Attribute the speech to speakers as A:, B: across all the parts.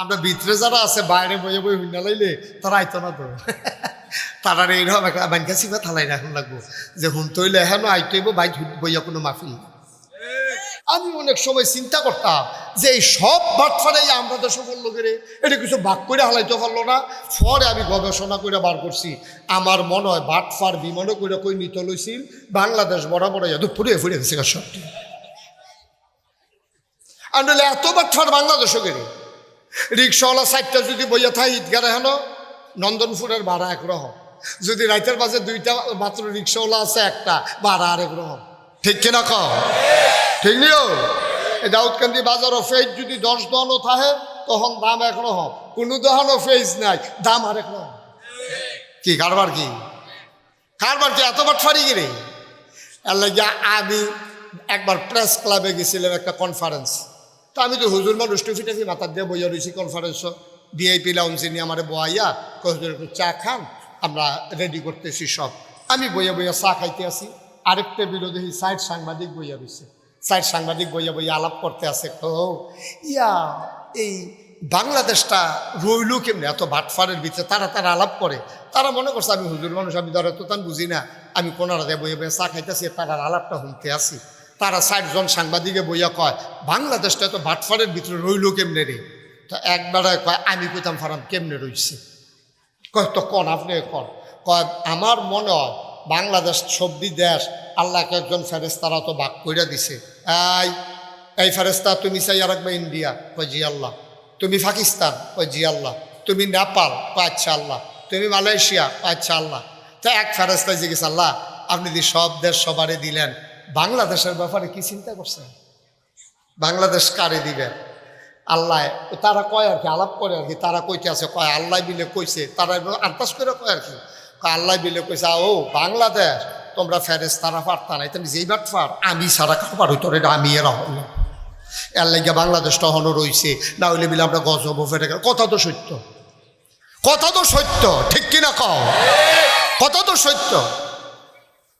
A: আমরা ভিতরে যারা আছে বাইরে বইয়ে বই হুইনা লাইলে তারা আইতো না তো তারা এইরকম একটা ব্যাংকা সিফা থালাই রাখুন লাগবো যে হুম তৈলে হেন আইতইব বাইক বইয়া কোনো মাফিল। আমি অনেক সময় চিন্তা করতাম যে এই সব বাটফারাই আমরা তো সফল লোকের এটা কিছু বাক করে হালাইতে পারলো না। পরে আমি গবেষণা করে বার করছি, আমার মনে হয় বাটফার বিমানও করে কই নিতে লইছিল বাংলাদেশ বরাবর ফুরে ফুরে গেছে সবটি। আর নইলে এত বাটফার বাংলাদেশও গেলে রিক্সাওয়ালা সাইডটা যদি বইয়া থাই ঈদগারে হেন নন্দনপুরের ভাড়া একরকম, যদি রাইতের বাজে দুইটা মাত্র রিক্সাওয়ালা আছে একটা ভাড়া আরেক রকম। ঠিক কিনা কও? ঠিক নিও। এই দাউদকান্দি বাজারও ফেজ যদি 10 দহনও থাকে তখন দাম একরকম, কোনো দহনও ফেজ নাই দাম আরেক রকম। কি কারবার কি এত বাটফারি গিরে। এর লাগে আমি একবার প্রেস ক্লাবে গেছিলাম একটা কনফারেন্স। তো আমি তো হুজুর মানুষ টুফিটাফি মাথার দিয়ে বইয়া রয়েছি কনফারেন্সও। ভিআইপি লাউঞ্জে নিয়ে আমার বয়াইয়া হুজুর একটু চা খান, আমরা রেডি করতেছি সব। আমি বইয়া বইয়া চা খাইতে আসি, আরেকটা বিরোধী সাইড সাংবাদিক বইয়া রয়েছে। সাইড সাংবাদিক বইয়া বইয়া আলাপ করতে আসে, ইয়া এই বাংলাদেশটা রইল কেমনি এত বাটফারের ভিতরে। তারা আলাপ করে, তারা মনে করছে আমি হুজুর মানুষ, আমি ধরো তো বুঝি না, আমি কোনারা দিয়ে বইয়া বইয়া চা খাইতেছি, তারার আলাপটা শুনতে আসি। তারা 60 জন সাংবাদিকে বইয়া কয় বাংলাদেশটা এত বাটফারের ভিতরে রইল কেমনে রে। তো একবার কয় আমি কইতাম ফারাম কেমনে রইছে। কয় তো কন আপনি কয় আমার মনে হয় বাংলাদেশ সবজি দেশ, আল্লাহকে একজন ফেরেস্তারা তো বাক কইরা দিছে। এই ফেরেস্তা তুমি চাইয়া রাখবে ইন্ডিয়া, কয় জি আল্লাহ। তুমি পাকিস্তান, কয় জি আল্লাহ। তুমি নেপাল, কয় আচ্ছা আল্লাহ। তুমি মালয়েশিয়া, আচ্ছা আল্লাহ। তো এক ফেরেস্তায় জিজ্ঞেস, আল্লাহ আপনি যদি সব দেশ সবারে দিলেন, বাংলাদেশের ব্যাপারে কি চিন্তা করছেন? বাংলাদেশ কারে দিবেন? আল্লাহ। তারা কয় আর কি, আলাপ করে আর কি, তারা কইতে আছে, কয় আল্লাহ বিলে কইছে, তারা আন্দাজ করে কয় আর কি, আল্লাহ বিলে কইছে ও বাংলাদেশ তোমরা ফেরেস তারা পারতা না, তুমি যেই বাটফার আমি সারা কারবার হইতো রে, আমি এরা হইলাম। এর লাগে বাংলাদেশটা হনো রইছে, না হইলে বিলে আমরা গজব ফেটে গেল। কথা তো সত্য, কথা তো সত্য, ঠিক কিনা কও? কথা তো সত্য।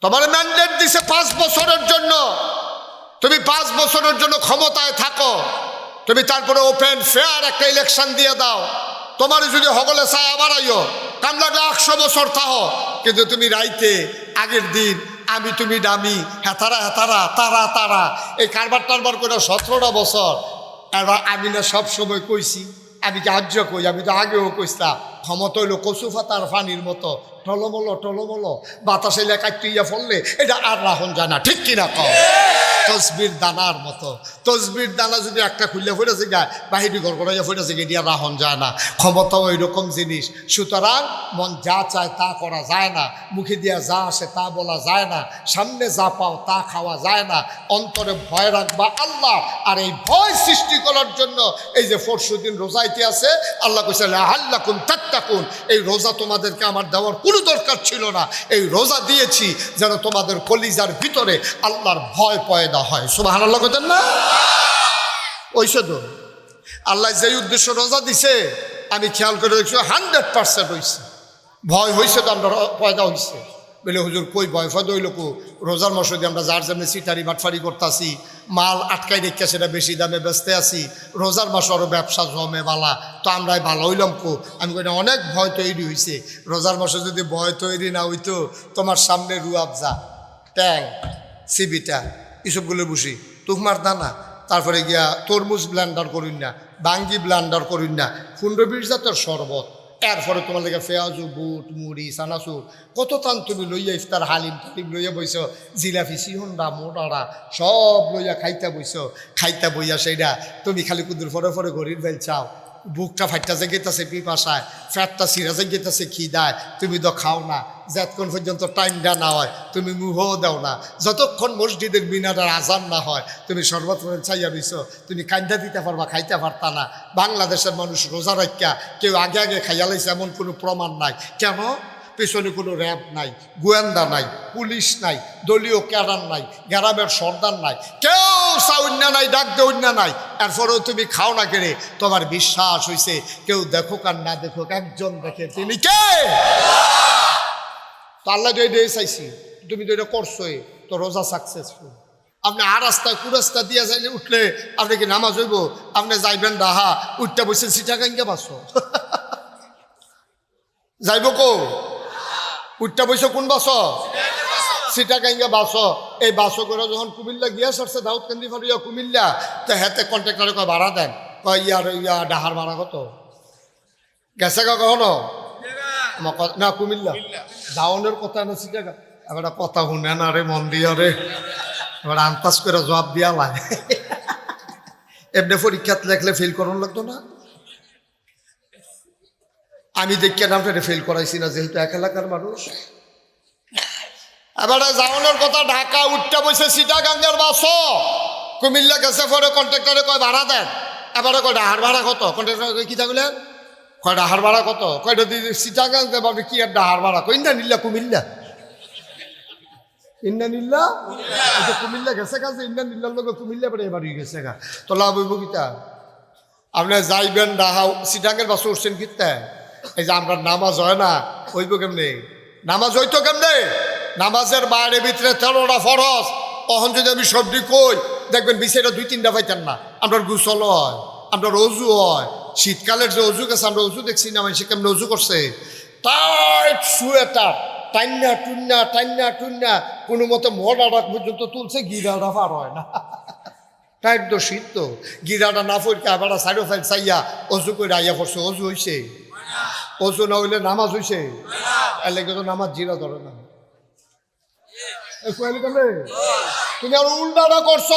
A: তোমার ম্যান্ডেট দিছে 5 বছরের জন্য, তুমি 5 বছরের জন্য ক্ষমতায় থাকো, তুমি তারপরে ওপেন ফেয়ার একটা ইলেকশন দিয়ে দাও। তোমার যদি হগলে চায় আবার আইও, কাম লাগলে 100 বছর থাকো, কিন্তু তুমি রাইতে আগের দিন আমি তুমি ডামি হেতারা হেতারা তারা তারা এই কারবার টারবার করে 17টা বছর। এবার আমি না সব সময় কইছি, আমি কি আজ্য কই, আমি তো আগেও কইতাম ক্ষমতা হইলো কচু ফাতার পানির মতো টলমলো বাতাস এলে কাটিয়া ফললে এটা আর রাখুন যায় না, ঠিক কিনা কও? তসবির দানার মতো, তসবির দানা যদি একটা খুললে ফেটেছে গায়ে বাহিরি ঘর করাইয়া ফেটেছে গিয়ে দিয়া রাখুন যায় না। ক্ষমতাও ওই রকম জিনিস। সুতরাং মন যা চায় তা করা যায় না, মুখে দিয়া যা আসে তা বলা যায় না, সামনে যা পাও তা খাওয়া যায় না। অন্তরে ভয় রাখবা আল্লাহ, আর এই ভয় সৃষ্টি করার জন্য এই যে 40 দিন রোজাইতে আছে, আল্লাহ কইছে লাআল্লাকুম তাত্তাকুন। এই রোজা তোমাদেরকে আমার দেওয়ার কোনো দরকার ছিল না, এই রোজা দিয়েছি যেন তোমাদের কলিজার ভিতরে আল্লাহর ভয় পয়দা হয়। সুবহানাল্লাহ কইতেন না? ওইসে তো আল্লাহ যেই উদ্দেশ্য রোজা দিছে আমি খেয়াল করে দেখছি 100% হয়েছে। ভয় হয়েছে তো আমরা পয়দা হয়েছে বলে হুজুর কই ভয় ফয়দা হইল কো? রোজার মাসে দিয়ে আমরা যার জন্য সিটারি বাটফারি করতেছি, মাল আটকাই রেখে সেটা বেশি দামে বেচতে আসি, রোজার মাসে আরও ব্যবসা জমে বালা, তো আমরাই ভালো হইলাম কো? আমি কই না, অনেক ভয় তৈরি হয়েছে। রোজার মাসে যদি ভয় তৈরি না হইতো, তোমার সামনে রুয়াবজা, ট্যাং, সিবিটা, এসবগুলো বসি, তুকমার দানা, তারপরে গিয়া তরমুজ ব্লান্ডার করুন না, বাঙ্গি ব্লান্ডার করুন না, 15-20 জাতের শরবত, এরপরে তোমার লেগে পেঁয়াজু, বুট, মুড়ি, চানাচুর, কত টান তুমি লইয়া ইফতার হালিম টালিম লইয়া বইছ, জিলাপি সিহন্ডা মোটারা সব লইয়া খাইতা বইয়া সেইটা তুমি খালি কুদুর ফরে ফরে ঘড়ির বেল চাও, বুকটা ফাইটটা জেগেতেছে পিপাসায়, ফ্যাটটা সিরা জেগেতেছে খিদায়, তুমি তো খাও না। যতক্ষণ পর্যন্ত টাইমটা না হয় তুমি মুহও দাও না, যতক্ষণ মসজিদের মিনারের আজান না হয় তুমি সর্বত্র চাইয়া রইছ, তুমি কান্দা দিতে পারবা, খাইতে পারতা না। বাংলাদেশের মানুষ রোজা রাখা কেউ আগে আগে খাইয়া লাইছে এমন কোনো প্রমাণ নাই। কেন? পেছনে কোনো র্যাব নাই, গোয়েন্দা নাই, পুলিশ নাই, দলীয় ক্যাডার নাই, গ্রামের সর্দার নাই, কেউ চাউন্যা নাই, ডাক দেউন্যা নাই। এরপরেও তুমি খাও না কেড়ে, তোমার বিশ্বাস হইছে কেউ দেখুক আর না দেখুক একজন দেখে, তিনি কে? তো আল্লাহ যদি চাইছি, তুমি তো এটা করছোই, তো রোজা সাকসেসফুল। আপনি আর রাস্তায় কুরাস্তা দিয়ে যাইলে উঠলে আপনি কি নামাজ হইব? আপনি যাইবেন ডাহা, উঠটা বসে সিটাগাঙ্গে বাসো যাইব কো? উঠটা বসে কোন বাস? সিটাগাঙ্গে বাস। এই বাসো করে যখন কুমিল্লা গিয়া সরছে দাউদকান্দি ফারিয়া কুমিল্লা, তো হাতে কন্ট্রাক্টরে কয় ভাড়া দেন, কয় ইয়া ডাহার ভাড়া কত? গেছে কখনো? না কুমিল্লা যাওয়ানোর কথা না সিটাগা, এবার কথা শুনে না রে মন দিয়া রে, এবার আন্তাজ করে জবাব দিয়া লাই। এমনি পরীক্ষাত লেখলে ফেল করানো লাগতো না? আমি দেখি নাম ফেল করাইছি না, যেহেতু এক এলাকার মানুষ। এবারে যাওয়ানোর কথা ঢাকা, উঠটা বসে সিটাগাঙ্গের বাস, কুমিল্লা গেছে পরে কন্ট্রাক্টরে কয় ভাড়া দেন, এবারে কয় ডাহার ভাড়া কত? কন্ট্রাক্টর কি থাকলেন কয় ডাহার ভাড়া কত? কয়টা দিদি সিটাগাং দেবে কি আর ডাহার ভাড়া? কই না নিল্লা কুমিল্লা, ইন্না নিল্লা কুমিল্লা গেছে কাছে, ইন্না নিল্লার লোক কুমিল্লা পরে এবার গেছে গা। তো লাভ হইব কিতা? আপনি যাইবেন ডাহা, সিটাঙ্গের বাস উঠছেন কিতা? এই যে আমরা নামাজ হয় না, হইব কেমনে? নামাজ হইতো কেমনে? নামাজের বাইরে ভিতরে 13টা ফরজ। তখন যদি আমি সবজি কই, দেখবেন বিষয়টা 2-3টা পাইতেন না। আপনার গোসল হয়, আপনার অজু হয়। শীতকালের যে অজু গেছে, আমরা অজু দেখছি না, মানে সে কেমন অজু করছে, টাইট সোয়েটার, টান্না টুন্না টান্না টুন্না, কোনো মতো মরাটা পর্যন্ত তুলছে, গিরাটা পার হয় না। টাইট তো শীত, তো গিরাটা না পড়কে আবার সাইডো ফাইল চাইয়া অজু করে আইয়া পড়ছে। অজু হইছে? অজু না হইলে নামাজ হইছে? এর লেগে তো নামাজ জিরা ধরে না। তুমি আর উল্টাটা করছ।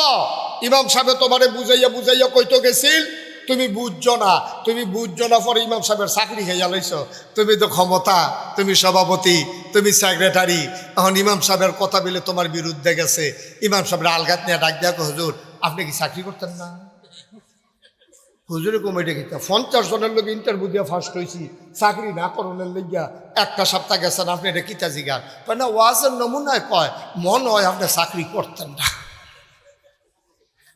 A: ইমাম সাহেব তোমারে বুঝাইয়া বুঝাইয়া কইতো গেছিল, তুমি বুঝছো না। তুমি বুঝছো না, পরে ইমাম সাহেবের চাকরি খেয়ে লাইছ। তুমি তো ক্ষমতা, তুমি সভাপতি, তুমি সেক্রেটারি। এখন ইমাম সাহেবের কথা বলে তোমার বিরুদ্ধে গেছে। ইমাম সাহেবের আলগাত নিয়ে ডাক দেওয়া, হুজুর আপনি কি চাকরি করতেন না? হুজুরে কমিটি কিতা 50 জনের লোক ইন্টারভিউ দিয়ে ফার্স্ট হয়েছি, চাকরি না করণের লেগিয়া একটা সপ্তাহ গেছেন, আপনি এটা কিতা জিগার? কয় না, ওয়াজের নমুনায় কয় মনে হয় আপনি চাকরি করতেন না।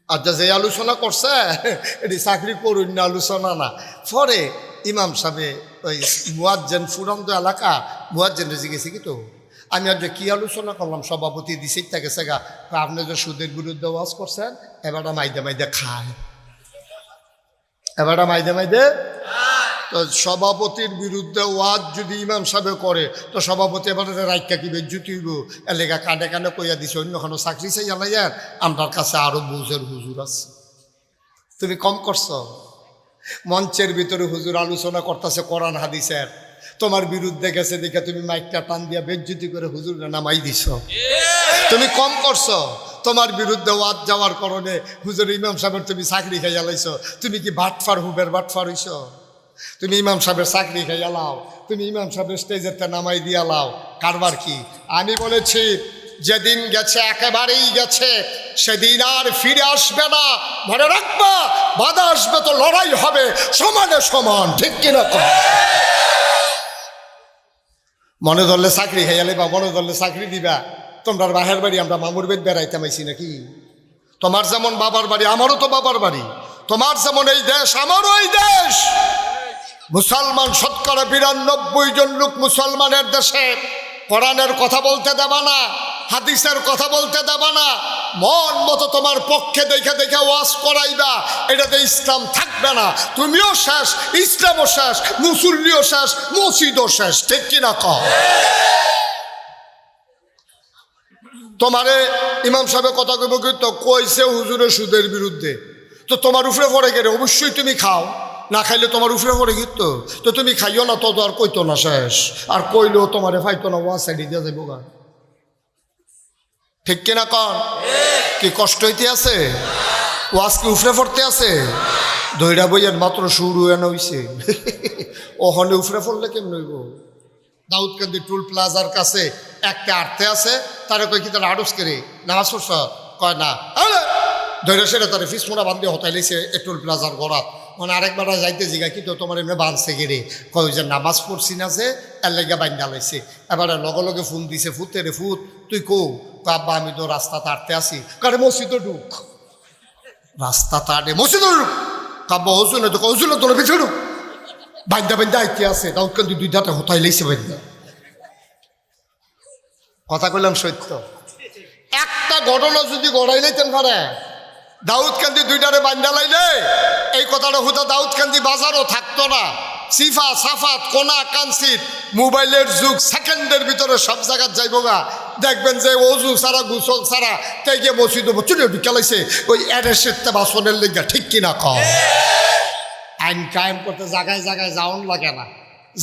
A: আচ্ছা, যে আলোচনা করছে এটি চাকরি করুন না আলোচনা না। পরে ইমাম সাহেবে ওই মুয়াজ্জিন ফুরন্ত এলাকা মুয়াজ্জিনে জিজ্ঞেসে কি, তো আমি আজ কি আলোচনা করলাম, সভাপতি দিছে গেছে গা, আপনি যে সুদের বিরুদ্ধে ওয়াজ করছেন, এবারটা মাইদে মাইদে খায়, এবারটা মাইদে মাইদে। তো সভাপতির বিরুদ্ধে ওয়াজ যদি ইমাম সাহেব করে, তো সভাপতি এবার রাইকা কি বেজ্জুতি হইব? এলাকা কানে কানে কইয়া দিছে, অন্যখানে চাকরি চাই জানাইয়ার আমার কাছে আরো বুঝের হুজুর আছে। তুমি কম করছো। মঞ্চের ভিতরে হুজুর আলোচনা করতেছে কোরআন হাদিসের, তোমার বিরুদ্ধে গেছে দেখে তুমি মাইকটা টান দিয়া বেজ্জুতি করে হুজুর নামাই দিছ। তুমি কম করছো। তোমার বিরুদ্ধে ওয়াজ যাওয়ার কারণে হুজুর ইমাম সাহেবের তুমি চাকরি খাইয়া লাইছো। তুমি কি বাটফার হুবের বাটফার হইছ? তুমি ইমাম সাহেবের চাকরি খাইয়া লাও, তুমি ইমাম সাহেবের স্টেজেতে নামাই দিয়া লাও, কারবার কি? আমি বলেছি যেদিন গেছে একেবারেই গেছে, সেদিন আর ফিরে আসবে না। মনে রাখবা, বাধা আসবে তো লড়াই হবে সমানে সমান, ঠিক কিনা? মনে ধরলে চাকরি খাইয়ালে বা মনে ধরলে চাকরি দিবা। তোমরা বাহের বাড়ি, আমরা মামুর বেদ বেড়াইতে মাইছি নাকি? তোমার যেমন বাবার বাড়ি, আমারও তো বাবার বাড়ি। তোমার যেমন এই দেশ, আমারও এই দেশ। মুসলমান শতকরা 92 জন লোক মুসলমানের দেশে। কোরআনের কথা বলতে দেবা না, হাদিসের কথা বলতে দেবা না। মন মতো তোমার পক্ষে দেখে দেখে ওয়াজ করাইবা, এটাতে ইসলাম থাকবে না। তুমিও শেষ, ইসলামও শেষ, মুসল্লিও শেষ, মসজিদও শেষ, ঠিক কিনা কও? তোমারে ইমাম সাহেব কথা কইব কিন্তু কইছে হুজুরের সুদের বিরুদ্ধে, তো তোমার উপরে পড়ে গেলে অবশ্যই তুমি খাও, না খাইলে তোমার উপরে পড়ে গিত। তো তুমি খাইও না, তো আর কইতো না শেষ, আর কইলেও তোমারে ফাইতো না, ওয়াজ সাইডে দিয়া যাইব গা, ঠিক কিনা কন? কি কষ্ট হইতে আছে? ওয়াজ কি উফরে পড়তে আছে? দইরা বইয়ের মাত্র শুরু এনে হইছে, ওখানে উফরে পড়লে কেমন হইব? দাউদকান্দি টুল প্লাজার কাছে একটা আর্থে আছে, তারা কই কি তারা আড়স করে নামাজ পড়ছ? কয় না। ধৈর্য সেটা তারা ফিসমোড়া বান্ধে হতাই লাইছে টুল প্লাজার গড়াত। মানে আরেকবার যাইতে জিগা কি তো তোমার এমনি বাঁধছে গেরে, কয় যে নামাজ পড়ছি না যে এর লেগে বান্ধা লাইছে। এবারে লগে লগে ফোন দিছে, ফুতে রে ফুত তুই কো? আব্বা আমি তো রাস্তাতে আটতে আসি। কারে মসজিদে ঢুক, রাস্তাতে আটে মসজিদে ঢুক। কাব্বা হজুনে তো হজুনে তোর পিছনে ঢুক, বান্ধা বান্ধা আইতে আছে। দাউদকান্দি 2 দাঁতে হতাই লাইছে বান্ধা। কথা কইলাম সত্য, একটা ঘটনা যদি গড়াই লাইতেন পারে, দাউদ কান্দি দুইটারে বান্ধা লাইলে এই কথাটা হুদা দাউদ কান্দি বাজারও থাকতো না। সিফা সাফাত কোনা কানসিত মোবাইলের যুগ, সেকেন্ডের ভিতরে সব জায়গায় যাইব গা। দেখবেন যে অজু সারা গুসল সারা তাই গিয়ে মসজিদ চুলে বিকালাইছে ওই অ্যাড্রেসের বাসনের লেগা, ঠিক কিনা কম? আইন কায়েম করতে জায়গায় জায়গায় যাওন লাগে না,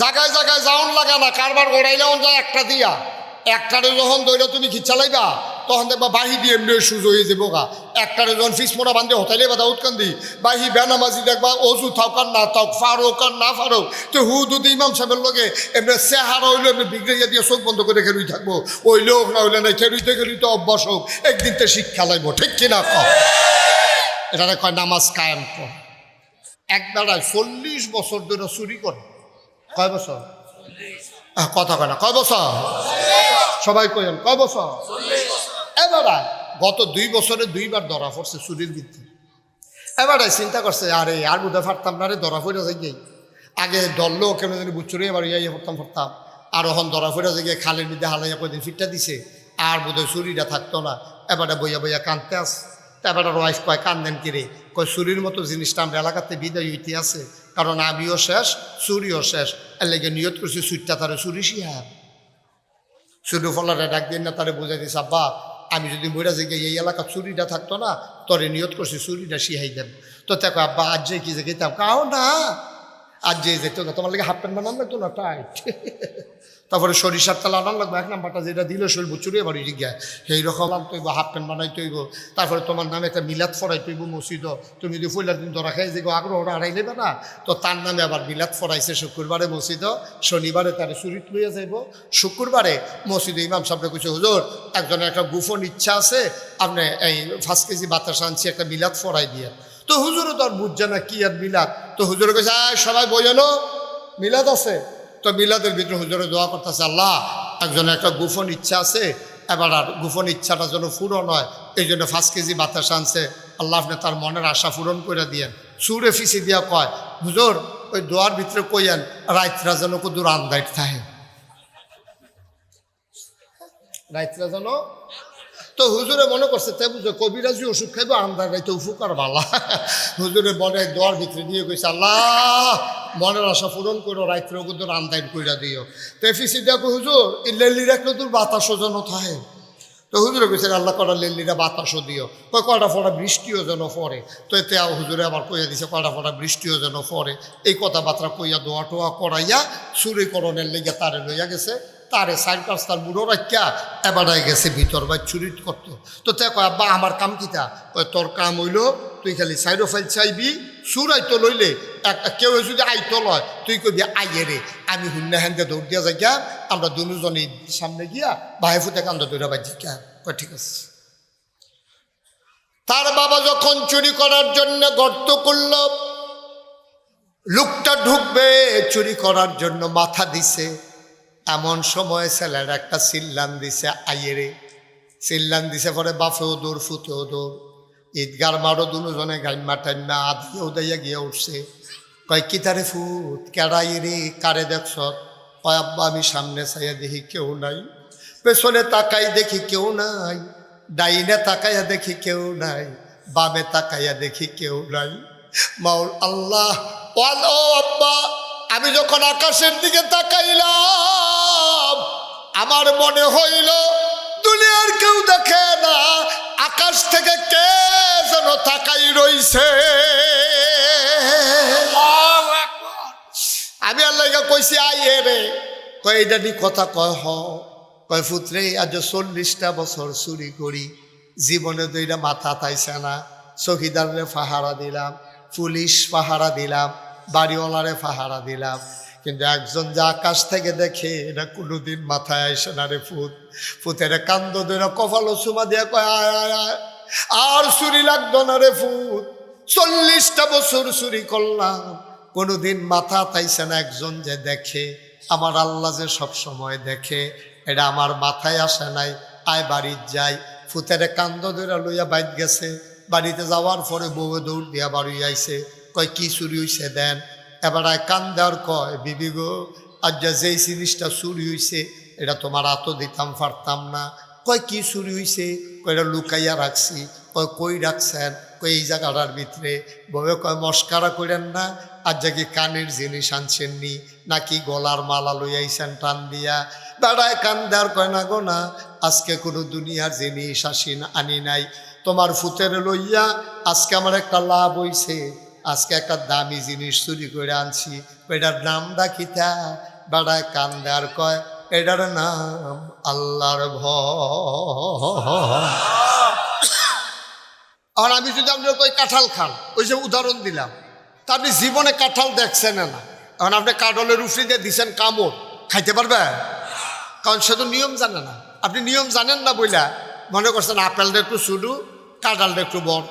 A: জায়গায় জায়গায় যাওন লাগে না। কারবার গড়াইলেও যায় একটা দিয়া, একটারে যখন দইরা তুমি কি চালাইবা তখন দেখবা বাহি দিয়ে এমনি সুযোগ হয়ে যাবো গা। একটারে যখন ফিস মোড়া বান্ধে হতাইলে বা দাউদ কান্দি বাহি বেনামাজি দেখবা অজু থাক আর না থাক, ফারুক আর না ফারুক, তো হু দুদি ইমাম সাহেবের লগে এমনি চেহারা হইলে এমনি বিগড়াইয়া দিয়ে চোখ বন্ধ করে খেলুই থাকবো। ওইলে হোক না হইলে নাই, খেলুইতে খেলুইতে অভ্যাস হোক, একদিন তো শিক্ষা লাগবো, ঠিক কিনা কম? এটা কয় নামাজ কায়েম কর। এক বেড়ায় 40 বছর ধরে চুরি করে। কয় বছর? কথা কয় না, কয় বছর? সবাই কইন কয় বছর? এবারে গত 2 বছরে 2বার ধরা পড়ছে চুরির ভিত্তি। এবারে চিন্তা করছে আরে আর বোধহয় ফারতাম না রে, ধরা পড়ে যাই গিয়ে আগে ধরলেও কেন জানি বুঝছুরি, এবার ইয়ে ফরতাম আর ওখান ধরা পড়ে যাই গিয়ে খালের মধ্যে হালাইয়া কদিন ফিটটা দিছে, আর বোধহয় চুরিটা থাকতো না। এবারে বইয়া বইয়া কানতে আস। এবারে রয়েস কয় কান্দেন কিরে, কয় চুরির মতো জিনিসটা আমরা এলাকাতে বিদায় হইতে আছে, কারণ আমিও শেষ চুরিও শেষ, এর লেগে নিয়ত করছি চুরটা তারে চুরি শিহার। চুরি ফলারে ডাক দিন না, তারে বুঝাই দিস আব্বা আমি যদি মরা যে এই এলাকা চুরিটা থাকতো না, তোরে নিয়ত করছি চুরিটা শিহাই দেন। তো দেখো আব্বা আজ যে কি যে গেতাম, কাও না আজ যে যেত না, তোমার লাগে হাফ প্যান্ট বানান লাগতো না টাইট, তারপরে সরিষার তেল আনার লাগবে, 1 নাম্বারটা যেটা দিল শরীর চুরিয়ে বাড়ি গিয়া এইরকম তৈব, হাফ প্যান্ট বানাই তৈব, তারপরে তোমার নামে একটা মিলাদ ফরাই তৈব মসজিদ, তুমি যদি ফইলার দিন ধরা খাই যে আগ্রহটা হারাই নেবে না, তো তার নামে আবার মিলাদ ফরাইছে শুক্রবারে মসজিদ, শনিবারে তারে চুরিত লইয়া যাইব, শুক্রবারে মসজিদে ইমাম সাহেবকে কইছে হুজুর একজনের একটা গোপন ইচ্ছা আছে, আপনি এই 5 কেজি বাতাস আনছি একটা মিলাদ ফরাই দিয়ে। তো হুজুরও তো আর বুঝছে না কি আর মিলাদ, তো হুজুরে কইছে সবাই বইয়ানো মিলাদ আছে। তো মিলাদের ভিতরে হুজুরে দোয়া করতেছে, আল্লাহ একজনের একটা গোপন ইচ্ছা আছে, এবার আর গোপন ইচ্ছাটা যেন পূরণ হয়, এই জন্য 5 কেজি বাতাস আনছে, আল্লাহ আপনি তার মনের আশা পূরণ করে দিয়েন। সুরে ফিসি দিয়া কয় হুজুর ওই দোয়ার ভিতরে কইয়েন রাইতরা যেন কুদুর আন্দাইট থাকে, রাইতরা যেন। তো হুজুরে মনে করছে তাই বুঝো কবিরাজি ওষুধ খাইবো, আন্দার রাইতে উপকার ভালা। হুজুরে মনে দোয়ার ভিতরে দিয়ে কইছে আল্লাহ মনের আশা পূরণ করো, রাত্রে কুদুর আন্দাইট কইরা দিও। তো ফিসি দেখো হুজুর এই লেলি রাখলে তোর বাতাসও যেন থাকে। তো হুজুরে কইছে আল্লাহ কটা লেলিরা বাতাসও দিও, কয়টা ফোঁটা বৃষ্টিও যেন পড়ে। তো এতে হুজুরে আবার কইয়া দিছে কয়টা ফোঁটা বৃষ্টিও যেন পড়ে। এই কথাবার্তা কইয়া দোয়া টোয়া করাইয়া চুরিকরণের লেগে তারে লইয়া গেছে, তারে 4-5 তার বুড়ো রাখিয়া এবারে গেছে ভিতর বা চুরি করতো। তো তে কয় আব্বা আমার কাম কিতা, কয় তোর কাম হইল তুই খালি সাইডো ফাইল চাইবি, সুর আইতো লইলে কেউ যদি আইতো লয় তুই কবি আইয়ে রে, আমি হুন্না হ্যান্ডে দৌড় দিয়া যাই গিয়া, আমরা দুজনই সামনে গিয়া ভাই ফুটে কান্দা দৌড়া বাজি গিয়া। কয় ঠিক আছে। তার বাবা যখন চুরি করার জন্য গর্ত করল, লোকটা ঢুকবে চুরি করার জন্য মাথা দিছে, এমন সময় ছেলের একটা চিল্লান দিছে আইয়ে রে, চিল্লান দিছে পরে বাপেও দৌড় ফুতেও দৌড়, ঈদগার মারো দুজনে গাইমা টাইমা আধিয়ে উদাইয়া গিয়ে উঠছে। কয় কিতারে ফুট কেড়াই রে কারে দেখছ, কয় আব্বা আমি সামনে চাইয়া দেখি কেউ নাই, পেছনে তাকাই দেখি কেউ নাই, ডাইনে তাকাইয়া দেখি কেউ নাই, বামে তাকাইয়া দেখি কেউ নাই। মাওল আল্লাহ ও আব্বা আমি যখন আকাশের দিকে তাকাইলাম আমার মনে হইল দুনিয়ার কেউ দেখে না, আকাশ থেকে কে যেন তাকাই রইছে। আমি আল্লাহ কইছি আইয়ে রে, কয় এটা নি কথা কয় হ, কয় পুত্রে আজ 40টা বছর চুরি করি, জীবনে তো এটা মাথা তাইছে না, চৌকিদারে পাহারা দিলাম, পুলিশ পাহারা দিলাম, বাড়িওয়ালারে পাহারা দিলাম, কিন্তু একজন যে আকাশ থেকে দেখে এটা কোনোদিন মাথায় আসে না রে ফুত। ফুতের কান্দ ধরে কপালো চুমা দিয়া কয় আয় আয় আয় আর চুরি লাগতো না রে ফুত, 40টা বছর চুরি করলাম, কোনোদিন মাথা তাইছে না। একজন যে দেখে, আমার আল্লাহ যে সব সময় দেখে, এটা আমার মাথায় আসে নাই। আয় বাড়ির যাই। ফুতের কান্দ ধরে লইয়া বাইর গেছে, বাড়িতে যাওয়ার পরে বউয়ে দৌড় দিয়া বাড়ি আইছে, কয় কি চুরি হইছে দেন। এবার কান দেওয়ার কয় বিবি গো আজ যেই জিনিসটা চুরি হইছে এটা তোমার হাতও দিতাম পারতাম না, কয় কি চুরি হয়েছে, কয়টা লুকাইয়া রাখছি। কয় কই রাখছেন, কই এই জায়গাটার ভিতরে। বউয়ে কয় মস্কারা করেন না, আর যে কি কানের জিনিস আনছেননি নাকি গলার মালা লইয়াইছেন টান দিয়া। বেড়ায় কান দেওয়ার কয় না গো না, আজকে কোনো দুনিয়ার জিনিস আনি নাই, তোমার ফুতের লইয়া আজকে আমার একটা লাভ হইছে, আজকে একটা দামি জিনিস চুরি করে আনছি। এটার নামটা কিতা? বেড়ায় কান দেওয়ার কয় এটার নাম আল্লাহর ভয়। আর আমি যদি আপনার কই কাঁঠাল খান, ওই যে উদাহরণ দিলাম, তা আপনি জীবনে কাঁঠাল দেখছেন না, এখন আপনি কাঁঠালের উফরি দিয়ে দিচ্ছেন কামড়, খাইতে পারবে? কারণ সে তো নিয়ম জানে না। আপনি নিয়ম জানেন না বইলা মনে করছেন আপেলটা একটু শুরু, কাঁঠালটা একটু বড়,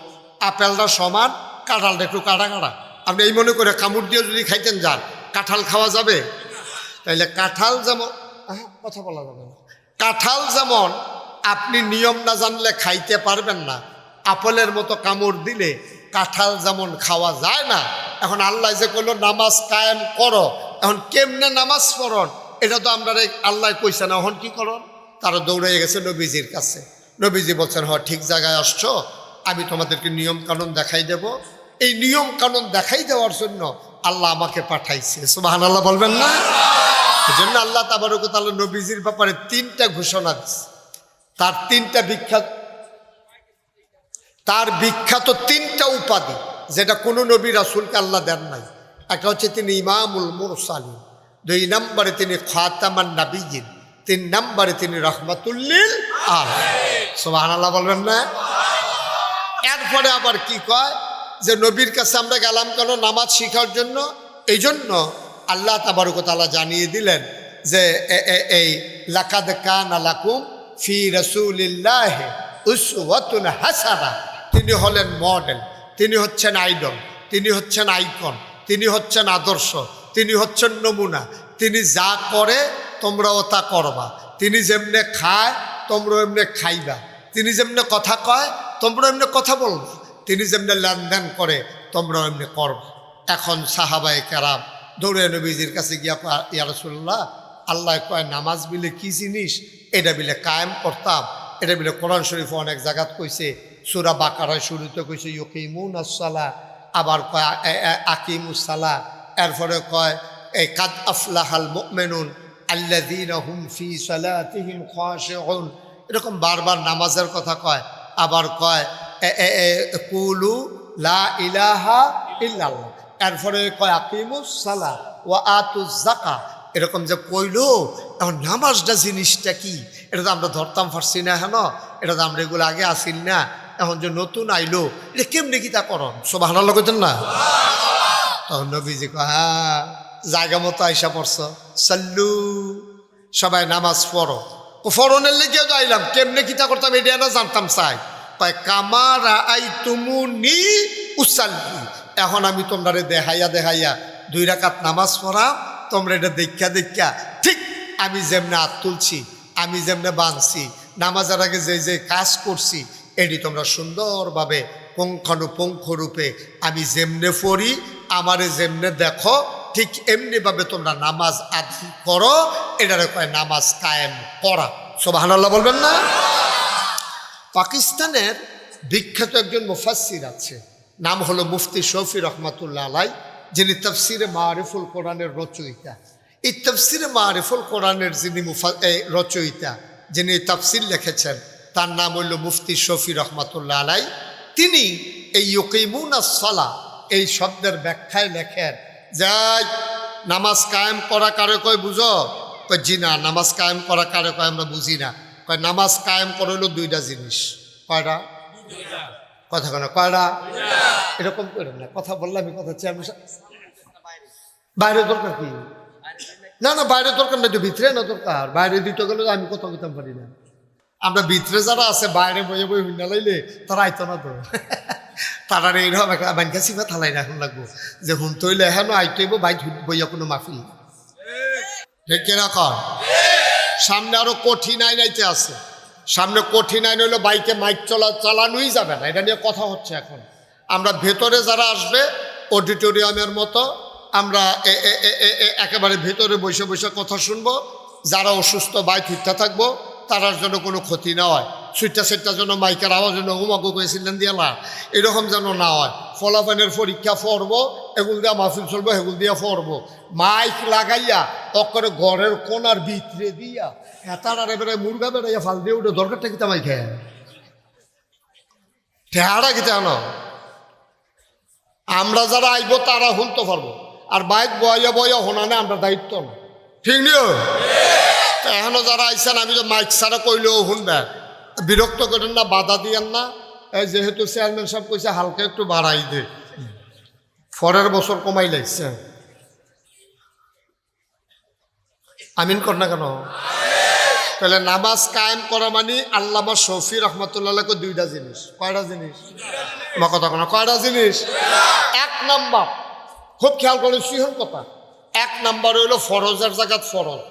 A: আপেলটা সমান, কাঁঠালটা একটু কাটা কাটা। আপনি এই মনে করে কামড় দিয়ে যদি খাইতেন যান, কাঁঠাল খাওয়া যাবে? তাইলে কাঁঠাল যেমন, কথা বলা যাবে না, কাঁঠাল যেমন আপনি নিয়ম না জানলে খাইতে পারবেন না, আপেলের মতো কামড় দিলে কাঁঠাল যেমন খাওয়া যায় না। এখন আল্লাহ যে করলো নামাজ কায়েম করো, এখন কেমনে নামাজ পড়ন এটা তো আমরা আল্লাহ কইছে না। এখন কি করন? তারা দৌড়ে গেছে নবীজির কাছে। নবীজি বলছেন হ ঠিক জায়গায় আসছো, আমি তোমাদেরকে নিয়ম কানুন দেখাই দেব। এই নিয়ম কানুন দেখাই দেওয়ার জন্য আল্লাহ আমাকে পাঠাইছে। সুবহানাল্লাহ বলবেন না? এই জন্য আল্লাহ তাবারক ওয়া তাআলা নবীজির ব্যাপারে 3টা ঘোষণা দিচ্ছে। তার বিখ্যাত 3টা উপাধি, যেটা কোনো নবী রাসূলকে আল্লাহ দেন নাই। একটা হচ্ছে তিনি ইমামুল মুরসালিন, 2 নম্বরে তিনি খাতামান নাবিয়্যিন, 3 নম্বরে তিনি রাহমাতুল লিল আলামিন। সুবহানাল্লাহ বলবেন না? এরপরে আবার কি কয় যে নবীর কাছে আমরা গেলাম কেন? নামাজ শিখার জন্য। এই জন্য আল্লাহ তাবারক ওয়া তাআলা জানিয়ে দিলেন যে এই লাকাদ কানা লাকুম ফি রাসূলিল্লাহি উসওয়াতুন হাসানাহ। তিনি হলেন মডেল, তিনি হচ্ছেন আইডল, তিনি হচ্ছেন আইকন, তিনি হচ্ছেন আদর্শ, তিনি হচ্ছেন নমুনা। তিনি যা করে তোমরাও তা করবা, তিনি যেমনে খায় তোমরা এমনি খাইবা, তিনি যেমনে কথা কয় তোমরা এমনি কথা বলবা, তিনি যেমনি লেনদেন করে তোমরা এমনি করবা। এখন সাহাবায়ে কেরাম দৌড়ে নবীজির কাছে গিয়া ইয়া রাসূলুল্লাহ, আল্লাহ কয় নামাজ বিলে কি জিনিস, এটা বিলে কায়েম করতাম। এটা বিলে কোরআন শরীফ অনেক জায়গাত কইছে, সূরা বাকারায় শুরুতে কইছে ইউকিমুনাস সালাহ, আবার কয় আকিমুস সালাহ, এরপরে কয় এই কাদ আফলাহাল মুমিনুন আল্লাযীনা হুম ফি সালাতিহিম খাশিউন। এরকম বারবার নামাজের কথা কয়। আবার কয় কুলু লা ইলাহা ইল্লাল্লাহ, এরপরে কয় আকিমুস সালাহ ওয়া আতুজ যাকাত। এরকম যে কইলো, এখন নামাজটা জিনিসটা কি এটা তো আমরা ধরতাম পারছি না। হেন এটা তো আমরা এগুলো আগে আসিল না, এখন যে নতুন আইলো এটা কেমনি কি তা করন? সুবহানাল্লাহ কইতেন না? তখন নবীজি কয় হ্যাঁ জায়গা মতো আইসা পড়ছ, সাল্লু, সবাই নামাজ পড়ো। ফরনের লেগে যাইলাম, কেমনে কিতা করতাম এটা না জানতাম চাই। কয় কামা রাআইতুমুনি উসাল্লি, এখন আমি তোমরা দেখাইয়া 2 রাকাত নামাজ পড়াম, তোমরা এটা দেখা ঠিক আমি যেমনে হাত তুলছি, আমি যেমনে বাঁধছি, নামাজের আগে যে কাজ করছি, এটি তোমরা সুন্দরভাবে পুঙ্খানুপুঙ্খ রূপে আমি যেমনে পড়ি, আমারে যেমনে দেখো, ঠিক এমনিভাবে তোমরা নামাজ আদায় করো। এটারে কয় নামাজ কায়েম করা। সুবহানাল্লাহ বলবেন না? পাকিস্তানের বিখ্যাত একজন মুফাসসির আছে, নাম হলো মুফতি শফি রহমাতুল্লাহ আলাই, যিনি তাফসিরে মারিফুল কোরআনের রচয়িতা। এই তাফসিরে মারিফুল কোরআনের যিনি রচয়িতা, যিনি তাফসির লিখেছেন, তার নাম হইল মুফতি শফি রহমাতুল্লাহ আলাই। তিনি এই ইউকিমুনাস সালাহ এই শব্দের ব্যাখ্যায় লেখেন, যাই নামাজ কায়েম করা কারে কয় বুঝো? কয় জি না, নামাজ কায়েম করা কারে কয় আমরা বুঝি না। কয় নামাজ কায়েম করে হলো 2টা জিনিস। কয়টা? কথা কেন কয়টা? এরকম করেন না, কথা বললাম আমি কথা হচ্ছে বাইরে দরকার কি? না বাইরে দরকার না, ভিতরে না দরকার। বাইরে দিতে গেলে আমি কথা কইতাম পারি না। আমরা ভিতরে যারা আছে বাইরে বইয়ে হুইনা লাইলে তারা আইতো না তো। তারা এইরকম একটা বানকা সিফা থালাই রাখুন লাগবো যে হুন তৈলে এখন আইতইব বাইক বইয়া কোনো মাফিল ঠিক কিনা কর। সামনে আরো কঠিন আইন আইতে আছে, সামনে কঠিন আইন হইলো বাইকে মাইক চালানোই যাবে না, এটা নিয়ে কথা হচ্ছে এখন। আমরা ভেতরে যারা আসবে অডিটোরিয়ামের মতো আমরা একেবারে ভেতরে বসে কথা শুনবো। যারা অসুস্থ বাইক উঠতে থাকবো, তারার জন্য কোনো ক্ষতি না হয়, সুইটটা সেটটার জন্য মাইকের আওয়াজ জন্য উমাগো করেছিলেন দিয়ালা এরকম যেন না হয়। ফলাফলের পরীক্ষা পড়ব, এগুল দিয়া মাহফিল চলবো, এগুল দিয়া পড়ব, মাইক লাগাইয়া অকরে ঘরের কোনার ভিতরে দিয়া তারা এবারে মুরগা বেড়াইয়া ফাল দিয়ে উঠে দরকারটা কিতা মাইক হ্যাঁ ঠেহারা কিতা না। আমরা যারা আইব তারা শুনতে পারবো, আর বাইক বয়া বয়া হোনানে আমরা দায়িত্ব না, ঠিক নিও। এখনো যারা আইসেন আমি তো মাইক ছাড়া কইলেও শুনবেন, বিরক্ত করেন না, বাধা দিয়েন না। এই যেহেতু চেয়ারম্যান সাহেব কইছে হালকা একটু বাড়াই দে, পরের বছর কমাই লাগছে, আমিন কর না কেন? তাহলে নামাজ কায়েম করা মানে আল্লামা শফি রহমতুল্লাহকে দুইটা জিনিস। কয়টা জিনিস? আমার কথা কোনো কয়টা জিনিস? এক নাম্বার, খুব খেয়াল করে সিহন কথা, এক নাম্বার হইল ফরজের জায়গাত ফরজ,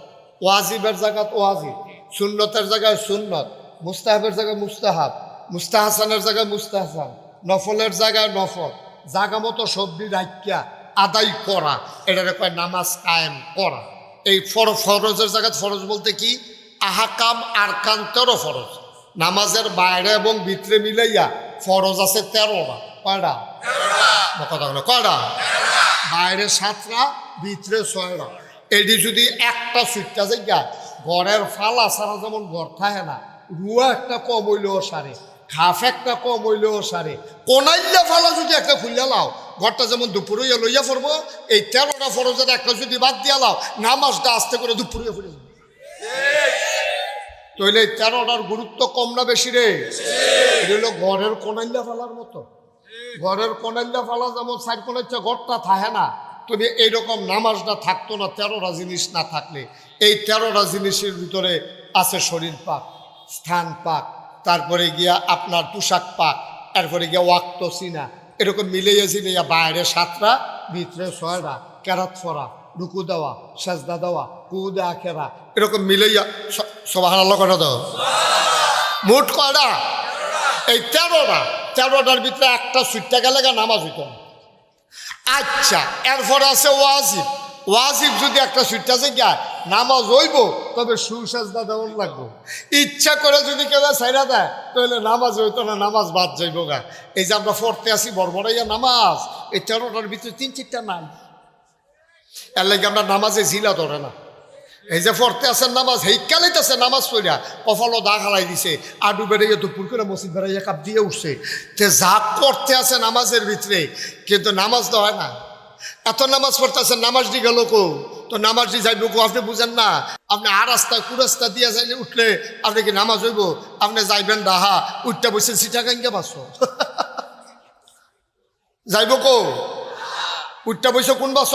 A: ওয়াজিবের জায়গাত ওয়াজিব, সুন্নতের জায়গায় সুন্নত, মুস্তাহাবের জায়গায় মুস্তাহাব, মুস্তাহাসানের জায়গায় মুস্তাহাসান, নফলের জায়গায় নফল, জাগা মতো সবজি রাখিয়া আদায় করা, এটারে কয় নামাজ কায়েম করা। এই ফরজের জায়গায় ফরজ বলতে কি? আহাকাম আরকান 13 ফরজ। নামাজের বাইরে এবং ভিতরে মিলাইয়া ফরজ আছে 13টা। কয়টা? কথা বলো কয়টা? বাইরে 7টা, ভিতরে 6টা। এটি যদি একটা সুইটটা যায়, ঘরের ফালা ছাড়া যেমন ঘর থাকে না, রুয়া একটা কম হইলেও সারে, খাফ একটা কম হইলেও সারে, কোনাইল্লা ফালা যদি একটা খুলিয়া লাও, ঘরটা যেমন দুপুরে লইয়া পড়বো, এই 13টা ফরজের একটা যদি বাদ দিয়া লাও, নামাজটা আস্তে করে দুপুরে ফুরে যাবে। তাইলে 13টার গুরুত্ব কম না বেশি রে? এটা হলো ঘরের কোনাইল্লা ফালার মতো। ঘরের কোনাইল্লা ফালা যেমন সাইড কোনাইচ্ছে ঘরটা থাকে না, তবে এইরকম নামাজটা থাকতো না 13টা জিনিস না থাকলে। এই 13টা জিনিসের ভিতরে আছে শরীর পাক, স্থান পাক, তারপরে গিয়া আপনার পোশাক পাক, তারপরে গিয়া ওয়াক্ত চিনা, এরকম মিলিয়ে জিলিয়া বাইরে 7টা, ভিতরে 6টা, কেরাত ফরা, রুকু দেওয়া, সেজদা দেওয়া, কুদে আখেরা, এরকম মিলাইয়া সুবহানাল্লাহ করে দাও। মোট কয়টা? এই 13টা। 13টার ভিতরে একটা সুইটটা গেলে নামাজ হইত না। আচ্ছা, এরপরে আছে ওয়াজিব। ওয়াজিব যদি একটা সুইটটা যায়, নামাজ হইব, তবে সুসেজদা দেওয়ার লাগবো। ইচ্ছা করে যদি কেউ ছাইরা দেয়, তাহলে নামাজ হইতো না, নামাজ বাদ যাইব গা। এই যে আমরা পড়তে আসি বড়বড়াইয়া নামাজ, এই 13টার ভিতরে 3-4টা নাই। এর লাগে আমরা নামাজে জিলা ধরে না। এই যে পড়তে আসেন নামাজ, হেইকালাইতেছে নামাজ পড়িয়া কপালও দা হালাই দিছে, আডু বেড়াইয়া দুপুর করে মসজিদ বেড়াইয়া কাপ দিয়ে উঠছে, তে যা করতে আছে নামাজের ভিতরে, কিন্তু নামাজ তো হয় না। এত নামাজ পড়তে আছেন, নামাজ দি গেল কো? তো নামাজ দি যাইব কো? আপনি বুঝেন না। আপনি আর রাস্তা কুরাস্তা দিয়ে যাইলে উঠলে আপনি কি নামাজ হইব? আপনি যাইবেন ডাহা, উঠতে বসেন সিটাগাঙ্গে বাসো যাইব কো? উঠতে বসে কোন বাস?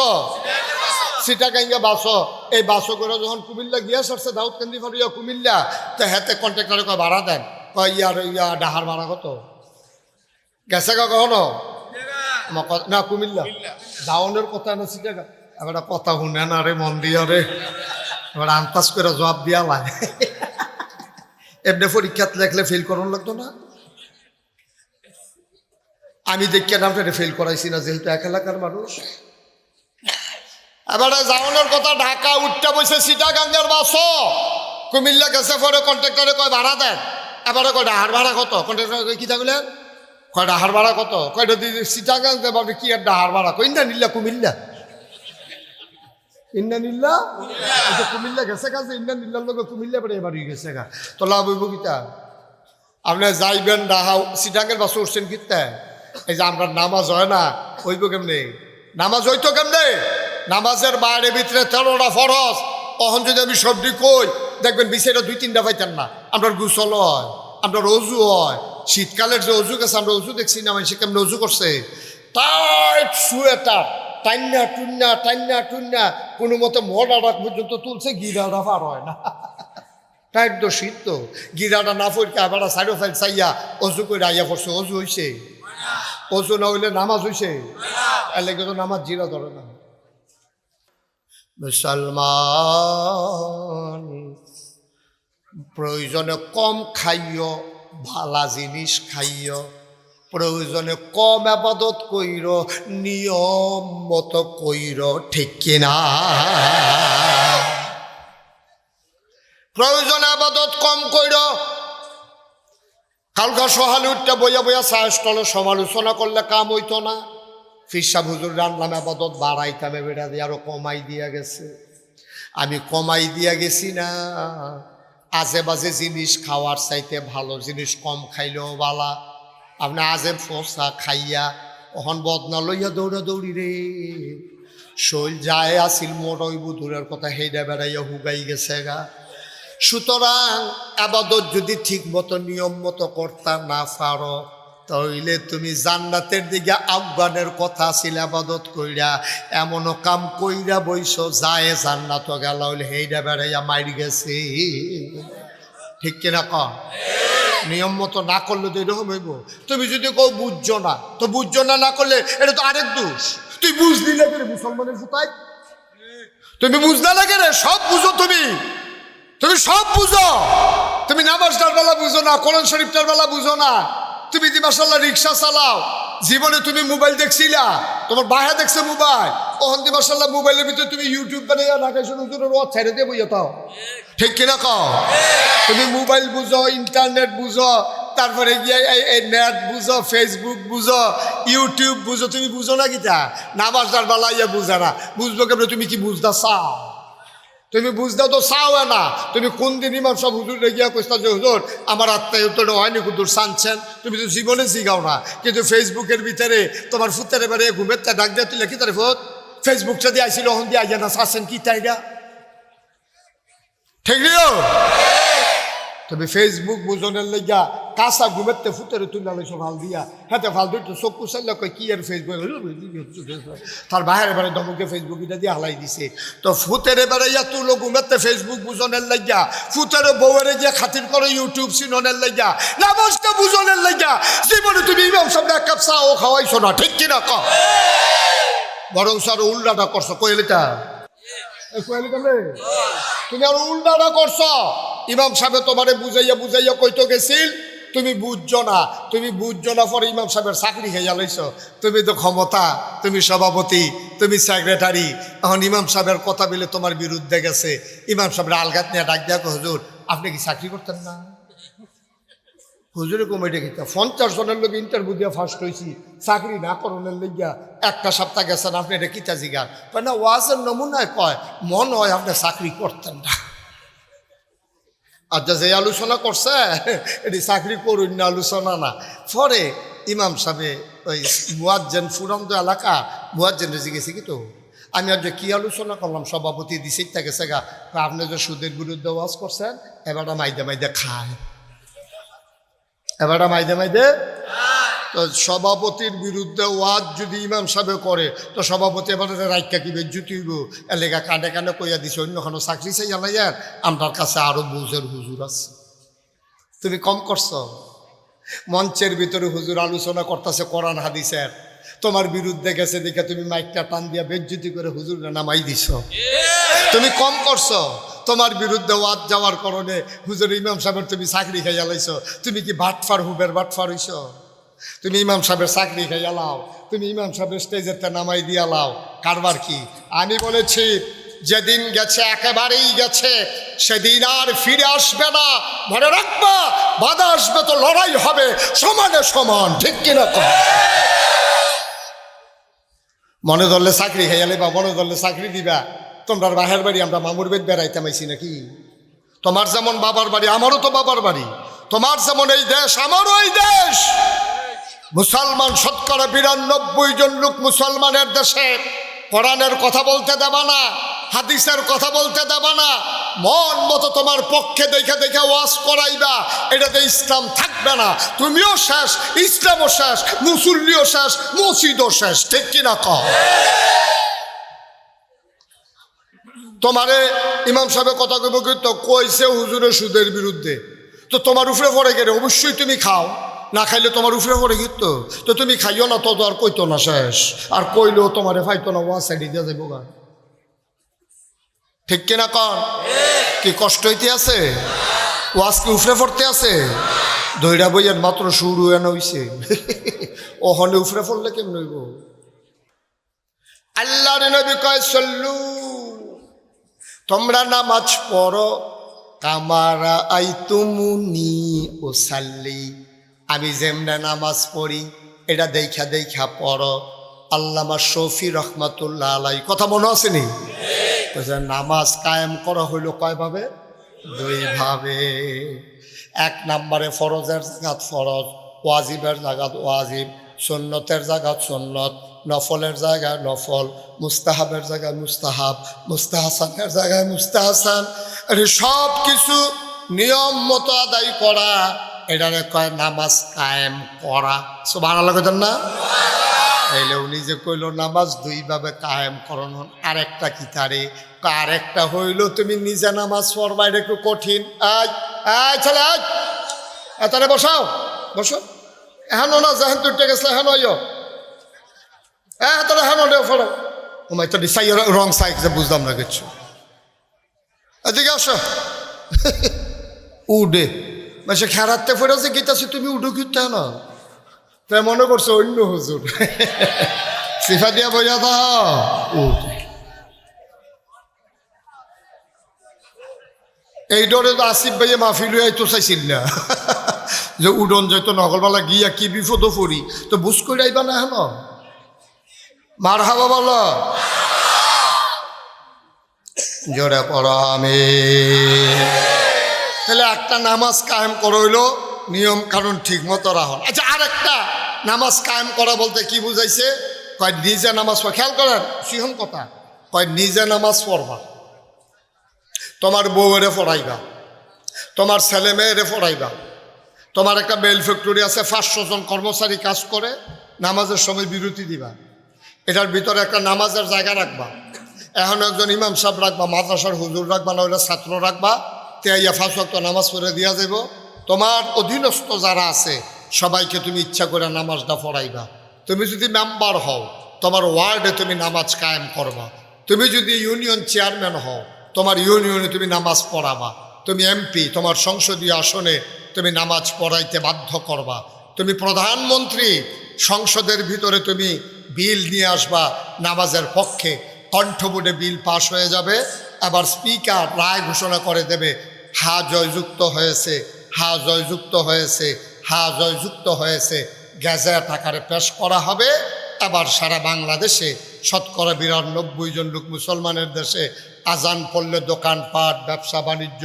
A: সিটাগাঙ্গে বাস। এই বাসো করে যখন কুমিল্লা গিয়া সরছে, দাউদকান্দি ফারিয়া কুমিল্লা, তো হেতে কন্ট্রাক্টরে কয় ভাড়া দেন, কয় ইয়া ডাহার ভাড়া কত? গেছে গা কখনো? না কুমিল্লা যাওয়ানোর কথা না, সিটাগা এবার কথা শুনে না রে, মন দিয়া রে, এবার আন্তাজ করে জবাব দিয়া লাগে। এমনি পরীক্ষাত লেখলে ফেল করার লাগতো না? আমি দেখি নামটা ফেল করাইছি না, যেহেতু এক এলাকার মানুষ। এবারে যাওয়ানোর কথা, ঢাকা উঠতে বসে সিটাগাঙ্গের বাস, কুমিল্লা গেছে, পরে কন্ট্রাক্টরে কয় ভাড়া দেন, এবারে কয় ডাহার ভাড়া কত? কন্ট্রাক্টর কি থাকলেন, কয় ডাহার ভাড়া কত? কয়টা দিদি সিটাগাং ভাবে কি আর ডাহার ভাড়া? কই না নিল্লা কুমিল্লা, ইন্না নিল্লা কুমিল্লা গেছে কাছে, ইন্না নিল্লার লোক কুমিল্লা পরে এবার গেছে গা। তো লাভ হইব কিতা? আপনি যাইবেন ডাহা, সিটাগাঙ্গের বাসে উঠছেন কিতা? এই যে আমরা নামাজ হয় না, হইব কেমনে? নামাজ হইতো কেমনে? নামাজের বাইরে ভিতরে 13টা ফরজ। তখন যদি আমি সবজি কই, দেখবেন বিষয়টা 2-3টা পাইতেন না। আপনার গোসল হয়, আপনার অজু হয়, শীতকালের যে অজু গেছে, আমরা অজু দেখছি না, সে কেমন অজু করছে, টাইট সোয়েটার, টান্না টুন্না টান্না টুন্না, কোনো মতো মরাটা পর্যন্ত তুলছে, গিরাটা পার হয় না। টাইট তো শীত, তো গিরাটা না পড়কে আবার সাইডো ফাইল চাইয়া অজু করে আইয়া পড়ছে। অজু হয়েছে? অজু না হইলে নামাজ হয়েছে? এর লেগে তো নামাজ জিরা ধরে না। মুসলমান প্রয়োজনে কম খাইও, ভালা জিনিস খাইও, প্রয়োজনে কম আবাদত কইর, নিয়ম মতো কইর, ঠিক কিনা? প্রয়োজনে আবাদত কম কইর। কালকা সহালে উঠতে বইয়া বইয়া সাহসটলে সমালোচনা করলে কাম হইতো না। ফিরসা হুজুর রান্নাম আবাদত বাড়াইতামে বেড়া দিয়ে আরো কমাই দিয়া গেছে। আমি কমাই দিয়া গেছি না, আজে বাজে জিনিস খাওয়ার চাইতে ভালো জিনিস কম খাইলেও বালা। আপনি আজে ফসা খাইয়া ওহন বদনা লইয়া দৌড়া দৌড়ি রে, শৈল যায় আসিল মোটই বুধুরের কথা হেইডা বেড়াইয়া হুগাই গেছে গা। সুতরাং আবাদত যদি ঠিক মতো নিয়ম মতো করতা না পারো, তাইলে তুমি জান্নাতের দিকে আহ্বানের কথা ছিল আবাদত কইরা এমনও কাম কইরা বইস যায় জান্নাত গেল হেইডা বেড়াইয়া মাইর গেছে। ঠিক কিনা ক? নিয়ম মতো না করলে তো এরকম হইব। তুমি যদি কেউ বুঝছো না, তো বুঝছো না না করলে এটা তো আরেক দোষ। তুই বুঝলি না কেন মুসলমানের ফুটাই? তুমি বুঝলা না কেন? সব বুঝো তুমি, তুমি সব বুঝো। তুমি নামাজটার বেলা বুঝো না, কোরআন শরীফটার বেলা বুঝো না। তুমি যে মাশাআল্লাহ রিক্সা চালাও, জীবনে তুমি মোবাইল দেখছিলা? তোমার বাহে দেখছে মোবাইল, ওখান দিয়ে মাশাআল্লাহ মোবাইলের ভিতরে তুমি ইউটিউব বানিয়ে রাখাইছ, হুজুরের ওয়াজ ছেড়ে দিয়ে বইয়া তাও। ঠিক কিনা কও? তুমি মোবাইল বুঝো, ইন্টারনেট বুঝো, তারপরে গিয়ে এই নেট বুঝো, ফেসবুক বুঝো, ইউটিউব বুঝো, তুমি বুঝো না কিটা? নামাজটার বেলা ইয়া বুঝা না, বুঝবো কেমন? তুমি কি বুঝতে চাও? তুমি বুঝতে তো চাও না। তুমি কোন দিন ইমাম সব হুজুর রেগিয়া কইতা যে হুজুর আমার আত্মায় তো হয়নি হুজুর চানছেন, তুমি তো জীবনে জিগাও না। কিন্তু ফেসবুকের ভিতরে তোমার ফুতের এবারে ঘুমের তা ডাক দিয়ে তুই লেখি তার ফুত ফেসবুকটা দিয়ে আইছিল ওখান দিয়ে আইয়া না চাচ্ছেন কি তাইটা? ঠিক নিও। তুমি ফেসবুক বুঝনের লেগা কাঁচা ঘুমেরতে ফুতের তুলে লাইছো ভাল দিয়া, হাতে ভাল দুটো চক্ষু চাইলে কই কি আর ফেসবুক, তার বাইরে এবারে দমকে ফেসবুক এটা দিয়ে হালাই দিছে। তো ফুতের এবারে ইয়া তুলো ঘুমেরতে ফেসবুক বুঝনের লাগিয়া, ফুতের বউয়েরে গিয়া খাতির করো ইউটিউব সিননের লাগিয়া, নামাজটা বুঝনের লাগিয়া। জীবনে তুমি ইমাম সামনে এক কাপ চাও খাওয়াইছো না। ঠিক কিনা ক? বরং আরো উল্টাটা করছো। কইলিটা তুমি আর উল্টাটা করছো। ইমাম সাহেব তোমারে বুঝাইয়া বুঝাইয়া কইতো গেছিল, তুমি বুঝছো না। তুমি বুঝছো না পরে ইমাম সাহেবের চাকরি খাইয়া লাইছ। তুমি তো ক্ষমতা, তুমি সভাপতি, তুমি সেক্রেটারি। এখন ইমাম সাহেবের কথা বলে তোমার বিরুদ্ধে গেছে। ইমাম সাহেবের আলগাত নিয়ে ডাক দেয়া, হুজুর আপনি কি চাকরি করতেন না? হুজুরে কমিটি খেতে 50 জনের লোক ইন্টারভিউ দিয়ে ফার্স্ট হয়েছি, চাকরি না করণের লেগিয়া একটা সপ্তাহ গেছেন, আপনি এটা কিতা জিগার না ওয়াজের নমুনায় কয় মন হয় আপনি চাকরি করতেন না। আর যে আলোচনা করছে এটি চাকরি করুন না আলোচনা না। পরে ইমাম সাহেব ওই মুয়াজ্জিন ফুরন্দ এলাকা মুয়াজ্জিন রেজি গেছি কি তো আমি আর যে কী আলোচনা করলাম, সভাপতি দিছে ইত্যা গেছে গা, আপনি যে সুদের বিরুদ্ধে ওয়াজ করছেন এবারটা মাইদে মাইদে খায়, এবারটা মাইদে মাইদে। তো সভাপতির বিরুদ্ধে ওয়াজ যদি ইমাম সাহেব করে তো সভাপতি এবারে রাইকা কি বেজ্জুতি হইব, এলাকা কানে কানে কইয়া দিছে অন্য কোনো চাকরি চাই আলাইয়ার আমার কাছে আরো বুঝের হুজুর আছে। তুমি কম করছো। মঞ্চের ভিতরে হুজুর আলোচনা করতেছে কোরআন হাদিসের, তোমার বিরুদ্ধে গেছে দেখে তুমি মাইকটা টান দিয়া বেজ্জুতি করে হুজুর নামাই দিছ। তুমি কম করছো। তোমার বিরুদ্ধে ওয়াজ যাওয়ার কারণে হুজুর ইমাম সাহেবের তুমি চাকরি খাইয়া লাইছো। তুমি কি বাটফার হুবের বাটফার হইছ? তুমি ইমাম সাহেবের চাকরি খাইয়া লাও, তুমি ইমাম সাহেবের স্টেজেরটা নামাই দিয়া লাও, কারবার কি? আমি বলেছি যেদিন গেছে একেবারেই গেছে, সেদিন আর ফিরে আসবে না। মনে রাখবা, বাধা আসবে তো লড়াই হবে সমানে সমান। ঠিক কিনা? মনে ধরলে চাকরি খাইয়ালে বা মনে ধরলে চাকরি দিবা। তোমরা বাহের বাড়ি আমরা মামুর বেদ বেড়াইতে মাইছি নাকি? তোমার যেমন বাবার বাড়ি আমারও তো বাবার বাড়ি, তোমার যেমন এই দেশ আমারও এই দেশ। মুসলমান শতকরা 92 জন লোক মুসলমানের দেশে। কোরআনের কথা বলতে দেবা না, হাদিসের কথা বলতে দেবা না, মন মতো তোমার পক্ষে দেখে দেখে ওয়াজ করাইবা, এটাতে ইসলাম থাকবে না। তুমিও শেষ, ইসলামও শেষ, মুসল্লিও শেষ, মসজিদও শেষ। ঠিক কিনা কও? তোমারে ইমাম সাহেবের কথা কইব তো কইছে হুজুরের সুদের বিরুদ্ধে, তো তোমার উপরে পড়ে গেলে অবশ্যই তুমি খাও, না খাইলে তোমার উপরে পড়ে গিত। তো তুমি খাইও না, তো আর কইতো না শেষ, আর কইলেও তোমারে ফাইতো না, ওয়া সাইডে দিয়ে যাবো গা। ঠিক কিনা কন? কি কষ্ট হইতে আছে? ওয়াজ কি উফরে পড়তে আছে? দইরা বইয়ের মাত্র শুরু এনে হইছে, ওখানে উফরে পড়লে কেমন হইব? আল্লাহর নবী কয় সল্লু, তোমরা নামাজ পড়ো কামারা আইতুমুনি উসাল্লি, আমি যেমনে নামাজ পড়ি এটা দেখা দেখা পড়ো। আল্লামা শফি রহমাতুল্লাহ আলাই কথা মনে আসেনি? নামাজ কায়েম করা হইল কয়ভাবে? দুইভাবে। এক নম্বরে ফরজের জায়গাত ফরজ, ওয়াজিবের জায়গাত ওয়াজিব, সুন্নতের জায়গাত সুন্নত, নফলের জায়গায় নফল, মুস্তাহাবের জায়গায় মুস্তাহাব, মুস্তাহাসানের জায়গায় মুস্তাহাসান। সব কিছু নিয়ম মতো আদায় করা, এটারে কয় নামাজ কায়েম করা। সুবহানাল্লাহ কইতেন না? তাইলে উনি যে কইল নামাজ দুইভাবে কায়েম করণ, আরেকটা কি তারে? আরেকটা হইল তুমি নিজে নামাজ পড়বা, এটা একটু কঠিন। ছেলে তারে বসাও, বসো। এহানো না যেহেন তুইটা গেছে হেন তারা হেন ফলো ওমাই তো ডিসাই রং সাইক যে বুঝলাম না কিছু। এদিকে আসো। উডে সে খেরাতে ফেরাছে গীতাছি, তুমি উডো কিতে না তাই মনে করছো অন্য হুজুর। সিফা দিয়া বোঝা দা উডে। এই ডরে তো আসিফ ভাইয়ে মাহফিল হইতো চাইছিল না যে উডন যাইতো নকলবালা গিয়া কি বিপদ পড়ি, তো বুঝ করে আইবা না হেন। মার হাবা বলো জোরে পড়ো আমি। তাহলে একটা নামাজ কায়েম করা হইলো নিয়ম কানুন ঠিক মতো রাখুন। আচ্ছা, আর একটা নামাজ কায়েম করা বলতে কি বুঝাইছে? কয় নিজে নামাজ পড়া। খেয়াল করেন সিহন কথা, কয় নিজে নামাজ পড়বা, তোমার বউয়েরে পড়াইবা, তোমার ছেলে মেয়েরে পড়াইবা। তোমার একটা বেল ফ্যাক্টরি আছে, 500 জন কর্মচারী কাজ করে, নামাজের সময় বিরতি দিবা, এটার ভিতরে একটা নামাজের জায়গা রাখবা। এখন একজন ইমাম সাহেব রাখবা, মাদ্রাসার হুজুর রাখবা, না ওইটা ছাত্র রাখবা, তেইয়া 5 ওয়াক্ত নামাজ পড়ে দিয়া যাব। তোমার অধীনস্থ যারা আছে সবাইকে তুমি ইচ্ছা করে নামাজটা পড়াইবা। তুমি যদি মেম্বার হও, তোমার ওয়ার্ডে তুমি নামাজ কায়েম করবা। তুমি যদি ইউনিয়ন চেয়ারম্যান হও, তোমার ইউনিয়নে তুমি নামাজ পড়াবা। তুমি এমপি, তোমার সংসদীয় আসনে তুমি নামাজ পড়াইতে বাধ্য করবা। তুমি প্রধানমন্ত্রী, সংসদের ভিতরে তুমি বিল নিয়ে আসবা নামাজের পক্ষে, কণ্ঠবোর্ডে বিল পাশ হয়ে যাবে। আবার স্পিকার রায় ঘোষণা করে দেবে, হা জয়যুক্ত হয়েছে, হা জয়যুক্ত হয়েছে, হা জয়যুক্ত হয়েছে, গ্যাজেট আকারে পেশ করা হবে। আবার সারা বাংলাদেশে 92% জন লোক মুসলমানের দেশে আজান পড়লে দোকানপাট ব্যবসা বাণিজ্য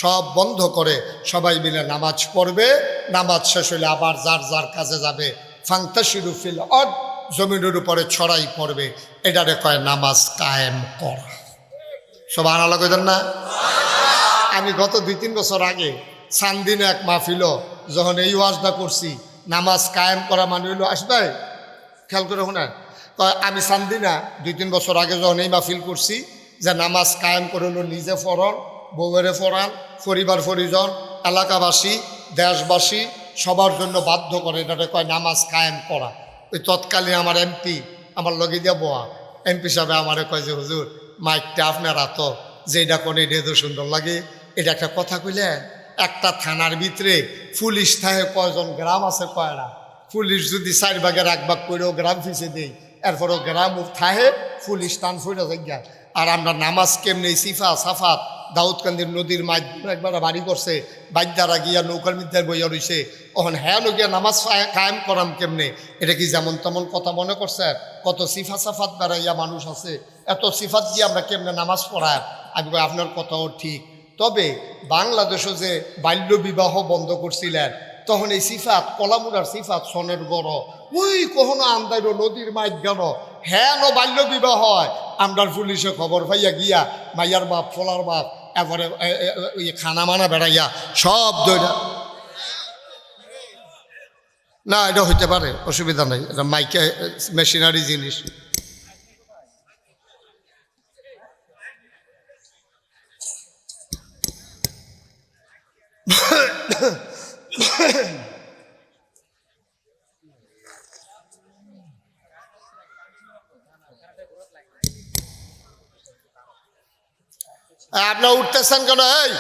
A: সব বন্ধ করে সবাই মিলে নামাজ পড়বে। নামাজ শেষ হলে আবার যার যার কাজে যাবে। ফান্তাশিরু ফিল আরদ, জমিনের উপরে ছড়াই পড়বে। এটারে কয় নামাজ কায়েম করা। সুবহানাল্লাহ কইতেন না? আমি গত 2-3 বছর আগে সান্দিনে এক মাহফিল যখন এই ওয়াজটা করছি, নামাজ কায়েম করা মানে হইল, আসবে খেয়াল করে শোনেন, আমি সান্দিনা 2-3 বছর আগে যখন এই মাহফিল করছি যে নামাজ কায়েম করে হলো নিজে পড়ন, বউয়েরে পড়ান, পরিবার পরিজন, এলাকাবাসী, দেশবাসী সবার জন্য বাধ্য করে, এটাকে কয় নামাজ কায়েম করা। ওই তৎকালীন আমার এমপি আমার লগে দিয়া বোয়া এমপি সাহেব আমারে কয় যে হুজুর মাইকটা আপনার তো যেটা কোন এটা তো সুন্দর লাগে, এটা একটা কথা কইলে, একটা থানার ভিতরে পুলিশ থাকে কয়জন, গ্রাম আছে কয়টা, পুলিশ যদি 4 ভাগের 1 ভাগ করেও গ্রাম ফিসে দেয়, এরপরও গ্রাম থাকে পুলিশ টান ফুটে যায়। আর আমরা নামাজ কেমনি সিফা সাফাত দাউদকান্দির নদীর মাধ্যমে একবার বাড়ি করছে, বাদ্যারা গিয়া নৌকার মধ্যে বইয়া রয়েছে, ওখান হ্যাঁ গিয়া নামাজ কায়েম করাম কেমনে? এটা কি যেমন তেমন কথা মনে করছে? কত সিফা সাফাত বেড়াইয়া মানুষ আছে, এত সিফাত দিয়ে আমরা কেমনে নামাজ পড়ায়? আমি কই আপনার কথাও ঠিক, তবে বাংলাদেশে যে বাল্য বিবাহ বন্ধ করছিলেন তখন এই সিফাত কলামুরার সিফাত সনের গড় ওই কখনো আন্দাইল নদীর মাইক গেল হ্যাঁ বাল্য বিবাহ হয়। আমরার পুলিশে খবর পাইয়া গিয়া মাইয়ার বাপ ফলার বাপ এরপরে খানা মানা বেড়াইয়া সব দইরা, না এটা হইতে পারে, অসুবিধা নাই, এটা মাইকে মেশিনারি জিনিস। আপনার উঠতেছেন কেন? এই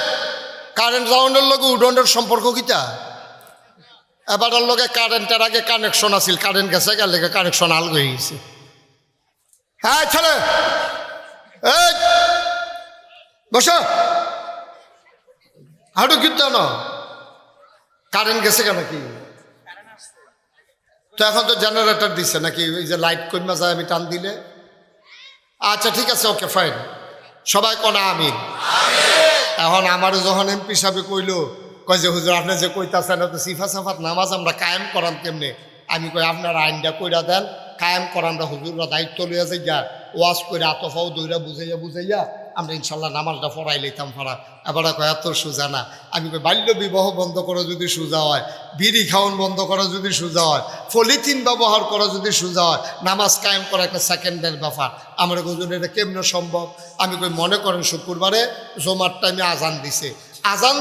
A: কারেন্ট যাওয়ানোর লগে উডনের সম্পর্ক কিতা? এবারের লগে কারেন্টের আগে কানেকশন আছিল, কারেন্ট গেছে গেলে কানেকশন আল হয়ে গেছে। হ্যাঁ ছেলে এই বসো, হাঁটু কিন্তু না কারেন্ট গেছে কেন কি তো এখন তো জেনারেটর দিচ্ছে নাকি ওই যে লাইট কমা যায় আমি টান দিলে আচ্ছা ঠিক আছে ওকে ফাইন সবাই কোনা আমিন এখন আমার যখন এমপি সাহেব কইলো কয় যে হুজুর আপনি যে কইতাছেন তো সিফা সাফাত নামাজ আমরা কায়েম করান কেমনে আমি কই আপনার আইনটা কইরা দেন কায়েম করানরা হুজুররা দায়িত্ব লইয়া যাই যা ওয়াজ করে আতফাও দইরা বুঝাইয়া আমরা ইনশাল্লাহ নামাজটা পড়াই লইতাম ফারা এবার কয় এত সোজা না আমি কই বাল্য বিবাহ বন্ধ করা যদি সোজা হয় বিড়ি খাওয়ান বন্ধ করা যদি সোজা হয় পলিথিন ব্যবহার করা যদি সোজা হয় নামাজ কায়েম করা একটা সেকেন্ডের ব্যাপার আমার হুজুর এটা কেমনে সম্ভব আমি কই মনে করেন শুক্রবারে জমার টাইমে আজান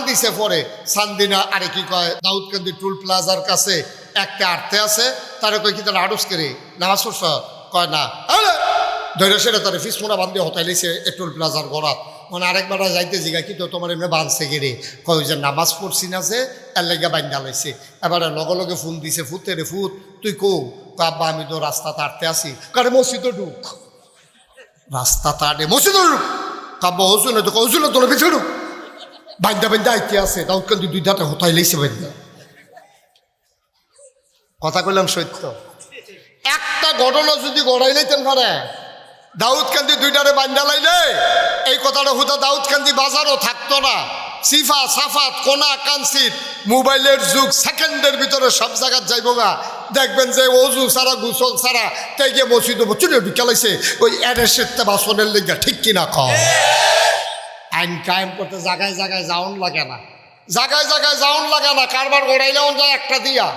A: দিছে পরে সান্দিনা আরে কি কয় দাউদকান্দি টুল প্লাজার কাছে একটা আর্থে আছে তারা কই কি তারা আড়স করে নামাজ পড়ছ কয় না ধৈর্য সেটা তারা ফিসমোনা বান্ধে হতাইলেছে টুল প্লাজার গড়াত মানে আরেকবার যাইতে জিগা কি তো তোমার এমনি বাঁধছে গেরে কয় যে নামাজ পড়ছি না যে এর লেগে বান্ধা লাইছে এবারে লগে লগে ফোন দিছে ফুতে রে ফুত তুই কৌ আব্বা আমি তো রাস্তাতে আটতে আসি কারে মসজিদও ঢুক রাস্তাতে আটে মসজিদও ঢুক কাব্বা হসুন তো কৌশুন তোর পিছু ঢুক বান্ধা আইতে আছে দাউদকান্দি দুই ধাতে হতাই লেছে বান্ধা কথা কইলাম সত্য একটা ঘটনা যদি গড়াই লাইতেন পারে দাউদকান্দি দুইটারে বান্ধা লাইলে এই কথাটা হুদা দাউদকান্দি বাজারও থাকতো না সিফা সাফাত কোনা কানসিত মোবাইলের যুগ সেকেন্ডের ভিতরে সব জায়গায় যাইব গা দেখবেন যে অজু সারা গুসল সারা তাই গিয়ে মসজিদ চুরে বিকালাইছে ওই অ্যারেস্টের বাসনের লেগে ঠিক কিনা কম আইন কায়েম করতে জায়গায় যাওন লাগে না যাওন লাগে না কারবার গড়াইলেও যায় একটা দিয়া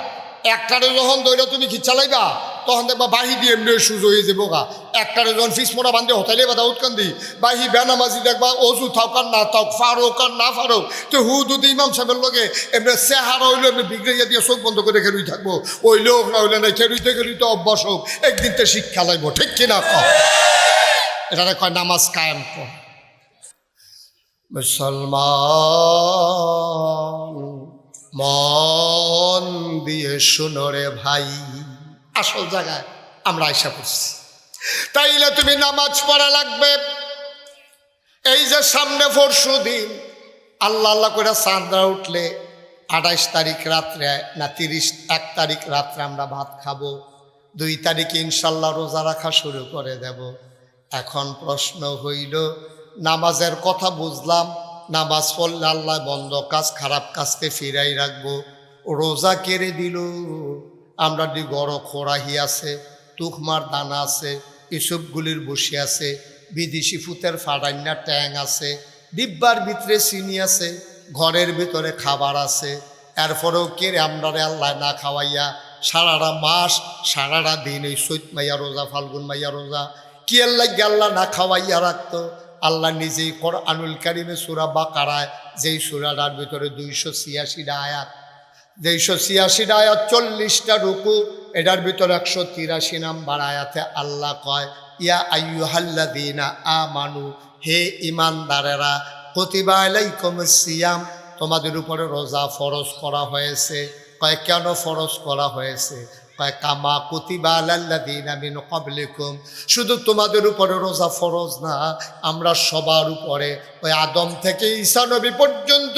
A: একটারে যখন দইরা তুমি ঘি চালাইবা তখন দেখবা বাহি দিয়ে এমনি সুজ হয়ে যাবো গা একটারে যখন ফিসমোটা বান্ধে হতাইলে বা দাউদকান্দি বাহি বেনামাজি দেখবা অজু থাক আর না থাক ফারুক আর না ফারুক তো হু দুদি ইমাম সাহেবের লগে এমনি চেহারা হইলো এমনি বিগড়ে দিয়ে চোখ বন্ধ করে খেলুই থাকবো ওই লোক না হইলে না খেলুইতে অভ্যাস হোক একদিন তো শিক্ষা লাগবো ঠিক কিনা কম এটা কয় নামাজ কায়েম কর মুসলমান মন দিয়ে শুনো রে ভাই আসল জায়গায় আমরা আশা করছি তাইলে তুমি নামাজ পড়া লাগবে এই যে সামনে পরশু দিন আল্লাহ করে চাঁদরা উঠলে 28 তারিখ রাত্রে না 1 তারিখ রাত্রে আমরা ভাত খাবো 2 তারিখে ইনশাল্লাহ রোজা রাখা শুরু করে দেব এখন প্রশ্ন হইল নামাজের কথা বুঝলাম নামাজ পড়লে আল্লাহ বন্ধ কাজ খারাপ কাজকে ফিরাই রাখবো রোজা কেড়ে দিল আমরা গড় খোরাহি আছে তুখমার দানা আছে এসবগুলির বসে আছে বিদেশি ফুতের ফাড়াইনা ট্যাং আছে ডিব্বার ভিতরে চিনি আছে ঘরের ভিতরে খাবার আছে এরপরেও কেড়ে আমরা আল্লাহ না খাওয়াইয়া সারাটা মাস সারাটা দিন এই চৈত মাইয়া রোজা ফাল্গুন মাইয়া রোজা কি আল্লাহ না খাওয়াইয়া রাখতো আল্লাহ নিজেই কোরআনুল কারিমে সূরা বাকারায় যেই সূরাটার ভিতরে 286টা আয়াত 286টা আয়াত 40টা রুকু এটার ভিতরে 183 নাম্বার আয়াতে আল্লাহ কয় ইয়া আইয়ুহাল্লাযীনা আমানু হে ঈমানদারেরা কুতিবা আলাইকুমুস সিয়াম তোমাদের উপরে রোজা ফরজ করা হয়েছে কয় কেন ফরজ করা হয়েছে কয় কামা কুতিবা আলাল্লাযীনা মিন ক্বাবলিকুম শুধু তোমাদের উপরে রোজা ফরজ না আমরা সবার উপরে ওই আদম থেকে ঈসা নবী পর্যন্ত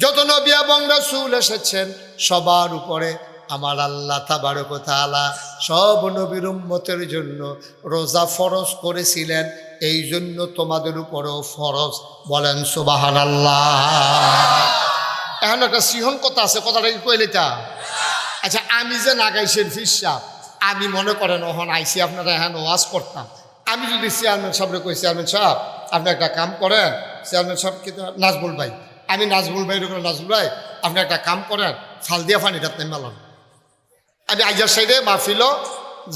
A: যত নবী এবং রাসূল এসেছেন সবার উপরে আমার আল্লাহ তাবারক ওয়া তাআলা সব নবীর উম্মতের জন্য রোজা ফরজ করেছিলেন এই জন্য তোমাদের উপরেও ফরজ বলেন সুবহানাল্লাহ এখন একটা সিহন কথা আছে কথাটা কি কইলে তা আচ্ছা আমি যে নাগাইছেন ফিরসা আমি মনে করেন ওখান আইসি আপনারা এখন ওয়াজ করতাম আমি যদি চেয়ারম্যান সাহেবরে কই চেয়ারম্যান সাহেব আপনি একটা কাম করেন চেয়ারম্যান সাহেব কিন্তু নাজবুল ভাই আমি নাজবুল ভাই এরকম নাজবুল ভাই আপনি একটা কাম করেন ফাল দিয়া ফানিটা মেলান আমি আইজার সাইডে মাহফিলও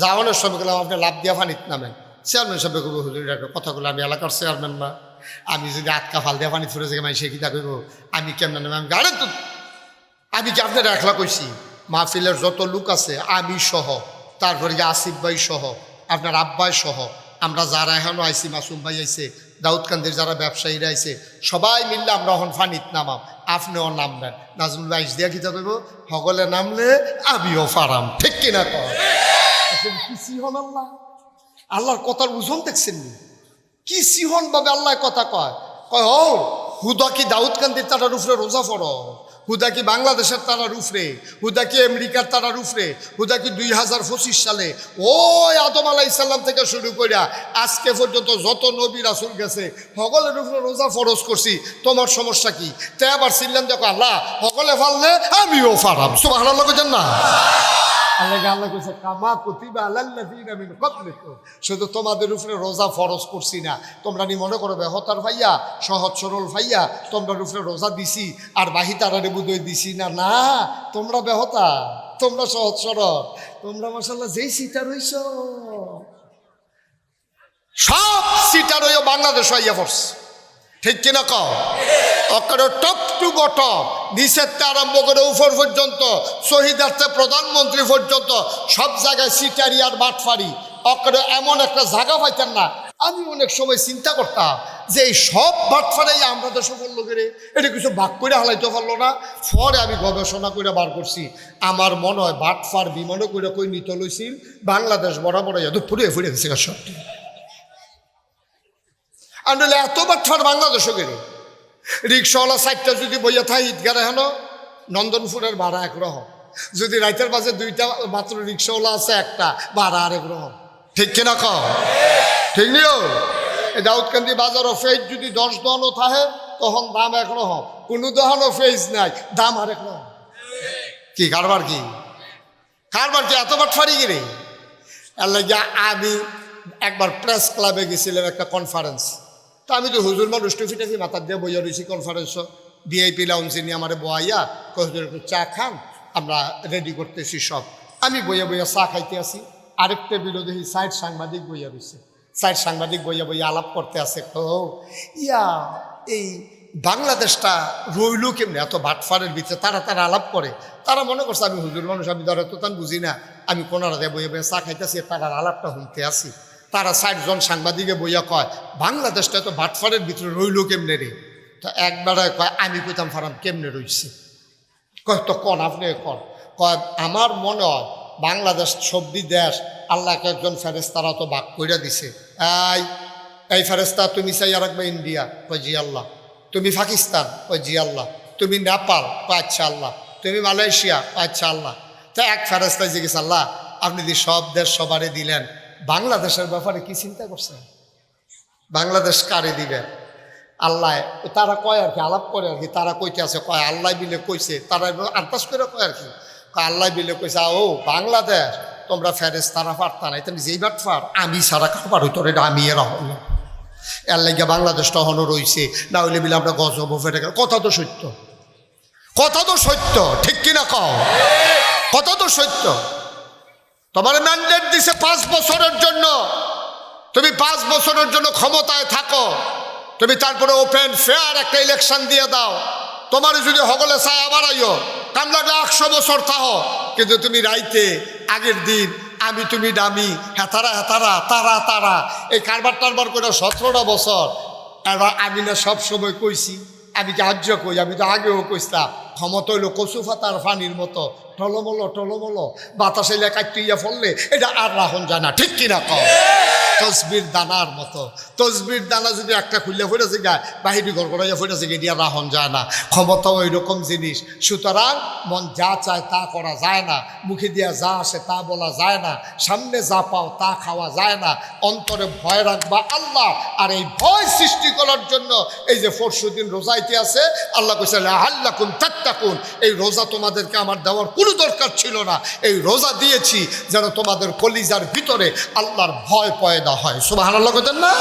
A: যাওয়ানোর সময় গেলাম আপনি লাভ দিয়া ফানিত নামেন চেয়ারম্যান সাহেব কব হুজুর একটা কথাগুলো আমি এলাকার চেয়ারম্যান না আমি যদি আটকা ফাল দিয়া ফানি ফুরে যাই মানে সে কিতা কইব আমি কেমন নামে আমি গাড়ি তো আমি কি আপনার একলা কইছি মাহফিলের যত লোক আছে আমি সহ তারপরে আসিফ ভাই সহ আপনার আব্বাই সহ আমরা যারা এখনও আইসি মাসুম ভাই আইসে দাউদকান্দির যারা ব্যবসায়ীরা আইসে সবাই মিললে আমরা এখন ফানিত নামাম আপনিও নামবেন নাজমুল ভাই দিয়া কিতা কইব সকলে নামলে আমিও ফারাম ঠিক কিনা কয় কি সিহন আল্লাহ আল্লাহর কথার ওজন দেখছেন কি সিহন ভাবে আল্লাহ কথা কয় কয় ও হুদা কি দাউদকান্দির তারার উপরে রোজা ফরজ, হুদা কি বাংলাদেশের তারার উপরে, হুদা কি আমেরিকার তারার উপরে, হুদা কি 2025 সালে ওই আদম আলাইহিস সালাম থেকে শুরু কইরা আজকে পর্যন্ত যত নবী রাসূল গেছে সকলের উপরে রোজা ফরজ করছি, তোমার সমস্যা কি? তাই আবার ছিলেন দেখো আল্লাহ সকলে ফাললে আমিও ফারাম, সুবহানাল্লাহ কইছেন না? আল্লাহ কইছে কামা কুতিবা আলাল্লাযিনা মিন ক্বাবলিকুম, শুধু তোমাদের উপরে রোজা ফরজ করছি না, তোমরা নি মনে করো বেহতার ভাইয়া সহজ সরল ভাইয়া তোমরা উপরে রোজা দিছি আর বাহি তারারে বুঝই দিছি না, না তোমরা বেহতা, তোমরা সহজ সরল, তোমরা মাশাআল্লাহ যেই সিটার হইছ সব সিটার হইও বাংলাদেশ হইয়া পড়ছে, ঠিক কিনা কও? অকারে টপ টু বটম নিচের থেকে আরম্ভ করে উপর পর্যন্ত শহীদার্থে প্রধানমন্ত্রী পর্যন্ত সব জায়গায় সিটারি আর বাটফারি, অকারে এমন একটা জায়গা পাইতেন না। আমি অনেক সময় চিন্তা করতাম যে এই সব বাটফারাই আমরা তো সফল লোকের এটা কিছু ভাগ করে হালাইতে পারলো না। পরে আমি গবেষণা করে বার করছি, আমার মনে হয় বাটফার বিমানও করে কই নিতে লইছিল বাংলাদেশ বরাবর ফুরে ফুরে গেছে সব। আর নইলে এত বাটফার বাংলাদেশও গেলে রিক্সাওয়ালা সাইডটা যদি বইয়া থাকে ঈদগারে হেন নন্দনপুরের ভাড়া একরকম, যদি রাইতের বাজে দুইটা মাত্র রিক্সাওয়ালা আছে একটা ভাড়া আরেক রকম, ঠিক কিনা কও? ঠিক নিও। এই দাউদকান্দি বাজারও ফেজ যদি 10 দহনও থাকে তখন দাম একরকম, কোনো দহনও ফেজ নাই দাম আরেক রকম। কি কারবার কি কারবার কি এত বাটফারি গিরে? এর লাগিয়া আমি একবার প্রেস ক্লাবে গেছিলাম একটা কনফারেন্স, তো আমি তো হুজুর মানুষ টুফিটাফি মাথার দিয়ে বইয়া রয়েছি কনফারেন্সও, ভিআইপি লাউঞ্জে নিয়ে আমার বইয়া হুজুর একটু চা খান, আমরা রেডি করতেছি সব। আমি বইয়া বইয়া চা খাইতে আসি, আরেক টেবিলও দেখি সাইড সাংবাদিক বইয়া রয়েছে, সাইড সাংবাদিক বইয়া বইয়া আলাপ করতে আসে, ইয়া এই বাংলাদেশটা রইল কেমনি এত বাটফারের ভিতরে, তারা আলাপ করে, তারা মনে করছে আমি হুজুর মানুষ, আমি ধরো তো তান বুঝি না, আমি কোনারা দিয়ে বইয়া বইয়া চা খাইতেছি, তারার আলাপটা হইতে আসি। তারা 60 জন সাংবাদিকে বইয়া কয় বাংলাদেশটা তো বাটফারের ভিতরে রইল কেমনে রে? তো একবার কয় আমি কইতাম ফারাম কেমনে রইছে, কয় তো কন আপনি কন, কয় আমার মনে হয় বাংলাদেশ 26 দেশ আল্লাহকে একজন ফেরেস্তারা তো ভাগ কইরা দিছে, এই ফেরেস্তা তুমি চাইয়া রাখবে ইন্ডিয়া, কয় জি আল্লাহ, তুমি পাকিস্তান, কয় জি আল্লাহ, তুমি নেপাল, কয় আচ্ছা আল্লাহ, তুমি মালয়েশিয়া, কয় আচ্ছা আল্লাহ। তো এক ফেরেস্তায় জিজ্ঞেস আল্লাহ আপনি যদি সব দেশ সবারে দিলেন বাংলাদেশের ব্যাপারে কি চিন্তা করছেন? বাংলাদেশ কারে দিবেন? আল্লাহ তারা কয় আর কি, আলাপ করে আর কি, তারা কইতে আছে, কয় আল্লাহ বিলে কইছে, তারা আন্দাজ করে কয় আর কি, আল্লাহ বিলে কইছে ও বাংলাদেশ তোমরা ফেরেস তারা পারতা না, তুমি যেই বাটফার আমি সারা কারবার হইতো রে, আমি এরা হলাম এর লাগে বাংলাদেশটা হনো রয়েছে, না হইলে বিলে আমরা গজব ফেটে গেল। কথা তো সত্য, কথা তো সত্য, ঠিক কিনা কও? কথা তো সত্য। তোমার ম্যান্ডেট দিছে 5 বছরের জন্য, তুমি 5 বছরের জন্য ক্ষমতায় থাকো, তুমি তারপরে ওপেন ফেয়ার একটা ইলেকশন দিয়ে দাও, তোমার যদি হগলে চায় আবার আইও, কাম লাগলে 100 বছর থাকো, কিন্তু তুমি রাইতে আগের দিন আমি তুমি ডামি হেতারা হেতারা তারা তারা এই কারবার টারবার করে 17টা বছর। এবার আমি না সব সময় কইছি, আমি কি আজ্য কই, আমি তো আগেও কইতাম ক্ষমতা হইলো কচু ফাতার পানির মতো টলমলো টলমলো, বাতাসে কাটিয়া ফললে এটা আর রাখুন যায় না, ঠিক কিনা কও? তসবির দানার মতো, তসবির দানা যদি একটা খুললে ফেটেছে গায়ে বাহিরি ঘর করাইয়া ফেটেছে গিয়ে আর রাখুন যায় না। ক্ষমতাও ওই রকম জিনিস, সুতরাং মন যা চায় তা করা যায় না, মুখে দিয়া যা আসে তা বলা যায় না, সামনে যা পাও তা খাওয়া যায় না, অন্তরে ভয় রাখবা আল্লাহ। আর এই ভয় সৃষ্টি করার জন্য এই যে 40 দিন রোজাইতে আছে, আল্লাহ কইছে লাআল্লাকুম তাত্তাকুন, এই রোজা তোমাদেরকে আমার দেওয়ার কোনো দরকার ছিল না, এই রোজা দিয়েছি যেন তোমাদের কলিজার ভিতরে আল্লাহর ভয় পয়দা হয়। সুবহানাল্লাহ কইতেন না?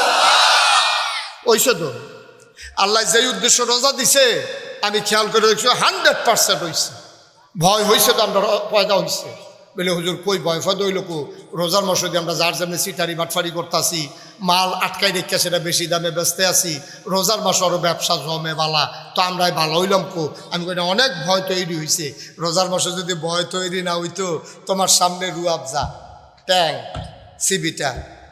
A: ওইসে তো আল্লাহ যেই উদ্দেশ্য রোজা দিছে আমি খেয়াল করে দেখছি 100% হয়েছে। ভয় হয়েছে তো আমরা পয়দা হয়েছে বলে হুজুর কই ভয় ফয়দা হইল কো? রোজার মসজিদে আমরা যার যেমনি সিটারি বাটফারি করতেছি, মাল আটকাই রেখে সেটা বেশি দামে বেচতে আসি, রোজার মাস আরও ব্যবসা জমে বালা, তো আমরাই ভালো হইলাম কো? আমি কই না, অনেক ভয় তৈরি হয়েছে। রোজার মাসে যদি ভয় তৈরি না হইতো, তোমার সামনে রুয়াবজা, ট্যাং, সিবিটা,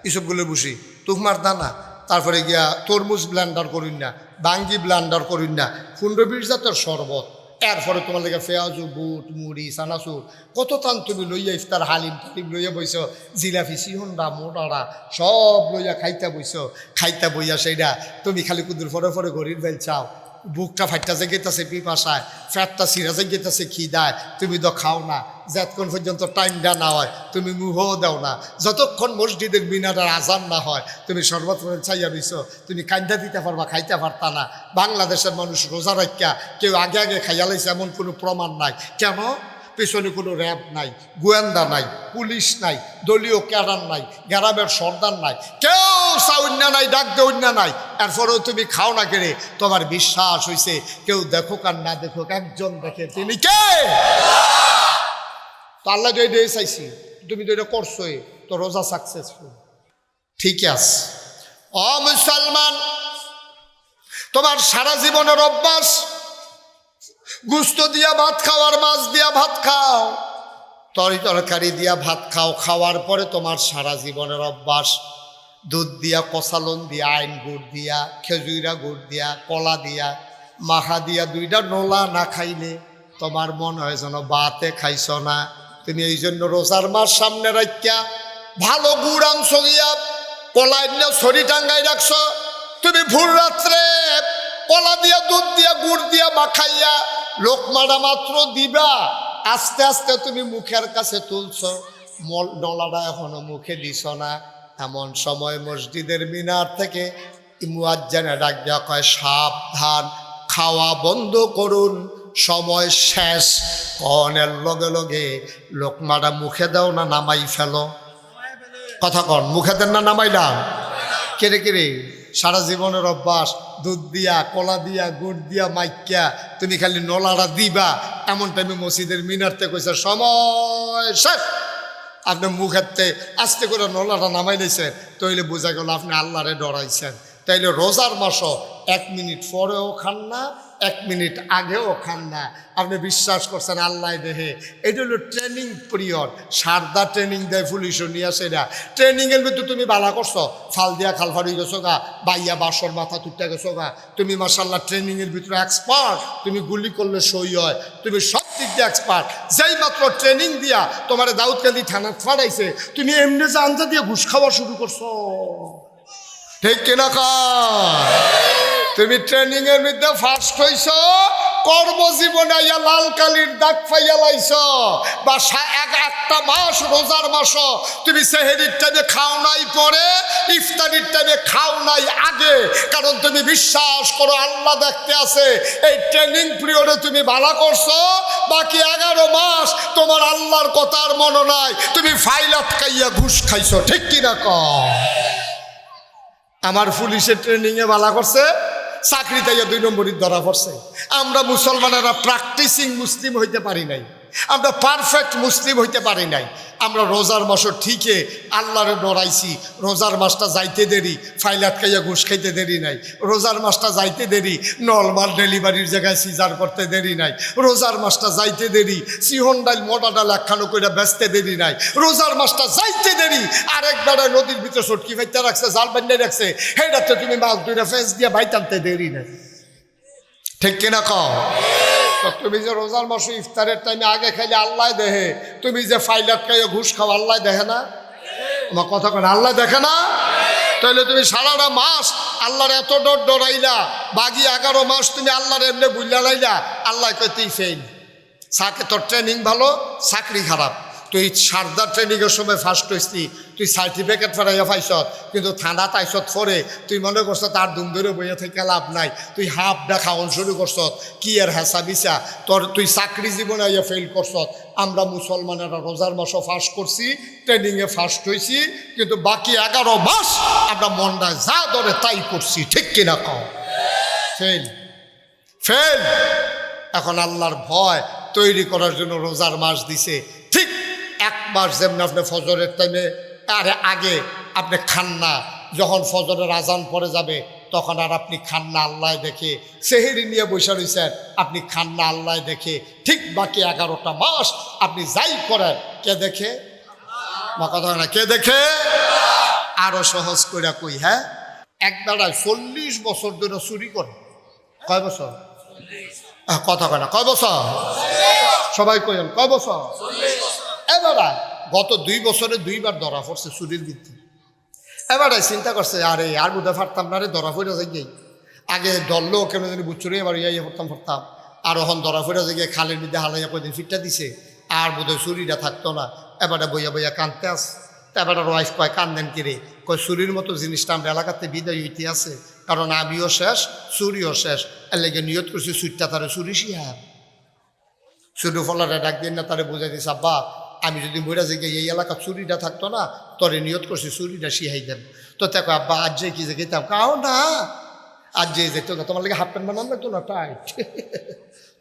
A: এসবগুলো বসি, তুকমার দানা, তারপরে গিয়া তরমুজ ব্ল্যান্ডার করুন না, বাঙ্গি ব্ল্যান্ডার করুন না, 15-20 জাতের শরবত, এরপরে তোমার লেগে পেঁয়াজু, বুট, মুড়ি, চানাচুর, কত টান তুমি লইয়া ইফতার হালিম টালিম লইয়া বইছ, জিলাপি সিহন্ডা মোটারা সব লইয়া খাইতে বইছ, খাইতে বইয়া সেইটা তুমি খালি কুদুর ফরে ফরে ঘড়ির বেল চাও, বুকটা ফাইটটা যে গেতেছে পিপাসায়, ফ্যাটটা সিরা যে গেতেছে খিদায়, তুমি তো খাও না, যতক্ষণ পর্যন্ত টাইমটা না হয় তুমি মুহও দাও না, যতক্ষণ মসজিদের মিনারের আজান না হয় তুমি শরবত চাইয়া দিছ, তুমি কান্দা দিতে পারবা, খাইতে পারতা না। বাংলাদেশের মানুষ রোজা রাখা কেউ আগে আগে খাইয়া লাইছে এমন কোনো প্রমাণ নাই। কেন? পেছনে কোনো র্যাব নাই, গোয়েন্দা নাই, পুলিশ নাই, দলীয় ক্যাডার নাই, গ্রামের সর্দার নাই, কেউ চাউন্যা নাই, ডাক দেউন্যা নাই। এরপরেও তুমি খাও না কেড়ে, তোমার বিশ্বাস হইছে কেউ দেখুক আর না দেখুক একজন দেখে, তিনি কে? তো আল্লাহ তো এটাই চাইছি, তুমি তো এটা করছোই, তো রোজা সাকসেসফুল। ঠিক আছে ও মুসলমান, তোমার সারা জীবনের অভ্যাস গুস্ত দিয়া ভাত খাও আর মাছ দিয়া ভাত খাও, তরকারি দিয়া ভাত খাও, খাওয়ার পরে তোমার সারা জীবনের অভ্যাস দুধ দিয়া, কষালন দিয়া, আইন গুড় দিয়া, খেজুরা গুড় দিয়া, কলা দিয়া, মাখা দিয়া দুইটা নোলা না খাইলে তোমার মনে হয় যেন বাতে খাইছ না। তুমি এই জন্য রোজার মাস সামনে রাখিয়া ভালো গুড় আনছ গিয়া, কলা এনে ছড়ি টাঙ্গাই রাখছ, তুমি ভোর রাত্রে কলা দিয়া, দুধ দিয়া, গুড় দিয়া মাখাইয়া লোকমাটা মাত্র দিবা, আস্তে আস্তে তুমি মুখের কাছে তুলছ, ডলাটা এখনো মুখে দিছ না। এমন সময় মসজিদের মিনার থেকে মুয়াজ্জিনে ডাক দেওয়া কয়, সাবধান, খাওয়া বন্ধ করুন, সময় শেষ। কনের লগে লগে লোকমাটা মুখে দাও না নামাই ফেলো? কথা কন, মুখে দেন না নামাইলাম? কেড়ে কেড়ে সারা জীবনের অভ্যাস দুধ দিয়া, কলা দিয়া, গুড় দিয়া মাইকা তুমি খালি নলাটা দিবা, এমন টাইমে মসজিদের মিনারতে কইছে সময় শেষ, আপনি মুখেরতে আস্তে করে নলাটা নামাই নিয়েছেন, তাইলে বোঝা গেল আপনি আল্লাহরে ডরাইছেন। তাইলে রোজার মাসও 1 মিনিট পরেও খান না, 1 মিনিট আগেও খান না, আপনি বিশ্বাস করছেন আল্লাহ দেহে। এটা হলো ট্রেনিং পিরিয়ড, সারদা ট্রেনিং দেয় পুলিশও নিয়ে আসে না। ট্রেনিংয়ের ভিতরে তুমি বালা করছো, ফাল দিয়া খাল ফাড়ি গেছো গা, বাইয়া বাসর মাথা তুটতে গেছো গা, তুমি মাশাল্লাহ ট্রেনিংয়ের ভিতরে এক্সপার্ট, তুমি গুলি করলে সই হয়, তুমি সব দিক দিয়ে এক্সপার্ট। যেই মাত্র ট্রেনিং দিয়া তোমার দাউদকান্দি থানা ফাড়াইছে, তুমি এমনি জানজা দিয়ে ঘুষ খাওয়া শুরু করছো। ঠিক কিনা কর? তুমি ট্রেনিং এর মধ্যে ফার্স্ট হইছ, কর্মজীবনে আইয়া লাল কালির দাগ পাইয়া লাইছ, বা একটা মাস রোজার মাস তুমি সেহেরির টাইমে খাও নাই পরে, ইফতারির টাইমে খাও নাই আগে, কারণ তুমি বিশ্বাস করো আল্লাহ দেখতে আছে। এই ট্রেনিং পিরিয়ডে তুমি ভালো করছো, বাকি 11 মাস তোমার আল্লাহর কথার মনে নাই, তুমি ফাইল আটকাইয়া ঘুষ খাইছো। ঠিক কিনা কর? আমার পুলিশের ট্রেনিংয়ে ভালো করছে, চাকরি তাইয়া 2 নম্বরই ধরা পড়ছে। আমরা মুসলমানেরা প্র্যাকটিসিং মুসলিম হইতে পারি নাই, আমরা পারফেক্ট মুসলিম হইতে পারি নাই। আমরা রোজার মাসও ঠিকই আল্লাহরে ডরাইছি, রোজার মাসটা যাইতে দেরি, ফাইলাত খাইয়া ঘুষ খাইতে দেরি নাই, রোজার মাসটা যাইতে দেরি, নর্মাল ডেলিভারির জায়গায় সিজার করতে দেরি নাই, রোজার মাসটা যাইতে দেরি, সিহন ডাল মোটা ডাল একখানো করে বেচতে দেরি নাই, রোজার মাসটা যাইতে দেরি, আরেক বেড়ায় নদীর ভিতরে সটকি ফাইতে রাখছে, জাল বান্ডে রাখছে, হেটাতে তুমি মাছ দুইটা ফেঁস দিয়ে ভাই টানতে দেরি নাই। ঠিক কিনা কও? তুমি যে রোজার মাসে ইফতারের টাইমে আগে খাইলে আল্লাহ দেহে, তুমি যে ফাইলাত খাইয়ে ঘুষ খাও আল্লাহ দেখে না? আমার কথা কেন আল্লাহ দেখে না? তাহলে তুমি সারাটা মাস আল্লাহর এত ডরাইলা, বাকি 11 মাস তুমি আল্লাহর এমনি বুঝলা লাইলা, আল্লাহ কই তুই ফেল, সাকে তোর ট্রেনিং ভালো, চাকরি খারাপ, তুই সারদার ট্রেনিংয়ের সময় ফার্স্ট হইছি, তুই সার্টিফিকেট ফেরাইয়া পাইছ, কিন্তু থানা তাইছত পরে তুই মনে করছ তার দুম ধরে বইয়া থেকে লাভ নাই, তুই হাফ ডা খাওয়ান শুরু করছ, কি এর হেসা বিছা তোর, তুই চাকরি জীবনে আইয়া ফেল করছ। আমরা মুসলমানেরা রোজার মাসও ফার্স্ট করছি, ট্রেনিংয়ে ফার্স্ট হয়েছি, কিন্তু বাকি 11 মাস আমরা মনটা যা ধরে তাই করছি। ঠিক কিনা কও? Fail fail. এখন আল্লাহর ভয় তৈরি করার জন্য রোজার মাস দিছে। ঠিক 1 মাস যেমন আপনি ফজরের টাইমে আগে আপনি খান না, যখন ফজরের আজান পড়ে যাবে তখন আর আপনি খান না, আল্লাহ দেখে, সেহেরি নিয়ে বসে রয়েছেন, আপনি খান না, আল্লাহ দেখে। ঠিক বাকি 11টা মাস আপনি যাই করেন, কে দেখে? মা কথা না, কে দেখে? আরো সহজ করে কই, হ্যাঁ, এক বেড়ায় 40 বছর ধরে চুরি করে। কয় বছর? কথা কয় না, কয় বছর? সবাই কইন কয় বছর? এবারে গত 2 বছরে 2 বার ধরা পড়ছে চুরির ভিত্তি। এবারে চিন্তা করছে, আরে আর বুঝতে পারতাম না রে, ধরা পড়ে যাই, আগে ধরলেও কেন জানি বুচ্চুরে এবার ইয়ে পড়তাম আর ওখান ধরা ফেরা যে খালের মধ্যে হালাইয়া কদিন ফিটটা দিছে আর বোধহয় চুরিটা থাকতো না, এবারে বইয়া বইয়া কানতে আস। এবারে ওয়াইফ কয় কান্দেন কিরে, কয় চুরির মতো জিনিসটা আমরা এলাকাতে বিদায় হইতে আছে, কারণ আমিও শেষ চুরিও শেষ, এর লেগে নিয়ত করছি চুরটা তারে চুরি শিহার। শুধু ফলারে ডাক দিন না, তারে বুঝাই দিস আব্বা আমি যদি মইরা যে এই এলাকা চুরিটা থাকতো না, তোরে নিয়ত করছি চুরিটা শিহাই দেন। তো দেখো আব্বা আজ যে কি যে গেতাম, কাও না আজ যে যেত না, তোমার লাগে হাফ প্যান্ট বানান লাগতো না টাইট,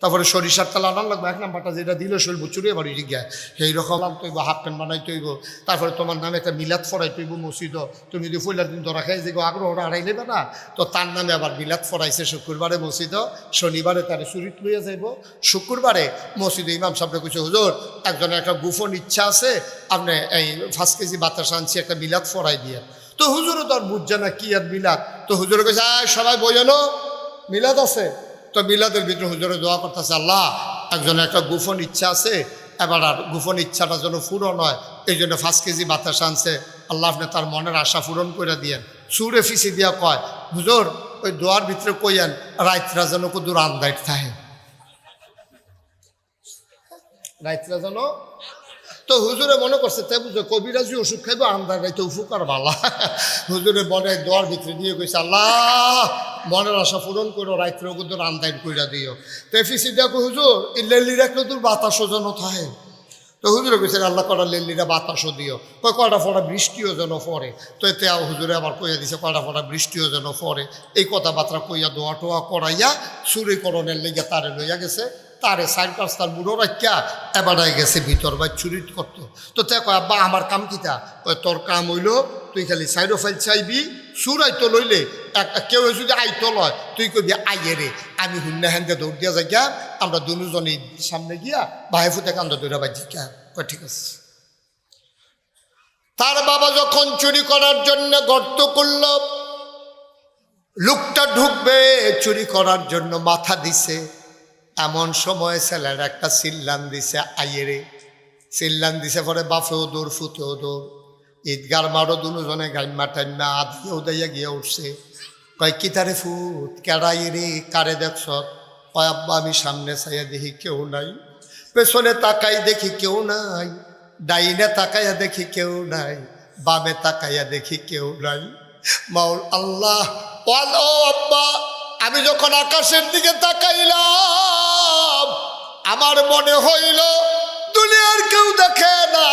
A: তারপরে সরিষার তেল আনার লাগবে, এক নাম্বারটা যেটা দিল শরীর বুচুরিয়ে বাড়ি গিয়া সেই রকম তৈব, হাফ প্যান্ট বানাই তৈব, তারপরে তোমার নামে একটা মিলাদ ফরাই তৈব মসজিদ, তুমি যদি পয়লার দিন ধরা খাই যে আগ্রহটা হারাই নেবে না, তো তার নামে আবার মিলাদ ফরাইছে শুক্রবারে মসজিদ, শনিবারে তারে চুরিত লইয়া যাইব, শুক্রবারে মসজিদে ইমাম সাহেবরা কইছে হুজুর একজনের একটা গোপন ইচ্ছা আছে, আপনি এই 5 কেজি বাতাসা আনছি একটা মিলাদ ফরাই দিয়ে। তো হুজুরও তো আর বুঝছে না কি আর মিলাদ, তো হুজুরে কইছে সবাই বোঝানো মিলাদ আছে। তো মিলাদের ভিতরে হুজুরে দোয়া করতেছে, আল্লাহ একজনের একটা গোপন ইচ্ছা আছে, এবার আর গোপন ইচ্ছাটা যেন পূরণ হয়, এই জন্য 5 কেজি বাতাস আনছে, আল্লাহ আপনি তার মনের আশা পূরণ করে দিয়েন। সুরে ফিসি দিয়া কয় হুজুর ওই দোয়ার ভিতরে কইয়েন রাইতরা যেন কদূর আন্দাইট থাকে, রাইতরা যেন। তো হুজুরে মনে করছে তাই বুঝো কবিরাজি ওষুধ খাইবো আন্দার রাইতে উপকার বালা, হুজুরে মনে দোয়ার ভিতরে দিয়ে কইছে আল্লাহ মনের আশা পূরণ করো, রাইত্র কিন্তু আন্দাইন কইরা দিও। তো ফিসি দেখো হুজুর এই লেল্লি রাখলে তোর বাতাসও যেন থাকে। তো হুজুরে কইছে আল্লাহ কটা লেল্লিরা বাতাসও দিও, কয় কটা ফটা বৃষ্টিও যেন পড়ে। তো এতে হুজুরে আবার কইয়া দিছে কটা ফটা বৃষ্টিও যেন পড়ে। এই কথাবার্তা কইয়া দোয়া টোয়া করাইয়া চুরিকরণের লেগে তারে লইয়া গেছে, তারে 4-5 বুড়ো রাখিয়া এবারাই গেছে ভিতর বা চুরি করতো। তো তে কয় আব্বা আমার কাম কিতা, কয় তোর কাম হইল তুই খালি সাইডো ফাইল চাইবি, সুর আইতো লইলে কেউ যদি আইতো লয় তুই কবি আইয়ে রে, আমি হুন্না হ্যান্ডে দৌড় দিয়া যাই গা, আমরা দুজনই সামনে গিয়া ভাই ফুটে কান্দ দৌড়া বাজি গা। কয় ঠিক আছে। তার বাবা যখন চুরি করার জন্য গর্ত করল, লোকটা ঢুকবে চুরি করার জন্য মাথা দিছে, এমন সময় ছেলের একটা চিল্লান দিছে আইয়ে রে, চিল্লান দিছে পরে বাফেও দৌড় ফুতেও দৌড়, ঈদগার মারো দুজনে গাইমা টাইমা আধিও দাইয়া গিয়া উঠছে। কয় কি তারে ফুট কেড়াই রে কারে দেখছ, কয় আব্বা আমি সামনে চাইয়া দেখি কেউ নাই, পেছনে তাকাই দেখি কেউ নাই, ডাইনে তাকাইয়া দেখি কেউ নাই, বামে তাকাইয়া দেখি কেউ নাই। মাওল আল্লাহ ও আব্বা আমি যখন আকাশের দিকে তাকাইলাম আমার মনে হইল দুনিয়ার কেউ দেখে না,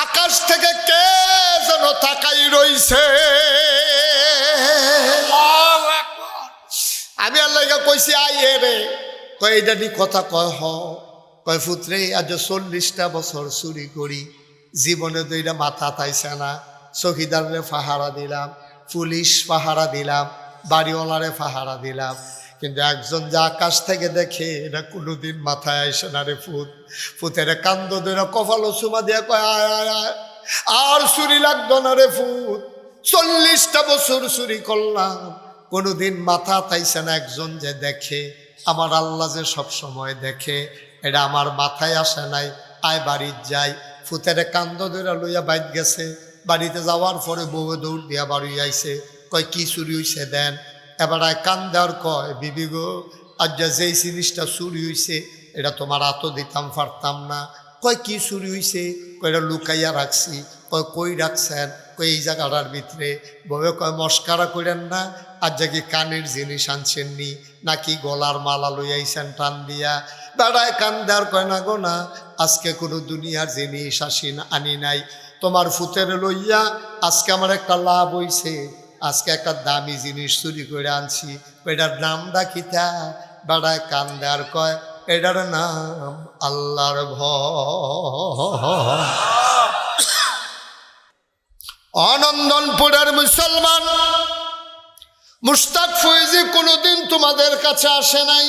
A: আকাশ থেকে কে যেন তাকাই রইছে। আমি আল্লাহকে কইছি আইয়ে রে, কয় এটা নি কথা কয় হ, কয় ফুতরে আজ 40টা বছর চুরি করি, জীবনে দুইটা মাথা তাইছে না, চৌকিদারে পাহারা দিলাম, পুলিশ পাহারা দিলাম, বাড়িওয়ালারে পাহারা দিলাম, কিন্তু একজন যে আকাশ থেকে দেখে এটা কোনোদিন মাথায় আসে না রে ফুত। ফুতের কান্দ ধরে কপালো চুমা দিয়ে কয় আয় আয় আয় আর চুরি লাগতো না রে ফুত, 40টা বছর চুরি করলাম কোনোদিন মাথা তাইছে না, একজন যে দেখে আমার আল্লাহ যে সব সময় দেখে এটা আমার মাথায় আসে নাই, আয় বাড়ির যাই। ফুতের কান্দ ধরে লইয়া বাইর গেছে, বাড়িতে যাওয়ার পরে বউ দৌড় দিয়া বাড়ি আইছে, কয় কি চুরি হইছে দেন। এবার কান দেওয়ার কয় বিবি গো আজ যেই জিনিসটা চুরি হইছে এটা তোমার হাত দিতাম পারতাম না। কয় কি চুরি হইছে, কয় এটা লুকাইয়া রাখছি। কয় কই রাখছেন, কয় এই জায়গাটার ভিতরে। বউয়ে কয় মস্কারা করেন না, আজ যে কি কানের জিনিস আনছেননি নাকি গলার মালা লইয়াইছেন টান দিয়া। বেড়ায় কান দেওয়ার কয় না গো না, আজকে কোনো দুনিয়ার জিনিস আনি নাই, তোমার ফুতের লইয়া আজকে আমার একটা লাভ হইছে, আজকে একটা দামি জিনিস চুরি করে আনছি। এটার নামটা কিতা? বেড়ায় কান দেওয়ার কয় এটার নাম আল্লাহর ভয়। অনন্দনপুরের মুসলমান মুশতাক ফয়েজি কোনোদিন তোমাদের কাছে আসে নাই,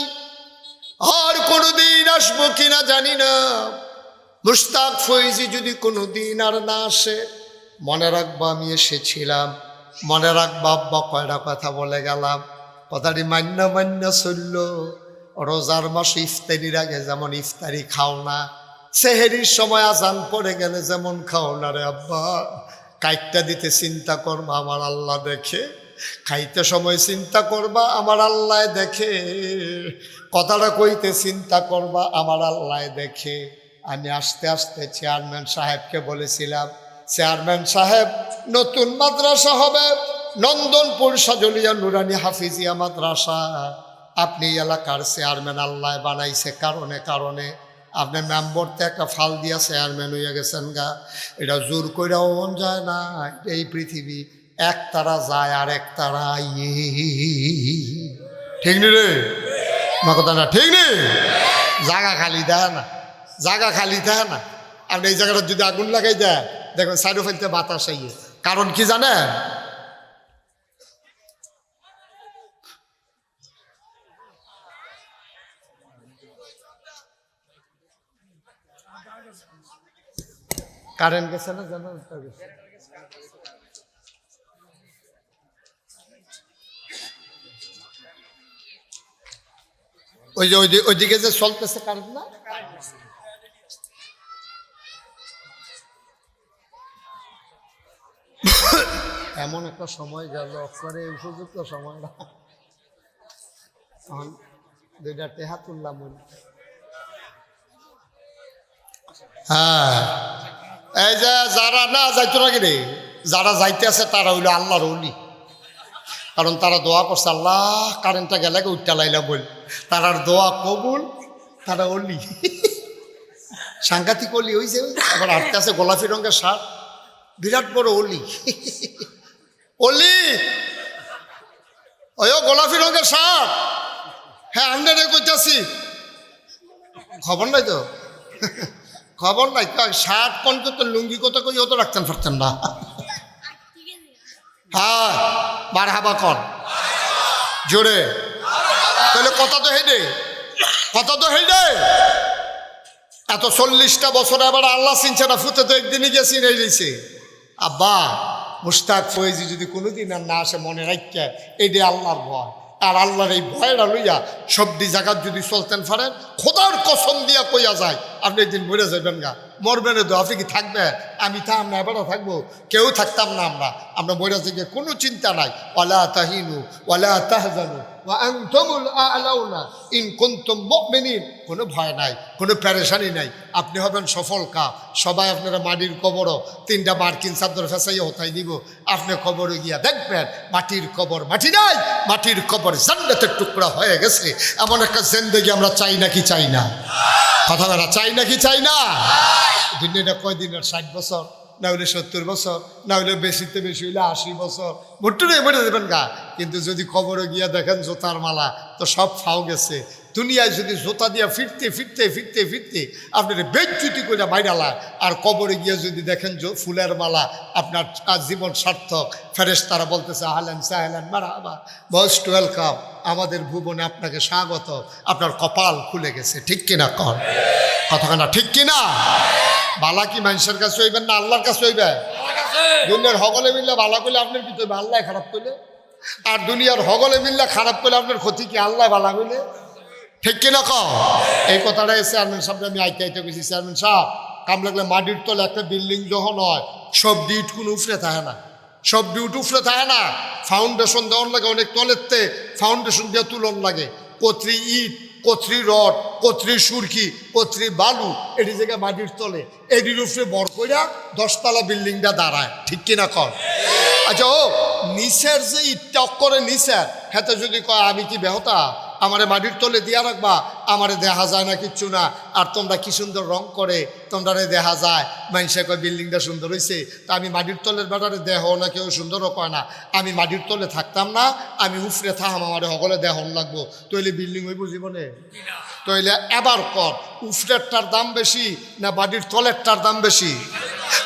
A: আর কোনোদিন আসবো কিনা জানি না। মুশতাক ফয়েজি যদি কোনোদিন আর না আসে, মনে রাখবো আমি এসেছিলাম, মনে রাখবা আব্বা কয়টা কথা বলে গেলাম, কথাটি মান্য চলল। রোজার মাস ইফতারির আগে যেমন ইফতারি খাও না, সেহেরির সময় আজান পড়ে গেলে যেমন খাও না রে আব্বা, কাইটটা দিতে চিন্তা করবো আমার আল্লাহ দেখে। খাইতে সময় চিন্তা করবা আমার আল্লাহ দেখে, কথাটা কইতে চিন্তা করবা আমার আল্লাহ দেখে। আমি আস্তে আস্তে চেয়ারম্যান সাহেবকে বলেছিলাম, চেয়ারম্যান সাহেব নতুন মাদ্রাসা হবে নন্দনপুর সাজলিয়া নুরানি হাফিজিয়া মাদ্রাসা, আপনি এলাকার চেয়ারম্যান আল্লাহ বানাইছে কারণে কারণে, আপনি মেম্বরতে একটা ফাল দিয়া চেয়ারম্যান হইয়া গেছেন গা। এটা জোর কইরাও মন যায় না, এই পৃথিবী এক তারা যায় আর এক তারা ইয়ে, ঠিক নি রে মা কথা না, ঠিক নেই? জায়গা খালি দেয় না, জায়গা খালি দেয় না। আপনি এই জায়গাটা যদি আগুন লাগাই দেয় দেখবেন সাইডে ফেলতে বাতাস আইয়ে, কারণ কি জানেন? কারেন্ট গেছে না জানো? ওই যে ওইদিকে যে চলতেছে কারেন্ট না, এমন একটা সময় গেল করে উপযুক্ত সময় না, দুইটা টেহা তুললাম। হ্যাঁ, এই যে যারা না যাইতো না রে, যারা যাইতে আছে তারা হইলো আল্লাহর ওলি, কারণ তারা দোয়া করছে আল্লাহ কারেন্টটা গেলে উঠটা লাইলা বল, তারার দোয়া কবুল, তারা অলি, সাংঘাতিক অলি হয়েছে। আবার হাঁটতে আছে গোলাপি রঙের শার্ট, বিরাট বড় অলি, অলি ওই গোলাপি রঙের শার্ট। হ্যাঁ আমরা কইতাছি, খবর নাই তো, খবর নাই। শার্ট কোন করতেন, লুঙ্গি কত কই অত রাখতেন পারতেন না। হ্যাঁ বার হাবা কর জোরে, তাহলে কথা তো হেঁটে, কথা তো হেঁটে। এত 40টা বছর আবার আল্লাহ চিনছে না, ফুতে তো একদিনই গিয়ে চিনে দিয়েছে। আব্বা মুশতাক ফয়েজি যদি কোনোদিন আর না আসে মনে রাখতে, এইটাই আল্লাহর ভয়। আর আল্লাহর এই ভয়টা লইয়া সবটি জায়গার যদি চলতেন পারেন, খোদার কসম দিয়া কইয়া যায় আপনি একদিন মরে যাবেন গা। মরবেন তো আপনি কি থাকবেন? আমি থাম না, এবারও থাকবো, কেউ থাকতাম না। আমরা মরে থেকে কোনো চিন্তা নাই। ওয়ালা তাহিনু ওয়ালা তাহজানু ওয়া আনতুমুল আ'লাউনা ইন কুনতুম মুমিনিন। কোনো ভয় নাই, কোনো পেরেশানি নাই, আপনি হবেন সফল কাম। সবাই আপনারা মাটির কবরও 3টা মার্কিন চাদর ফেসাইয়া হতাই দিব, আপনি কবরে গিয়া দেখবেন মাটির কবর মাটি নাই, মাটির কবর জান্নাতের টুকরা হয়ে গেছে। এমন একটা জিন্দেগি আমরা চাই নাকি চাই না? কথা বলা চাই নাকি চাই না? দুনিয়াটা কয়দিনের, 60 বছর না হলে 70 বছর, না হলে বেশিতে বেশি হইলে 80 বছর, মোট্টু নেই মরে দেবেন গা। কিন্তু যদি কবরে গিয়া দেখেন জোতার মালা, তো সব ফাও গেছে। দুনিয়ায় যদি জোতা দিয়া ফিরতে ফিরতে ফিরতে ফিরতে আপনার বেজ্জুতি করে বাইরালা, আর কবরে গিয়া যদি দেখেন ফুলের মালা, আপনার জীবন সার্থক। ফেরেশতারা বলতেছে আহলান সাহলান মারহাবা, মোস্ট ওয়েলকাম, আমাদের ভুবনে আপনাকে স্বাগত, আপনার কপাল খুলে গেছে। ঠিক কিনা কর কথাখানা, ঠিক কিনা? বালা কি মানুষের কাছে হইবেন না আল্লাহর কাছে হইবে? দুনিয়ার হগলে মিললে ভালো করলে আপনার কি হইবে? আল্লাহ খারাপ করলে। আর দুনিয়ার হগলে মিললে খারাপ করলে আপনার ক্ষতি কি? আল্লাহ ভালো করলে। ঠিক কিনা ক? এই কথাটা চেয়ারম্যান সাহেব আমি আইতে আইতে গেছি, চেয়ারম্যান সাহেব কাম লাগলে মাটির তলে একটা বিল্ডিং যখন হয়, সব ডিট কোনো উফরে থাকে না, সব ডিউট উফরে থাকে না। ফাউন্ডেশন দেওয়ার লাগে অনেক তলেরতে, ফাউন্ডেশন দিয়ে তুলন লাগে, কতরি ইট, কতরি রড, কতরি সুরকি, কতরি বালু, এটি জায়গায় মাটির তলে, এটির উপরে বর কইরা 10 তলা বিল্ডিংটা দাঁড়ায়। ঠিক কিনা কর? আচ্ছা ও নিচের যে ইটটা করে নিচের হাতে যদি কয় আমি কি বেহতা, আমারে মাটির তলে দিয়া রাখবা, আমারে দেখা যায় না কিচ্ছু না, আর তোমরা কি সুন্দর রং করে তোমরা দেখা যায়, মানুষে কয় বিল্ডিংটা সুন্দর হয়েছে, তা আমি মাটির তলের বেটারে দেহ না, কেউ সুন্দরও কয় না। আমি মাটির তলে থাকতাম না, আমি উফরে থাম, আমারে সকলে দেহন লাগবো, তৈলে বিল্ডিং হইব জীবনে? তৈলে এবার কর, উফরেরটার দাম বেশি না মাটির তলেরটার দাম বেশি?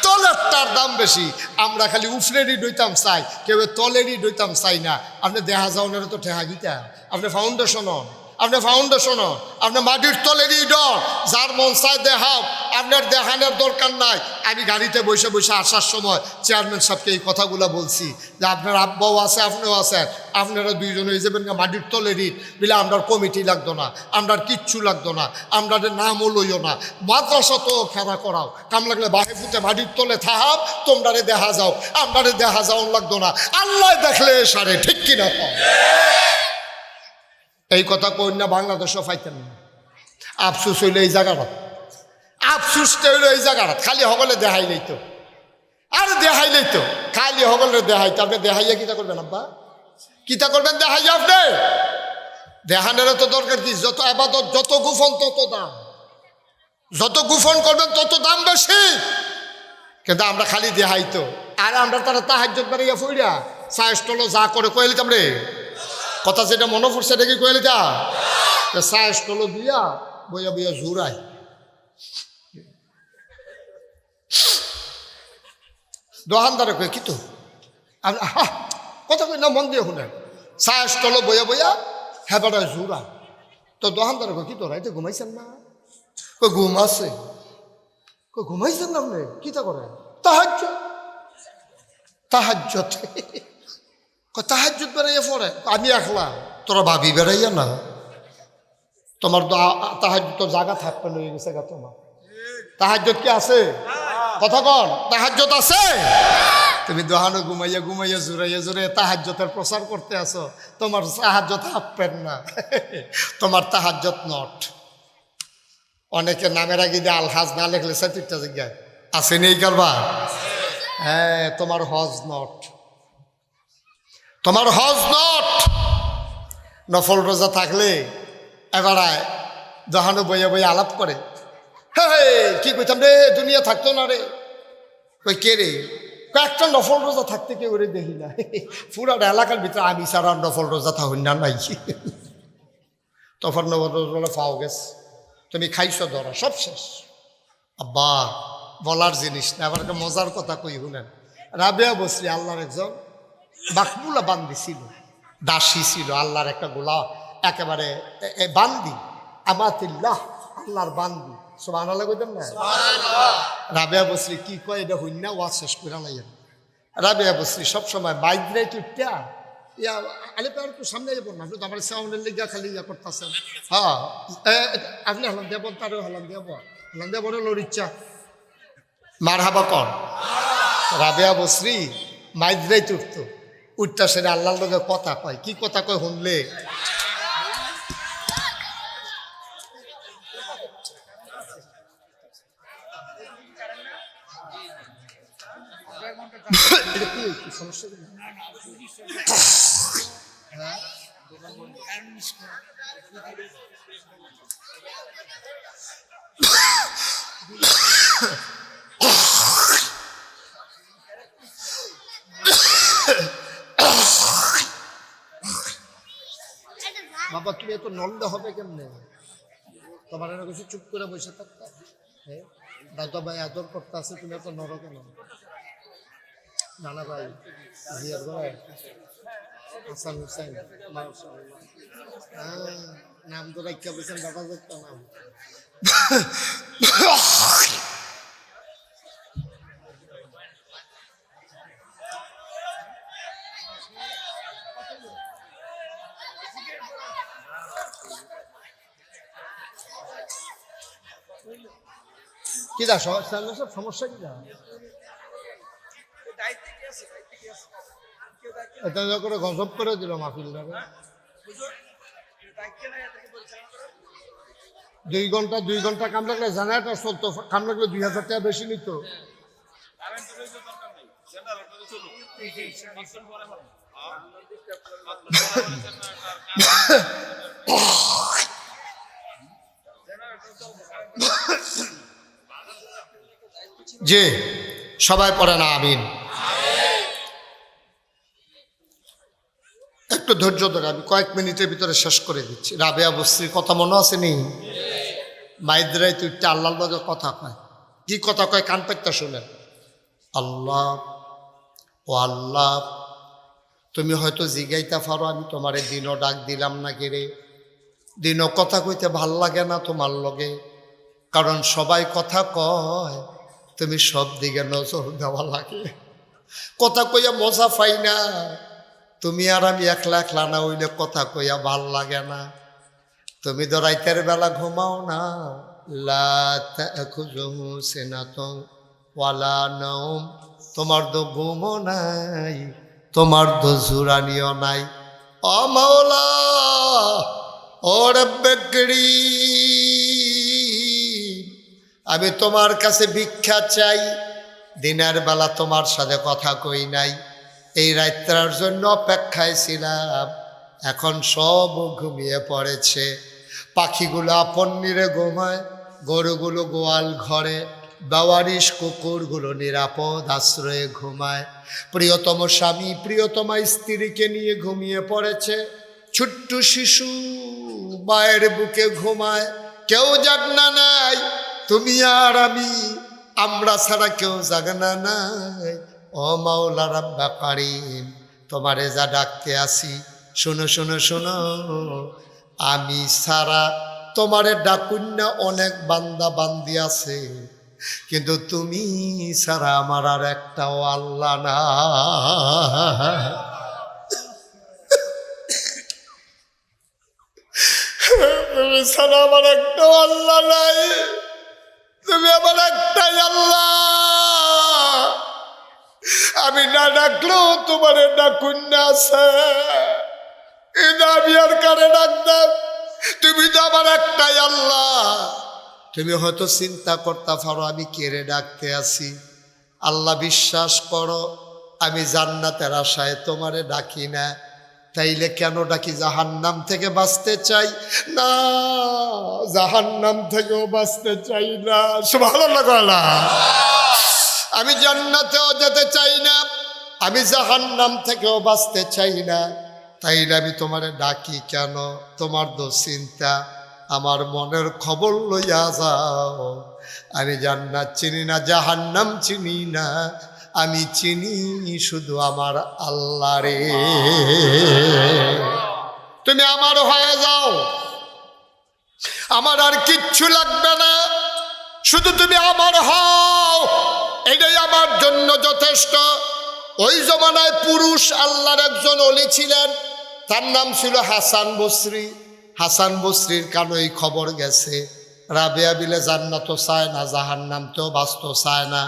A: তলেরটার দাম বেশি। আমরা খালি উফরেরই ডইতাম চাই, কেউ তলেরই ডইতাম চাই না। আপনি দেখা যাওয়ার তো ঠেহা গীতা, আপনি ফাউন্ডেশন হন, আপনার ফাউন্ডেশনও, আপনার মাটির তলেরই ডর, যার মন চায় দেখাও, আপনার দেখানোর দরকার নাই। আমি গাড়িতে বসে বসে আসার সময় চেয়ারম্যান সাহেবকে এই কথাগুলো বলছি যে আপনার আব্বাও আছে, আপনিও আছেন, আপনারা দুইজন হয়ে যাবেন মাটির তলেরই, বলে আপনার কমিটি লাগতো না, আপনার কিচ্ছু লাগতো না, আপনাদের নামও লইও না, মাদ্রাসা তো খেলা করাও, কাম লাগলে বাহে ফুটে মাটির তলে থাহাও, তোমরারে দেখা যাও, আপনারে দেখা যাও লাগতো না, আল্লাহ দেখলে সারে, ঠিক কিনা? এই কথা কই না বাংলাদেশও পাইতেন না। আফসুস হইল এই জায়গাটা, আফসুসটা হইল এই জায়গাটা, খালি হগলে দেখাই লইতো, আর দেখাই লইতো, খালি হগলে দেখাইতো। আপনি দেখাইয়া কিতা করবেন আব্বা, কিতা করবেন দেখাইয়া? আপনি দেখানোর তো দরকার কি? যত আবাদত, যত গোপন তত দাম, যত গোপন করবেন তত দাম বেশি। কিন্তু আমরা খালি দেখাইতো, আর আমরা তারা তাহাজ্জুদ বাড়িয়া ফুইরা সায়স্টল যা করে কইলিতাম রে, কথা যেটা মনে পড়ছে এটা কি কইলিতা, সায়স্টল দিয়া বইয়া বইয়া জুড়াই। দোকানদারে কই কি তো কথা কই না, মন দিয়ে শুনেন, সায়স্টল বইয়া বইয়া হেবাটা জুড়াই। তো দোকানদারে কই কি তো রাইতে ঘুমাইছেন না? কই ঘুম আছে। কই ঘুমাইছেন না আপনি? কিতা করেন? তাহাজ্জুদ। তাহাজ্জুদ তাহাজ্জুদ বেড়াইয়া পড়ে। আমি একলা, তোরা ভাবি বেড়াইয়া না, তোমার তাহাজ্জুদ তোর জায়গা থাকবে না, হয়ে গেছে গা তোমার। তাহাজ্জুদ কি আছে? কথা কন, তাহাজ্জুদ আছে? তুমি দোহানো ঘুমাইয়া ঘুমাইয়া জুড়াইয়া জুড়ে তাহাজ্জুদের প্রচার করতে আসো, তোমার তাহাজ্জুদ হাঁপবেন না, তোমার তাহাজ্জুদ নট। অনেকে নামের আগে দিয়ে আলহাজ না লেখলে সাইটটা জায়গায় আছে নেই কারবা। হ্যাঁ, তোমার হজ নট, তোমার হজ নট। নফল রোজা থাকলে এবারায় দোহানো বইয়া বইয়া আলাপ করে, হ্যাঁ কি কইতাম রে, দুনিয়া থাকতো না রে। কই কে রে? কয়েকটা নফল রোজা থাকতে কেউ রে দেখি না, পুরাটা এলাকার ভিতরে আমি ছাড়া নফল রোজা থাকুন না নাই। তখন নফল রোজা পাও গেছে, তুমি খাইছো ধরা, সব শেষ। আব্বা বলার জিনিস না, আবার একটা মজার কথা কই শুনেন। রাবেয়া বসরি আল্লাহর একজন বাকবুলা বান্দি ছিল, দাসী ছিল, আল্লাহর একটা গোলা একেবারে বান্দি, আমাতিল্লাহ, আল্লাহর বান্দি। সুবহানাল্লাহ কইতেন না? রাবেয়া বসরি কি কয় এটা হইন না, ওয়াজ শেষ করে লাইয়া। রাবেয়া বসরি সবসময় বাইদ্রাই তুইটা ইয়া আলে তো আর একটু সামনে যাবো না, আপনি তো আমার সামনের লিগা খালি ইয়া করতেছেন। হ্যাঁ, আপনি হলাম দেব, তারও হলাম দেব, হলাম দেব লোর ইচ্ছা মার হাবা কর। রাবেয়া বসরি মাইদ্রাই তুটতো, উঠতা সেরে আল্লাহর লোকে কথা কয়। কি কথা কয় শুনলে? সমস্যা বাবা, তুমি এত নন্দ হবে কেমনে? তোমার এর কিছু চুপ করে বসে থাকতে, হ্যাঁ দাদা ভাই আদর করতে আছে, তুমি এত নর কেন? নানা ভাই জিয়ার ভাই হাসান হুসাইন, নাম তো রাখা বলছেন দাদা, একটা নাম। কি দা সব সমস্যা কি দা? এটা করে গজব করে দিল মাহফিল, 2 ঘন্টা কাম লাগলে জেনারেটর চলতো, কাম লাগলে 2000 টাকা বেশি নিত। যে সবাই পড়ে না আমিন। একটু ধৈর্য ধরে, আমি কয়েক মিনিটের ভিতরে শেষ করে দিচ্ছি। রাবেয়া বসরির কথা মনে আছে নি? মাইদ্রাই তুইটা আল্লাহর লগে কথা কয়। কি কথা কয় কান পাইতা শুনেন। আল্লাহ ও আল্লাহ, তুমি হয়তো জিগাইতা পারো আমি তোমারে দিনও ডাক দিলাম না কে রে, দিনও কথা কইতে ভাল লাগে না তোমার লগে, কারণ সবাই কথা কয়, তুমি সব দিকে নজর দেওয়া লাগে। কথা কইয়া মজা পাই না, তুমি আর আমি একলা একলা না হইলে কথা কইয়া ভাল লাগে না। তুমি তো রাইতের বেলা ঘুমাও না, লা তাখুযুহু সিনাতুন ওয়ালা নাওম, তোমার তো ঘুমও নাই, তোমার তো জুরানিও নাই। ও মাওলা, ও রব্বে করিম, আমি তোমার কাছে ভিক্ষা চাই। দিনের বেলা তোমার সাথে কথা কই নাই, এই রাত্রার জন্য অপেক্ষায় ছিলাম, এখন সব ঘুমিয়ে পড়েছে। পাখিগুলো আপন নিরে ঘুমায়, গরুগুলো গোয়াল ঘরে, বেওয়ারিশ কুকুরগুলো নিরাপদ আশ্রয়ে ঘুমায়। প্রিয়তম স্বামী প্রিয়তমা স্ত্রীকে নিয়ে ঘুমিয়ে পড়েছে। ছোট্ট শিশু মায়ের বুকে ঘুমায়, কেউ জাগনা নাই, তুমি আর আমি, আমরা ছাড়া কেউ জাগনা নাই। ও মাওলা রাব্বা কারীম, তোমারে যা ডাকতে আসি, শোনো শোনো শোনো, আমি ছাড়া তোমারে ডাকুন না অনেক বান্দা বান্দি আছে, কিন্তু তুমি ছাড়া আমার আর একটাও আল্লাহ না। তুমি ছাড়া আমার একটাও আল্লাহ নাই, তুমি আমার একটাই আল্লাহ। আমি না ডাকলেও তোমারে ডাকুন না আছে, আমি আর কারে ডাকতাম, তুমি তো আমার একটাই আল্লাহ। তুমি হয়তো চিন্তা করতে পারো আমি কেড়ে ডাকতে আসি। আল্লাহ বিশ্বাস করো, আমি জান্নাতের আশায় তোমারে ডাকি না। তাইলে কেন ডাকি? জাহান্নাম থেকে বাঁচতে চাই না, জাহান্নাম থেকেও বাঁচতে চাই না। সুবহানাল্লাহ। আমি জান্নাতেও যেতে চাই না, আমি জাহান্নাম থেকেও বাঁচতে চাই না। তাইলে আমি তোমারে ডাকি কেন? তোমার তো চিন্তা, আমার মনের খবর লইয়া যাও। আমি জান্নাত চিনি না, জাহান্নাম চিনি না, আমি চিনি শুধু আমার আল্লাহ রে। তুমি আমার হয়ে যাও, আমার আর কিচ্ছু লাগবে না, শুধু তুমি আমার হও, এটাই আমার জন্য যথেষ্ট। ওই জমানায় পুরুষ আল্লাহর একজন ওলি ছিলেন, তার নাম ছিল হাসান বসরি। হাসান বসরির কানই খবর গেছে, রাবেয়া বিলে জান্নাতও চায় না, জাহান্নামতেও বাঁচতে চায় না।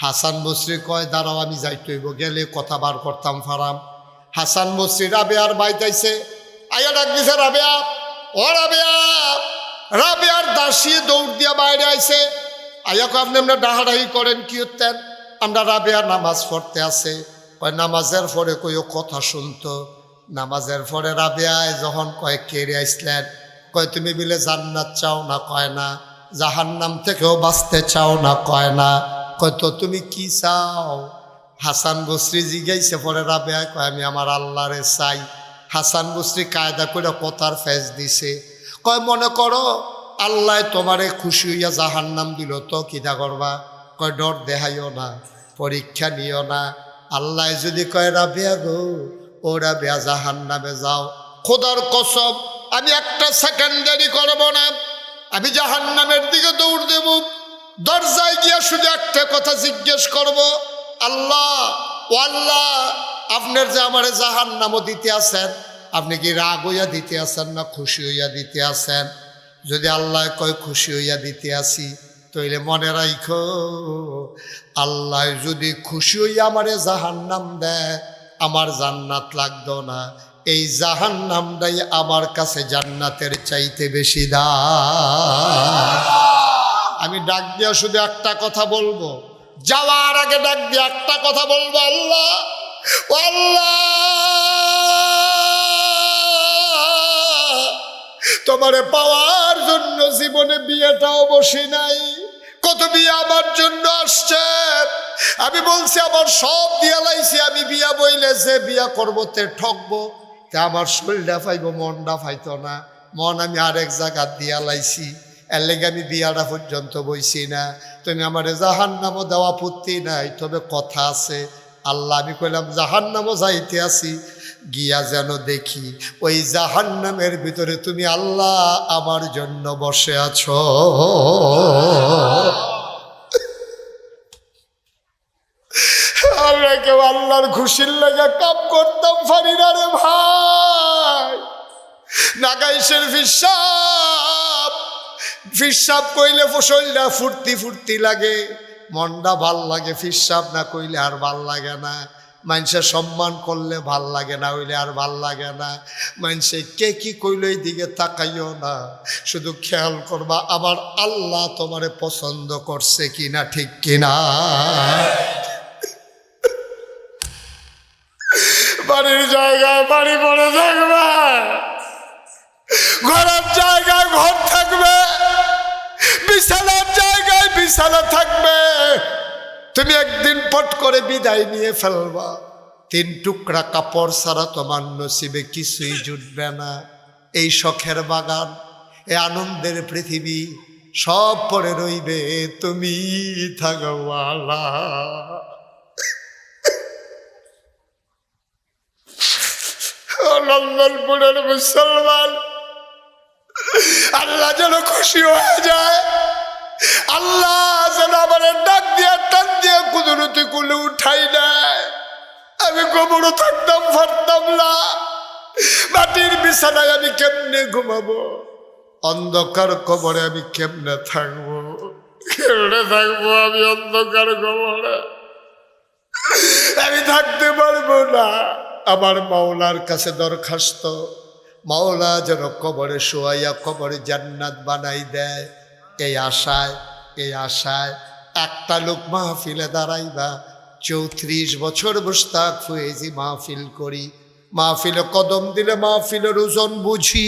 A: হাসান বসরি কয় দাঁড়াও, আমি যাইতে হইব, গেলে কথা বার করতাম ফারাম। হাসান বসরি রাবেয়ার বাইতাইছে, আয়া ডাক দিছে রাবেয়া, ও রাবেয়া। রাবেয়ার দাসী দৌড় দিয়া বাইরে আইছে, আয়া কয় আপনি আমরা ডাহাডাহি করেন কি হতেন? আমরা রাবেয়া নামাজ পড়তে আছে। কয় নামাজের পরে কইও কথা শুনতো। নামাজের পরে রাবেয়ায় যখন কয় কেড়ে আসলেন, কয় তুমি বিলে জান্নাত চাও না? কয় না। জাহান্নাম থেকেও বাঁচতে চাও না? কয় না। কয় তো তুমি কি চাও? হাসান বসরি জিজ্ঞাইছে, পরে রাবেয়ায় কয় আমি আমার আল্লাহরে চাই। হাসান বসরি কায়দা করে কথার ফেস দিছে, কয় মনে করো আল্লাহ তোমারে খুশি হইয়া জাহান্নাম দিল তো কিটা করবা? কয় ডর দেখাইও না, পরীক্ষা নিও না। আল্লাহ যদি কয় রাবেয়া গো, ও রাবেয়া জাহান্নামে যাও, খোদার কসম আমি একটা সেকেন্ড দেরি করব না, আমি জাহান্নামের দিকে দৌড় দেব। দরজায় গিয়া শুধু একটা কথা জিজ্ঞেস করব, আল্লাহ ও আল্লাহ, আপনার যে আমারে জাহান্নামও দিতে আছেন, আপনি কি রাগ হইয়া দিতে আছেন না খুশি হইয়া দিতে আছেন? যদি আল্লাহ কয় খুশি হইয়া দিতে আসি, তইলে মনে রাখো আল্লাহ যদি খুশি হইয়া আমারে জাহান্নাম দেয়, আমার জান্নাত লাগতো না, এই জাহান্নামটাই আমার কাছে জান্নাতের চাইতে বেশি দাম। আমি ডাক দিয়া শুধু একটা কথা বলবো, যাওয়ার আগে ডাক দিয়ে একটা কথা বলবো, আল্লাহ ও আল্লাহ, তোমারে পাওয়ার জন্য জীবনে বিয়েটাও বসি নাই। কত বিয়ে আমার জন্য আসছে, আমি বলছি আমার সব দিয়া লাইছি, আমি বিয়া বইলে যে বিয়া করবো তে ঠকবো, তা আমার শরীরটা পাইব, মনটা পাইতো না। মন আমি আরেক জায়গা দিয়া লাইছি, এর লেগে আমি বিয়াটা পর্যন্ত বইছি না। তুমি আমার জাহান্নামও দেওয়া পুত্তি নাই, তবে কথা আছে। আল্লাহ আমি কইলাম জাহান্নামও যাইতে আসি, গিয়া যেন দেখি ওই জাহান্নামের ভিতরে তুমি আল্লাহ আমার জন্য বসে আছো। আমরা কেউ আল্লাহর খুশির লেগে কাম করতাম পারি না রে ভাই। নাগাইশের ফিসাব কইলে ফসলটা ফুর্তি ফুর্তি লাগে, মনটা ভাল লাগে। ফিসাব না কইলে আর ভাল লাগে না। মানুষের সম্মান করলে ভাল লাগে না, হইলে আর ভাল লাগে না। মানুষে কে কি কইল এই দিকে তাকাইও না, শুধু খেয়াল করবা আমার আল্লাহ তোমারে পছন্দ করছে কিনা, ঠিক কিনা। বাড়ির জায়গায় বাড়ি পড়ে থাকবে, ঘরের জায়গায় ঘর থাকবে, বিছানার জায়গায় বিছানা থাকবে। তুমি একদিন পট করে বিদায় নিয়ে ফেলবা। 3 টুকরা কাপড় ছাড়া তোমার নসিবে কিছুই জুটবে না। এই শখের বাগান, এই আনন্দের পৃথিবী সব পড়ে রইবে, তুমি থাকবালা। লন্ডনপুরের মুসলমান, আল্লাহ যেন খুশি হয়ে যায়। আল্লাহ যেন আমার ডাক দিয়া টান দিয়া কুদরতি কুলে উঠাই দেয়। আমি কবরে থাকতাম পারতাম না। মাটির বিছানায় আমি কেমনে ঘুমাবো? অন্ধকার কবরে আমি কেমনে থাকবো? আমি অন্ধকার কবরে আমি থাকতে পারবো না। আমার মাওলার কাছে দরখাস্ত, মাওলা যেন কবরে শোয়াইয়া কবরে জান্নাত বানাই দেয়। এই আশায় একটা লোক মাহফিলে দাঁড়াইবা। 34 বছর মুশতাক ফয়েজি মাহফিল করি, মাহফিলে কদম দিলে মাহফিলের ওজন বুঝি।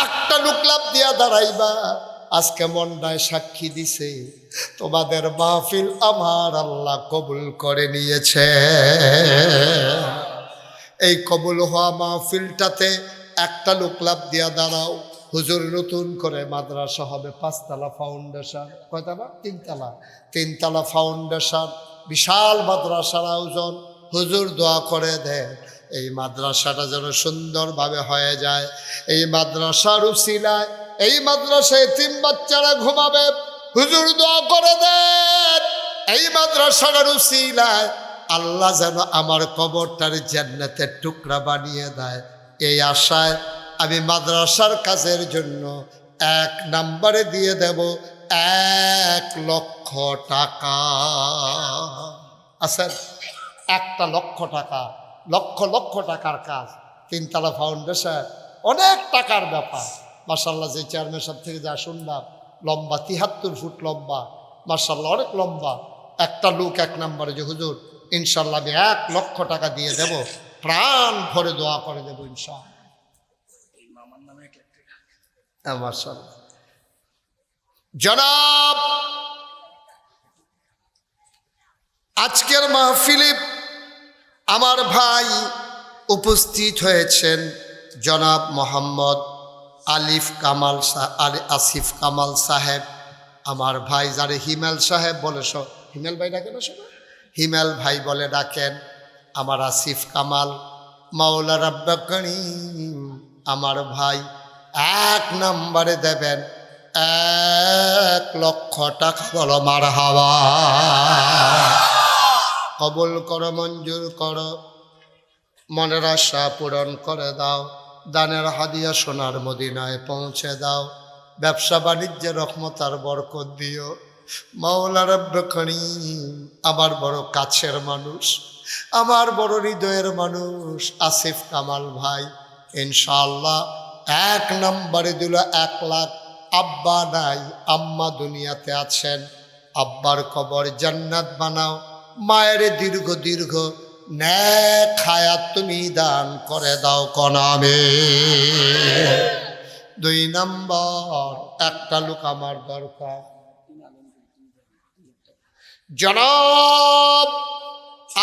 A: একটা লোক লাভ দিয়া দাঁড়াইবা। আজকে মনটায় সাক্ষী দিছে তোমাদের মাহফিল আমার আল্লাহ কবুল করে নিয়েছে। এই কবুল হওয়া মাহফিলটাতে একটা লোক লাভ দিয়া দাঁড়াও। হুজুর নতুন করে মাদ্রাসা হবে, 5 তলা ফাউন্ডেশন। কয়তলা? 3 তলা। 3 তলা ফাউন্ডেশন, বিশাল মাদ্রাসার আয়োজন। হুজুর দোয়া করে দেন এই মাদ্রাসাটা যেন সুন্দরভাবে হয়ে যায়। এই মাদ্রাসার উসিলায় এই মাদ্রাসায় 3 বাচ্চারা ঘুমাবে। হুজুর দোয়া করে দেন এই মাদ্রাসার উসিলায় আল্লাহ যেন আমার কবরটার জান্নাতের টুকরা বানিয়ে দেয়। এই আশায় আমি মাদ্রাসার কাজের জন্য 1 নম্বরে দিয়ে দেব 1 লক্ষ টাকা। আচ্ছা, 1 লক্ষ টাকা, লক্ষ লক্ষ টাকার কাজ। 3 তলা ফাউন্ডেশন, অনেক টাকার ব্যাপার। মাশাআল্লাহ, যে চেয়ারম্যান সাহেব থেকে যা শুনলাম, লম্বা 73 ফুট লম্বা, মাশাআল্লাহ অনেক লম্বা। একটা লোক 1 নম্বরে যে হুজুর ইনশাল্লাহ আমি 1 লক্ষ টাকা দিয়ে দেব, প্রাণ ভরে দোয়া করে দেবো ইনশাআল্লাহ। মাশাআল্লাহ। জনাব, আজকের মাহফিলে আমার ভাই উপস্থিত হয়েছেন জনাব মোহাম্মদ আসিফ কামাল সাহেব। আমার ভাই যারে হিমেল সাহেব বলে, হিমেল ভাই ডাকেন, হিমেল ভাই বলে ডাকেন। আমার আসিফ কামাল মাওলা রাব্বুল কারীম আমার ভাই 1 নম্বরে দেবেন 1 লক্ষ টাকা। বলো মারহাবা। কবুল করো, মঞ্জুর করো, মনের আশা পূরণ করে দাও। দানের হাদিয়া সোনার মদিনায় পৌঁছে দাও। ব্যবসা বাণিজ্যে রহমত আর বরকত দিও। মাওলা রাব্বুল কারীম আমার বড় কাছের মানুষ, আমার বড় হৃদয়ের মানুষ আসিফ কামাল ভাই ইনশাআল্লাহ 1 নম্বরে দিল 1 লাখ। আব্বা নাই, আম্মা দুনিয়াতে আছেন। আব্বার কবর জান্নাত বানাও, মায়ের দীর্ঘ দীর্ঘ নেক হায়াত তুমি দান করে দাও কনামে। 2 নম্বর, একটা লোক আমার দরকার। জনাব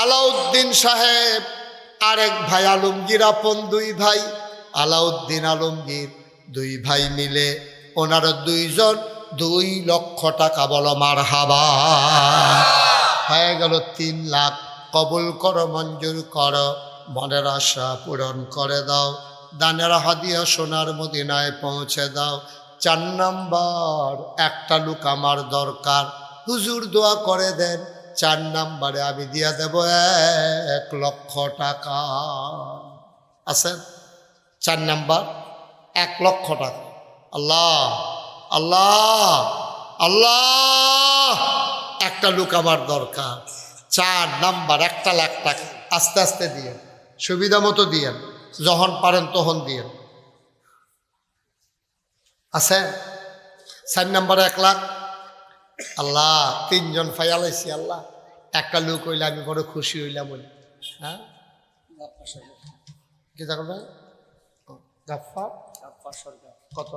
A: আলাউদ্দিন সাহেব, আরেক ভাই আলমগীর, আপন 2 ভাই আলাউদ্দিন আলমগীর, 2 ভাই মিলে ওনারা 2 জন 2 লক্ষ টাকা। বলো মারহাবা। হয়ে গেল 3 লাখ। কবুল করো, মঞ্জুর করো। মনের আশা পূরণ করে দাও, দানের হাদিয়া সোনার মদিনায় পৌঁছে দাও। 4 নাম্বার, একটা লোক আমার দরকার, হুজুর দোয়া করে দেন। 4 নাম্বারে আমি দিয়া দেব 1 লক্ষ টাকা। আছেন? 4 নাম্বার 1 লক্ষ টাকা। আল্লাহ আল্লাহ আল্লাহ, একটা লোক আমার দরকার। 4 নাম্বার 1 লাখ টাকা। আস্তে আস্তে দিয়েন, সুবিধা মতো দিয়েন, যখন পারেন তখন দিয়েন। আছে? 4 নাম্বারে 1 লাখ। আল্লাহ, 3 জন ফাইয়ালাইছি। আল্লাহ, একটা লোক হইলে আমি বড় খুশি হইলাম। হ্যাঁ, কি করবে? গাফফার সরকার। কত?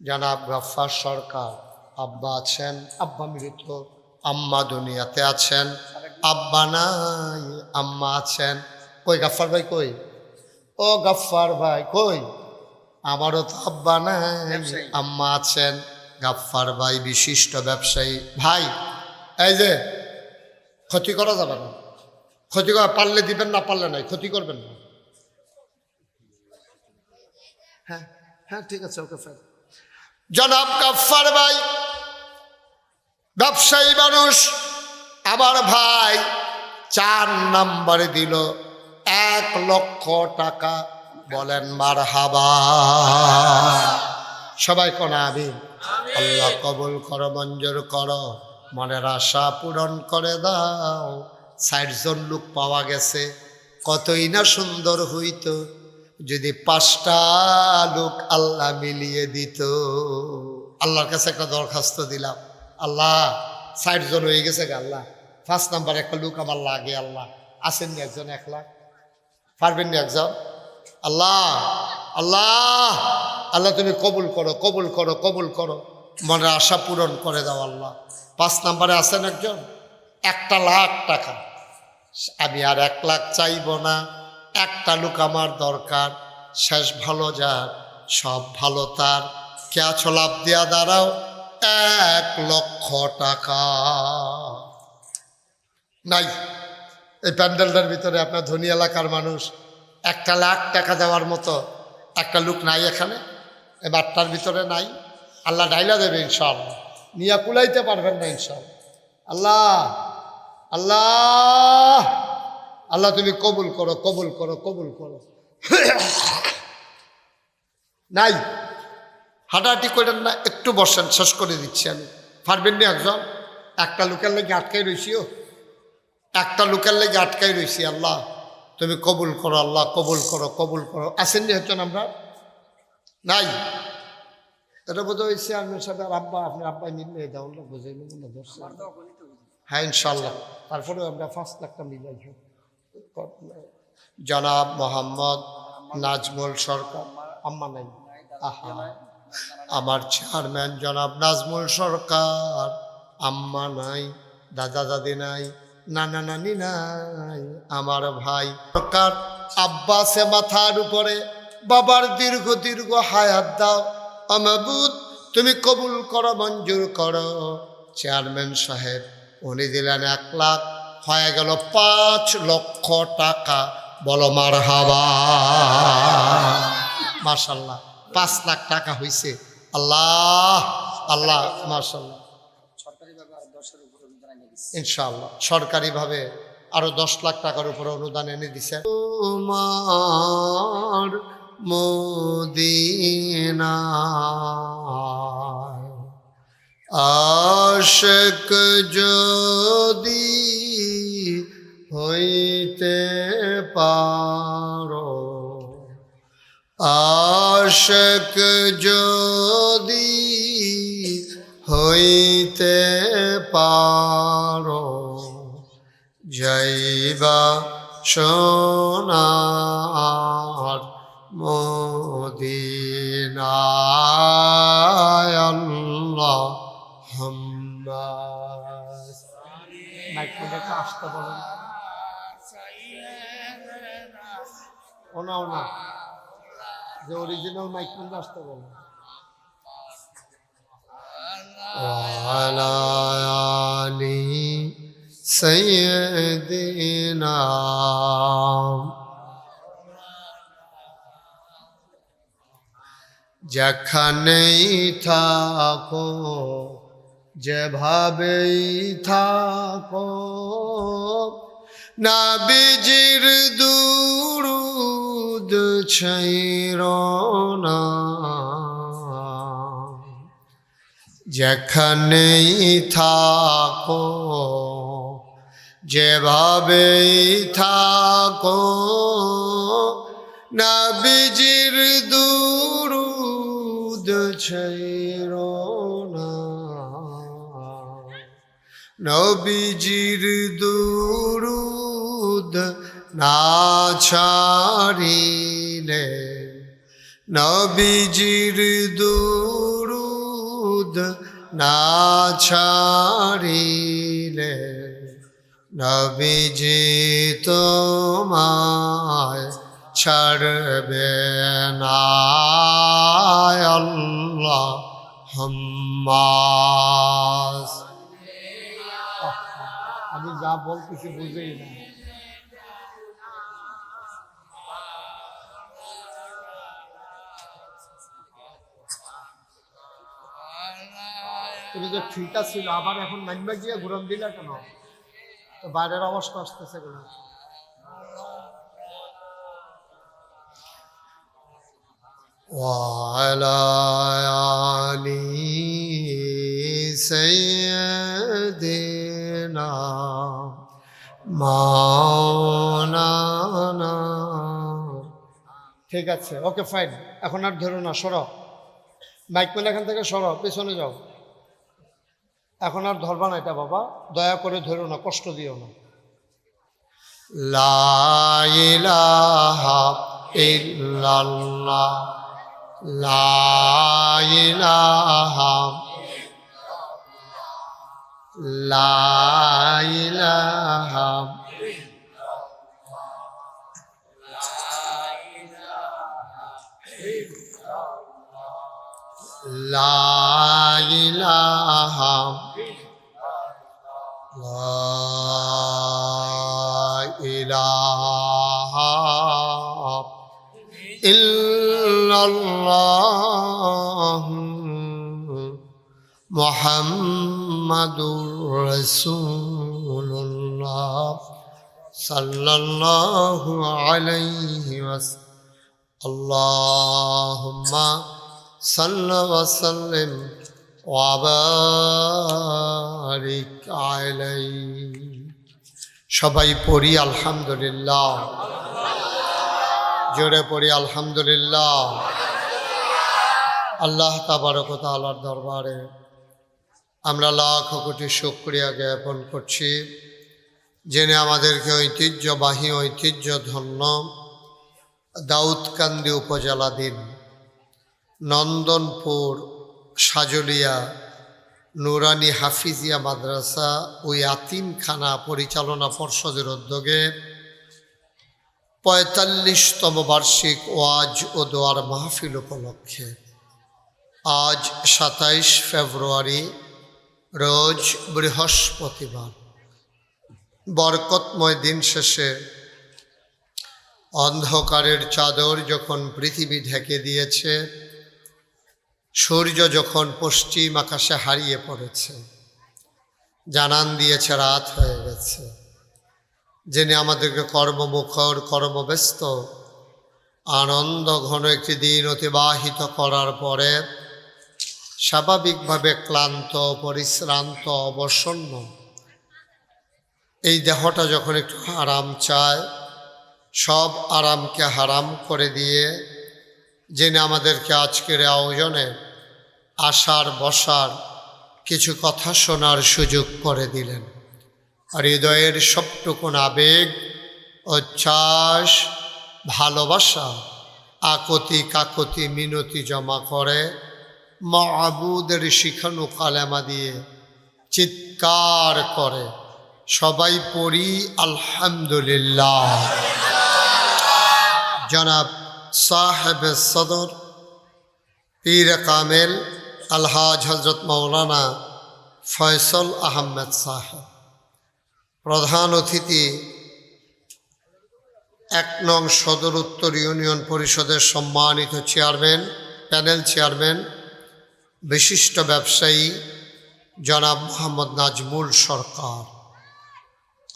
A: জনাব গাফফার সরকার। আব্বা আছেন, আব্বা মৃত, আম্মা দুনিয়াতে আছেন। আব্বা নাই, আম্মা আছেন। কই গাফফার ভাই কই? ও গাফফার ভাই কই? আমারও তো আব্বা নাই, আম্মা আছেন। গাফফার ভাই বিশিষ্ট ব্যবসায়ী। ভাই, এই যে ক্ষতি করা যাবে না, ক্ষতি করা পারলে দিবেন, না পারলে নাই, ক্ষতি করবেন না। হ্যাঁ হ্যাঁ, ঠিক আছে, ওকে ফের। জনাব গাফফার ভাই ব্যবসায়ী মানুষ, আমার ভাই 4 নম্বরে দিল 1 লক্ষ টাকা। বলেন মারহাবা। সবাই কোন আমিন। আল্লাহ কবুল করো, মঞ্জুর করো, মনের আশা পূরণ করে দাও। 60 জন লোক পাওয়া গেছে। কতই না সুন্দর হইতো যদি 5টা লোক আল্লাহ মিলিয়ে দিত। আল্লাহর কাছে একটা দরখাস্ত দিলাম, আল্লাহ 60 জন হয়ে গেছে, আল্লাহ 5 নাম্বার একটা লোক আমার লাগে। আল্লাহ, আসেননি একজন 1 লাখ? পারবেন না একজন? আল্লাহ আল্লাহ আল্লাহ, তুমি কবুল করো, কবুল করো, কবুল করো, মনের আশা পূরণ করে দাও। আল্লাহ, 5 নাম্বারে আছেন একজন, 1 লাখ টাকা। আমি আর 1 লাখ চাইব না, একটা লোক আমার দরকার। শেষ ভালো যার, সব ভালো তার। কে আছো, লাভ দিয়া দাঁড়াও। 1 লক্ষ টাকা নাই এই প্যান্ডেলটার ভিতরে। আপনার ধনী এলাকার মানুষ, 1 লাখ টাকা দেওয়ার মতো একটা লোক নাই এখানে, এই বাট্টার ভিতরে নাই। আল্লাহ ডাইলা দেবে ইনশাআল্লাহ, নিয়া কুলাইতে পারবেন না ইনশাআল্লাহ। আল্লাহ আল্লাহ আল্লাহ, তুমি কবুল করো, কবুল করো, কবুল করো। নাই, হাঁটাহাঁটি করেন না, একটু বসেন, শেষ করে দিচ্ছি আমি। পারবেন না একজন? একটা লোকের লেগে আটকাই রয়েছিও, একটা লোকের লেগে আটকাই রয়েছি। আল্লাহ, তুমি কবুল করো, আল্লাহ কবুল করো, কবুল করো। আসেননি হচ্ছেন আমরা? নাই, এটা বোধ হয় চেয়ারম্যান সাহেব আর আব্বা, আপনি আব্বাই মিলিয়ে দাও না, বুঝে নেব না, ধরছেন? হ্যাঁ ইনশাল্লাহ। তারপরে আমরা 5 লাখটা মিলাই। জনাব মোহাম্মদ নাজমুল সরকার। আম্মা নাই? আহা, আমার চেয়ারম্যান জনাব নাজমুল সরকার। আম্মা নাই, দাদা দাদি নাই, নানা নানি নাই। আমার ভাই সরকার, আব্বা সে মাথার উপরে, বাবার দীর্ঘ দীর্ঘ হায়াত দাও। মাবুদ, তুমি কবুল করো, মঞ্জুর করো। চেয়ারম্যান সাহেব উনি দিলেন 1 লাখ, হয়ে গেল 5 লক্ষ টাকা। বলো মারহাবা। মাশাল্লাহ, 5 লাখ টাকা হয়েছে। আল্লাহ আল্লাহ, মাশাল্লাহ। ইনশাআল্লাহ সরকারিভাবে আরো 10 লাখ টাকার উপরে অনুদান এনে দিছে। তোমার মদিনা আশিক যদি হইতে পারো, আশিক যদি হইতে পারো, যাইবা সোনার মদিনায়। আল্লাহুম্মা মাইক্রোফোনটা আসতে বলেন। ওনা ওনা যে অরিজিনাল মাইক্রোফোনটা আসতে বলেন। ওয়া আলা আলি سيدنا যেখানেই থাকো যেভাবেই থাকো নবীজির দুরূদ ছাইরো না যেখানেই থাকো যেভাবেই থাকো নবীজির দুরূদ ছাইরো না নবীজির দুরূদ না ছাড়িলে নবীজির দুরূদ না ছাড়িলে নবীজি তোমায় ছাড়বে না আল্লাহুম্মা। আমি যা বলতেছি বুঝেই না। তুমি যে ঠিক ছিল আবার এখন মাইনবা গিয়ে ঘুরন দিলা কেন? তো বাইরের অবস্থা আসতেছে কেন? وعلى آل سيدنا مولانا। ঠিক আছে, ওকে ফাইন। এখন আর ধরো না, সরো মাইক মেলে এখান থেকে, সরো পেছনে যাও। এখন আর ধরবা না এটা বাবা, দয়া করে ধরো না, কষ্ট দিও না। লা ইলাহা ইল্লাল্লাহ লা ইলাহা লা ইলাহা লা ইলাহা লা ইলাহা ইল্লাল্লাহ মুহাম্মাদুর রাসূলুল্লাহ সাল্লাল্লাহু আলাইহি ওয়াসাল্লাম। আল্লাহুম্মা সাল্লি ওয়া সাল্লিম ওয়া বারিক আলাইহি। সবাই পড়ি আলহামদুলিল্লাহ, জোরে পড়ি আলহামদুলিল্লাহ। আল্লাহ তাবারক ওয়া তাআলার দরবারে আমরা লাখ কোটি শুকরিয়া জ্ঞাপন করছি, যিনি আমাদেরকে ঐতিহ্যবাহী ঐতিহ্যধন্য দাউদকান্দি উপজেলাধীন নন্দনপুর সাজলিয়া নুরানি হাফিজিয়া মাদ্রাসা ও ইয়াতিমখানা পরিচালনা পর্ষদের উদ্যোগে ৪৫তম বার্ষিক ওয়াজ ও দোয়ার মাহফিল উপলক্ষে আজ ২৭ ফেব্রুয়ারি রোজ বৃহস্পতিবার বরকতময় দিন শেষে অন্ধকারের চাদর যখন পৃথিবী ঢেকে দিয়েছে, সূর্য যখন পশ্চিম আকাশে হারিয়ে পড়েছে, জানান দিয়েছে রাত হয়ে গেছে, যিনি আমাদেরকে কর্মমুখর কর্মব্যস্ত আনন্দ ঘন একটি দিন অতিবাহিত করার পরে স্বাভাবিকভাবে ক্লান্ত পরিশ্রান্ত অবসন্ন এই দেহটা যখন একটু আরাম চায়, সব আরামকে হারাম করে দিয়ে যিনি আমাদেরকে আজকের আয়োজনে আসার বসার কিছু কথা শোনার সুযোগ করে দিলেন। হৃদয়ের সবটুকুন আবেগ উচ্ছ্বাস ভালোবাসা আকতি কাকতি মিনতি জমা করে মাবুদের শিখানো কালেমা দিয়ে চিৎকার করে সবাই পড়ি আলহামদুলিল্লাহ। জনাব সাহেব সদর পীর কামেল আলহাজ হজরত মৌলানা ফয়সল আহমেদ সাহেব
B: প্রধান অতিথি ১ নং সদর উত্তর ইউনিয়ন পরিষদের সম্মানিত চেয়ারম্যান, প্যানেল চেয়ারম্যান, বিশিষ্ট ব্যবসায়ী জনাব মোহাম্মদ নাজমুল সরকার।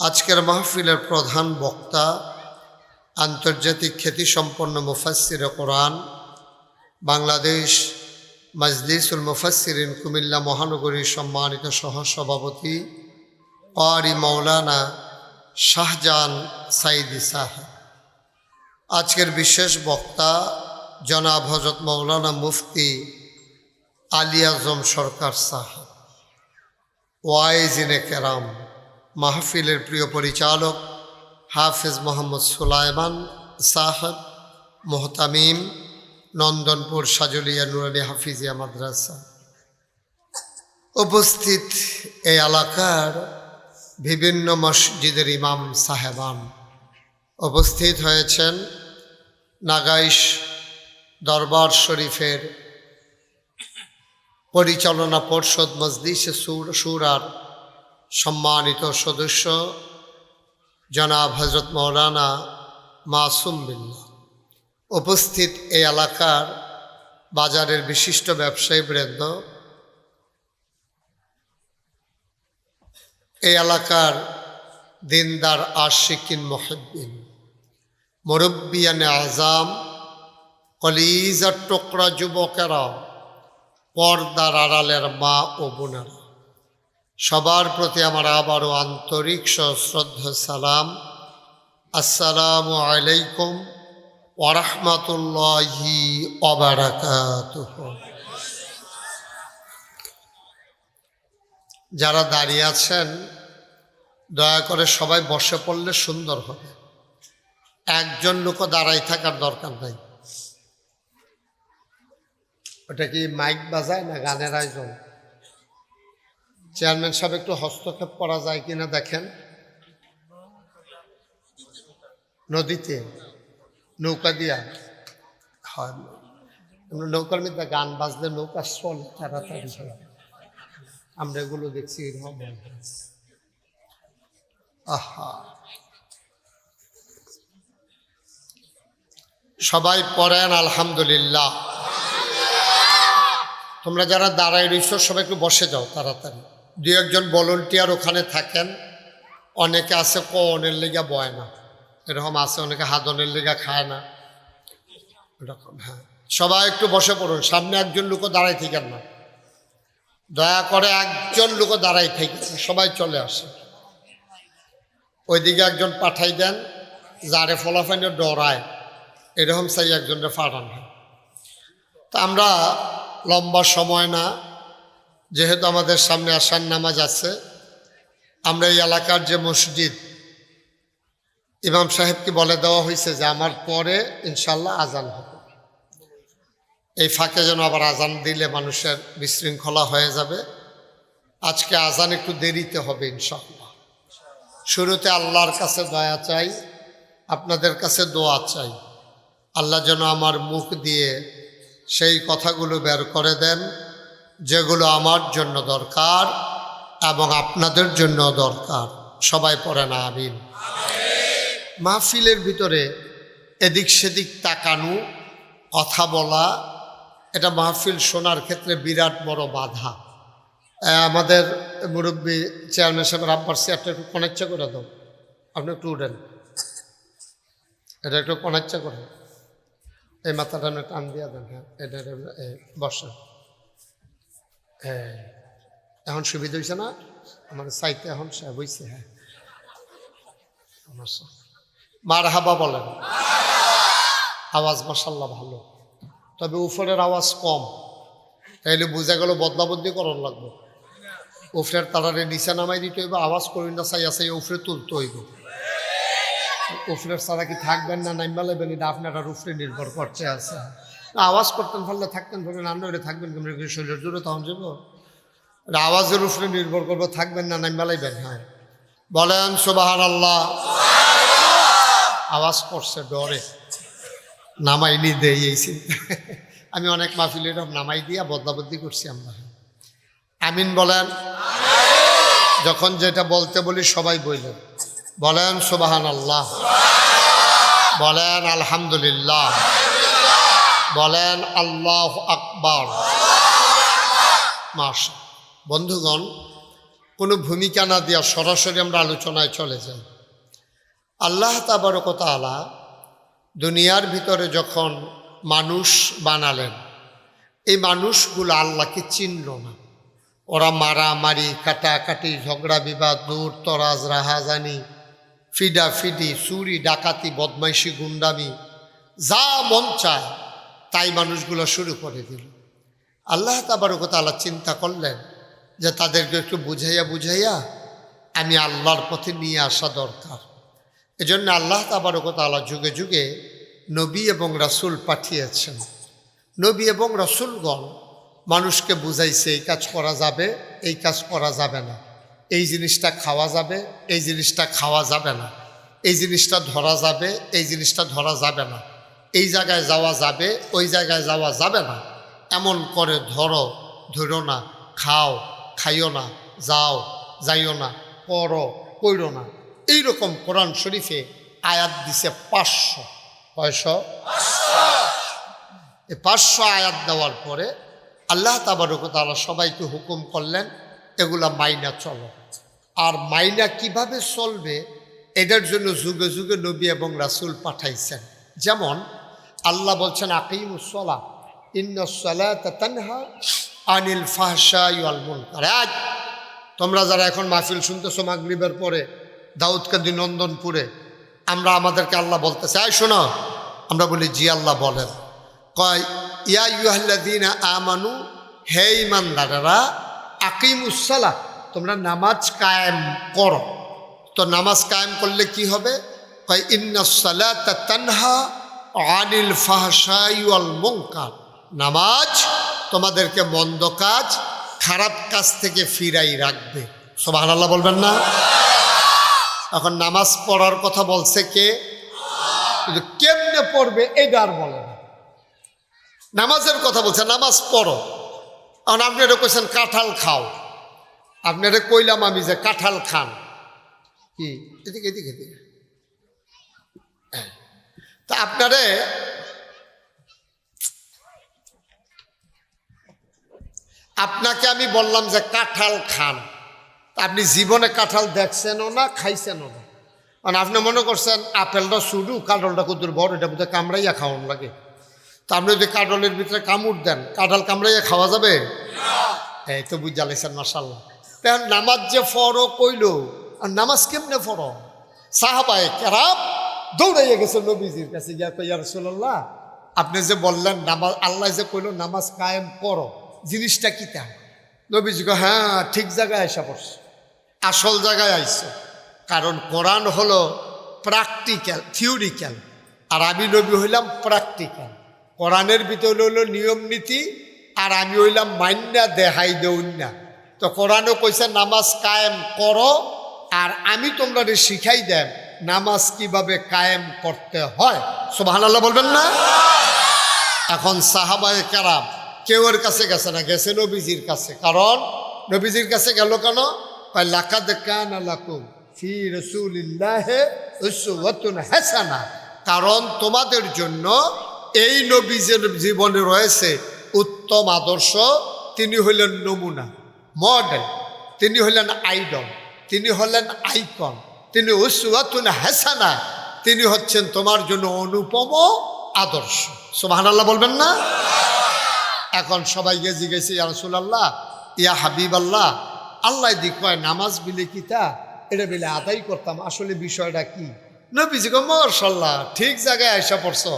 B: আজকের মাহফিলের প্রধান বক্তা আন্তর্জাতিক খ্যাতিসম্পন্ন মুফাসসিরে কোরআন, বাংলাদেশ মাজলিসুল মুফাসসিরিন কুমিল্লা মহানগরীর সম্মানিত সহসভাপতি ক্বারি মাওলানা শাহজাহান সাইদি সাহেব। আজকের বিশেষ বক্তা জনাব হযরত মাওলানা মুফতি আলী আজম সরকার সাহেব। ওয়াইজিনে কেরাম, মাহফিলের প্রিয় পরিচালক হাফেজ মোহাম্মদ সুলাইমান সাহেব, মোহতামিম, নন্দনপুর সাজুলিয়া নুরানি হাফিজিয়া মাদ্রাসা। উপস্থিত এই এলাকার বিভিন্ন মসজিদের ইমাম সাহেবান উপস্থিত হয়েছেন। নাগাইশ দরবার শরীফের পরিচালনা পর্ষদ মজলিসে শুরার সম্মানিত সদস্য জনাব হযরত মাওলানা মাসুম বিল্লাহ। উপস্থিত এই এলাকার বাজারের বিশিষ্ট ব্যবসায়ী বৃন্দ, এই এলাকার দিনদার আশিকিন মুহিব্বিন, মুরব্বিয়ানে আজাম, কলিজার টুকরা যুবকেরা, পর্দার আড়ালের মা ও বোনেরা, সবার প্রতি আমার আবারও আন্তরিক সশ্রদ্ধ সালাম। আসসালামু আলাইকুম ওয়া রাহমাতুল্লাহি ওয়া বারাকাতুহু। যারা দাঁড়িয়ে আছেন দয়া করে সবাই বসে পড়লে সুন্দর হবে। একজন লোকও দাঁড়াই থাকার দরকার নাই। ওটা কি মাইক বাজায় না গানের আয়োজন? চেয়ারম্যান সাহেব একটু হস্তক্ষেপ করা যায় কিনা দেখেন। নদীতে নৌকা দিয়া হয়, নৌকার মধ্যে গান বাজলে নৌকা চলে তাড়াতাড়ি হয়। আমরা এগুলো দেখছি এরকম। আহা, সবাই পড়েন আলহামদুলিল্লাহ। তোমরা যারা দাঁড়ায় রইছ সবাই একটু বসে যাও তাড়াতাড়ি। 2-1 ভলান্টিয়ার ওখানে থাকেন। অনেকে আছে কনের লেগা বয় না, এরকম আছে। অনেকে হাদনের লেগা খায় না, এরকম। হ্যাঁ, সবাই একটু বসে পড়ুন। সামনে একজন লোকও দাঁড়াই থাকেন না, দয়া করে একজন লোকও দাঁড়াই থাকেন, সবাই চলে আসে। ওইদিকে একজন পাঠাই দেন, যারে ফলাফাইনে ডরায় এরকম চাই একজনকে পাঠান। তা আমরা লম্বা সময় না, যেহেতু আমাদের সামনে আসার নামাজ আছে, আমরা এই এলাকার যে মসজিদ, ইমাম সাহেবকে বলে দেওয়া হয়েছে যে আমার পরে ইনশাল্লাহ আজান হবে। এই ফাঁকে যেন আবার আজান দিলে মানুষের বিশৃঙ্খলা হয়ে যাবে। আজকে আজান একটু দেরিতে হবে ইনশাল্লাহ। শুরুতে আল্লাহর কাছে দয়া চাই, আপনাদের কাছে দোয়া চাই। আল্লাহ যেন আমার মুখ দিয়ে সেই কথাগুলো বের করে দেন যেগুলো আমার জন্য দরকার এবং আপনাদের জন্য দরকার। সবাই পড়েন আমিন। মাহফিলের ভিতরে এদিক সেদিক তাকানো, কথা বলা, এটা মাহফিল শোনার ক্ষেত্রে বিরাট বড় বাধা। আমাদের মুরব্বী চেয়ারম্যান সাহেবের আব্বার চেয়ারটা একটু কনেচ্ছা করে দাও। আপনি একটু উঠেন, এটা একটু কনেচ্ছা করেন। এই মাথাটা টান দিয়া দেন। হ্যাঁ, এটা বসেন। হ্যাঁ, এখন সুবিধা হয়েছে না? আমার চাইতে এখন সাহেব হয়েছে। হ্যাঁ, মারহাবা বলেন। আওয়াজ মাশাআল্লাহ ভালো, তবে উপরের আওয়াজ কম। তাইলে বোঝা গেল বদলাবদলি করণ লাগবে। উফরের তারারে নিচে নামাই দিতে হইব, আওয়াজ করি না চাই আছে উফরে তুলতে হইব। উফরের ছাড়া কি থাকবেন না নাইমা লাগবেন, এটা আপনারা উফরে নির্ভর করতে আছে। আওয়াজ করতেন পারলে থাকতেন, পারবেন না এটা থাকবেন শরীরের জোরে তখন যাব। এটা আওয়াজের উপরে নির্ভর করবো, থাকবেন না নাইমা লাগবেন। হ্যাঁ বলেন সুবহানাল্লাহ। আওয়াজ করছে ডরে, নামাইনি দেই এই চিন্তা। আমি অনেক মাহফিলের নামাই দিয়া বদলাবদলি করছি আমরা। আমিন বলেন। যখন যেটা বলতে বলি সবাই বললেন, বলেন সুবহানাল্লাহ, বলেন আলহামদুলিল্লাহ, বলেন আল্লাহু আকবার। মাশা। বন্ধুগণ, কোনো ভূমিকা না দিয়া সরাসরি আমরা আলোচনায় চলে যাই। আল্লাহ তাবারক ওয়া তাআলা দুনিয়ার ভিতরে যখন মানুষ বানালেন, এই মানুষগুলো আল্লাহকে চিনল না। ওরা মারামারি, কাটাকাটি, ঝগড়া বিবাদ, দূর তরাজ, রাহাজানি, ফিডাফিডি, চুরি ডাকাতি, বদমাইশি, গুন্ডামি, যা মন চায় তাই মানুষগুলো শুরু করে দিল। আল্লাহ তাবারক ওয়া তাআলা চিন্তা করলেন যে তাদেরকে একটু বুঝাইয়া আমি আল্লাহর পথে নিয়ে আসা দরকার। এজন্য আল্লাহ তাবারক ওয়া তাআলা যুগে যুগে নবী এবং রাসূল পাঠিয়েছেন। নবী এবং রাসূলগণ মানুষকে বুঝাইছে এই কাজ করা যাবে, এই কাজ করা যাবে না, এই জিনিসটা খাওয়া যাবে, এই জিনিসটা খাওয়া যাবে না, এই জিনিসটা ধরা যাবে, এই জিনিসটা ধরা যাবে না, এই জায়গায় যাওয়া যাবে, ওই জায়গায় যাওয়া যাবে না, এমন করে ধরো, ধরো না, খাও, খাইও না, যাও, যাইও না, করো, কইরো না। এইরকম কোরআন শরীফে আয়াত দিছে 500। কয়শো? এই 500 আয়াত দেওয়ার পরে আল্লাহ তাবারক ওয়া তাআলা সবাইকে হুকুম করলেন এগুলা মাইনা চলো। আর মাইনা কিভাবে চলবে এটার জন্য যুগে যুগে নবী এবং রাসূল পাঠাইছেন। যেমন আল্লাহ বলছেন আকিমুস সালাহ ইন্নাস সালাতা তানহা আনিল ফাহশাই ওয়াল মুনকার। আজ তোমরা যারা এখন মাহফিল শুনতেছো মাগরিবের পরে দাউদকান্দি নন্দনপুরে, আমরা আমাদেরকে আল্লাহ বলতেছে আয় শোনো, আমরা বলি জি আল্লাহ বলেন। কয় ইয়া আইয়ুহাল্লাযীনা আমানু, হে ঈমানদারেরা, আকিমুস সালাহ, তোমরা নামাজ কায়েম করো। তো নামাজ কায়েম করলে কি হবে? কয় ইন্নাস সালাতা তানহা আনিল ফাহশাই ওয়াল মুনকার। নামাজ তোমাদেরকে মন্দ কাজ, খারাপ কাজ থেকে ফিরাই রাখবে। সুবহানাল্লাহ বলবেন না? এখন নামাজ পড়ার কথা বলছে কে? কিন্তু কেমনে পড়বে এটা আর বলে না। নামাজের কথা বলছে, নামাজ পড়ো। এখন আপনি এটা কইছেন কাঁঠাল খাও, আপনারা কইলাম আমি যে কাঁঠাল খান, কি এদিকে এদিকে এদিকে, তা আপনারে আপনাকে আমি বললাম যে কাঁঠাল খান, তা আপনি জীবনে কাঁঠাল দেখছেনও না, খাইছেনও না। কারণ আপনি মনে করছেন আপেলটা শুরু, কাঁঠালটা কত বড়, এটা বোধহয় কামড়াইয়া খাওয়ানো লাগে। তা আপনি যদি কাঁঠালের ভিতরে কামড় দেন, কাঁঠাল কামড়াইয়া খাওয়া যাবে? এই তো বুঝা লাইছেন, মাশাআল্লাহ। তাহলে নামাজ যে ফরো কইল, আর নামাজ কেমনে ফরো? সাহাবায়ে কেরাম দৌড়াইয়া গেছে নবীজির কাছে, গিয়া কই ইয়া রাসূলুল্লাহ, আপনি যে বললেন নামাজ, আল্লাহ যে কইল নামাজ কায়েম করো, জিনিসটা কি তা? নবীজি কয় হ্যাঁ ঠিক জায়গায় আইসা পড়ছে, আসল জায়গায় আইছে। কারণ কোরআন হলো প্র্যাকটিক্যাল, থিওরিক্যাল, আর আমি নবী হইলাম প্র্যাকটিক্যাল। কোরআনের ভিতরে হইল নিয়ম নীতি, আর আমি হইলাম মান্না দেহাই দেউন না। তো কোরআনও কইছে নামাজ কায়েম করো, আর আমি তোমরা শিখাই দেন নামাজ কিভাবে কায়েম করতে হয়। সুবহানাল্লাহ বলবেন না? এখন সাহাবায়ে কেরাম কেউ এর কাছে গেছে না, গেছে নবীজির কাছে। কারণ নবীজির কাছে গেল কেন? লাকাদ কানা লাকুম ফি রাসূলিল্লাহি উসওয়াতুন হাসানাহ, কারণ তোমাদের জন্য এই নবীজির জীবনে রয়েছে উত্তম আদর্শ। তিনি হলেন নমুনা, মডেল, তিনি হলেন আইডল, তিনি হলেন আইকন, তিনি উসওয়াতুন হাসানাহ, তিনি হচ্ছেন তোমার জন্য অনুপম আদর্শ। সুবহানাল্লাহ বলবেন না? এখন সবাইকে জিজ্ঞেস ইয়া রাসূলুল্লাহ, ইয়া হাবিবাল্লাহ, আল্লাহ দি কয় নামাজ বিলে কিতা, এটা বিলে আদায় করতাম, আসলে বিষয়টা কি? নবীজি কয় মাশাআল্লাহ, ঠিক জায়গায় আইসা পড়ছো,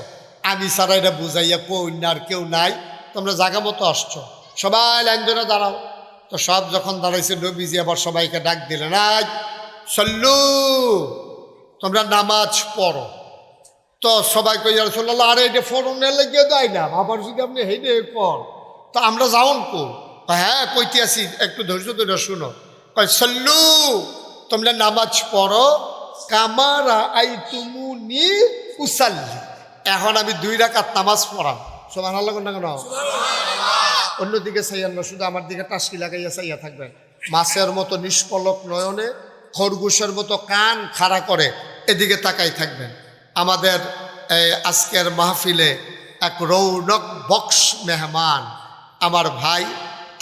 B: আমি ছাড়া এটা বুঝাইয়া কই না আর কেউ নাই, তোমরা জায়গা মতো আসছো, সবাই লাইন ধরে দাঁড়াও। তো সব যখন দাঁড়াইছে নবীজি আবার সবাইকে ডাক দিলেন, আজ সল্লু, তোমরা নামাজ পড়ো। তো সবাই কই ইয়া রাসূলুল্লাহ, আরে এটা ফরনে লাগিয়ে দেয় না, আবার যদি আপনি হেঁটে পড় তো আমরা যাওন কো? হ্যাঁ কইতে আসি, একটু ধৈর্য ধরে শুনো। কয় সল্লু, তোমরা নামাজ পড়ো, কামারা আইতুমুনি উসাল্লি। এখন আমি 2 রাকাত নামাজ পড়াম। সুবহানাল্লাহ না কেন? অন্যদিকে চাইয়েন না, শুধু আমার দিকে টাসকি লাগাইয়া চাইয়া থাকবেন।
A: মাছের মতো নিষ্পলক নয়নে, খরগোশের মতো কান খাড়া করে এদিকে তাকাই থাকবেন। আমাদের আজকের মাহফিলে এক রৌনক বক্স মেহমান, আমার ভাই,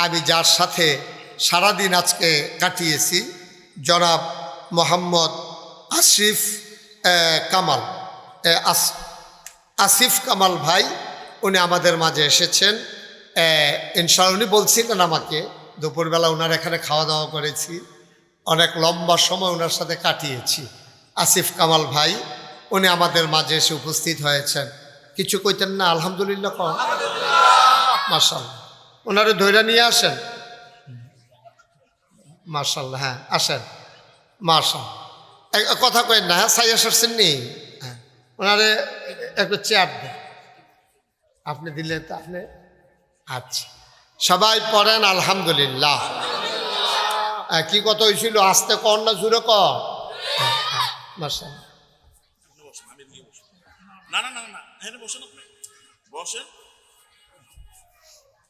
A: আমি যার সাথে সারাদিন আজকে কাটিয়েছি, জনাব মোহাম্মদ আসিফ কামাল, আসিফ কামাল ভাই, উনি আমাদের মাঝে এসেছেন। ইনশাআল্লাহ উনি বলছিলেন আমাকে, দুপুরবেলা ওনার এখানে খাওয়া দাওয়া করেছি, অনেক লম্বা সময় ওনার সাথে কাটিয়েছি। আসিফ কামাল ভাই উনি আমাদের মাঝে এসে উপস্থিত হয়েছেন। কিছু কইতেন না? আলহামদুলিল্লাহ কন। মাশাআল্লাহ, ওনারে ধৈর্য নিয়ে আসেন। মাশাআল্লাহ, হ্যাঁ আসেন। মাশাআল্লাহ, কথা কয়েন না, হ্যাঁ সাইয়া আসছেন নি, হ্যাঁ ওনারে একটু চেয়ার দেন। আপনি দিলেন তো আপনি, আচ্ছা সবাই পড়েন আলহামদুলিল্লাহ। কি কথা হয়েছিল? আস্তে কর না জুড়ে কর। মাশাআল্লাহ,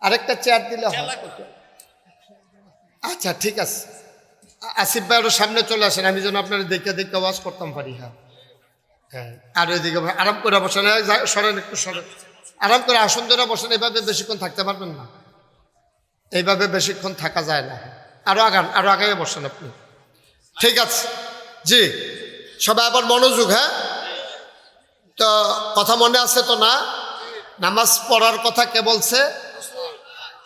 A: আরেকটা চেয়ার দিলে হয়। আচ্ছা ঠিক আছে, আসিফ ভাই ওর সামনে চলে আসেন, আমি যেন আপনার দেখে দেখে ওয়াজ করতাম পারি। হ্যাঁ হ্যাঁ, আর ওইদিকে আরাম করে বসেন, সরেন একটু সরেন, আরাম করে আসন ধরে বসেন। এইভাবে বেশিক্ষণ থাকতে পারবেন না, এইভাবে বেশিক্ষণ থাকা যায় না। আরো আগান, আরো আগে বসেন আপনি। ঠিক আছে জি, সবাই আবার মনোযোগ। হ্যাঁ, তো কথা মনে আছে তো না? নামাজ পড়ার কথা কে বলছে?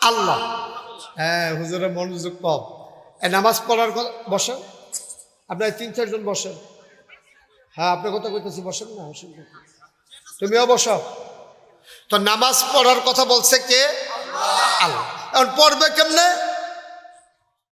A: আল্লাহ। হ্যাঁ, হুজুরের মনোযোগ কম। এই নামাজ পড়ার কথা, বসেন আপনার 3-4 জন বসেন। হ্যাঁ আপনার কথা কইতেছি, বসেন না, তুমিও বসো। তো নামাজ পড়ার কথা বলছে কে? আল্লাহ। এখন পড়বে কেমনে?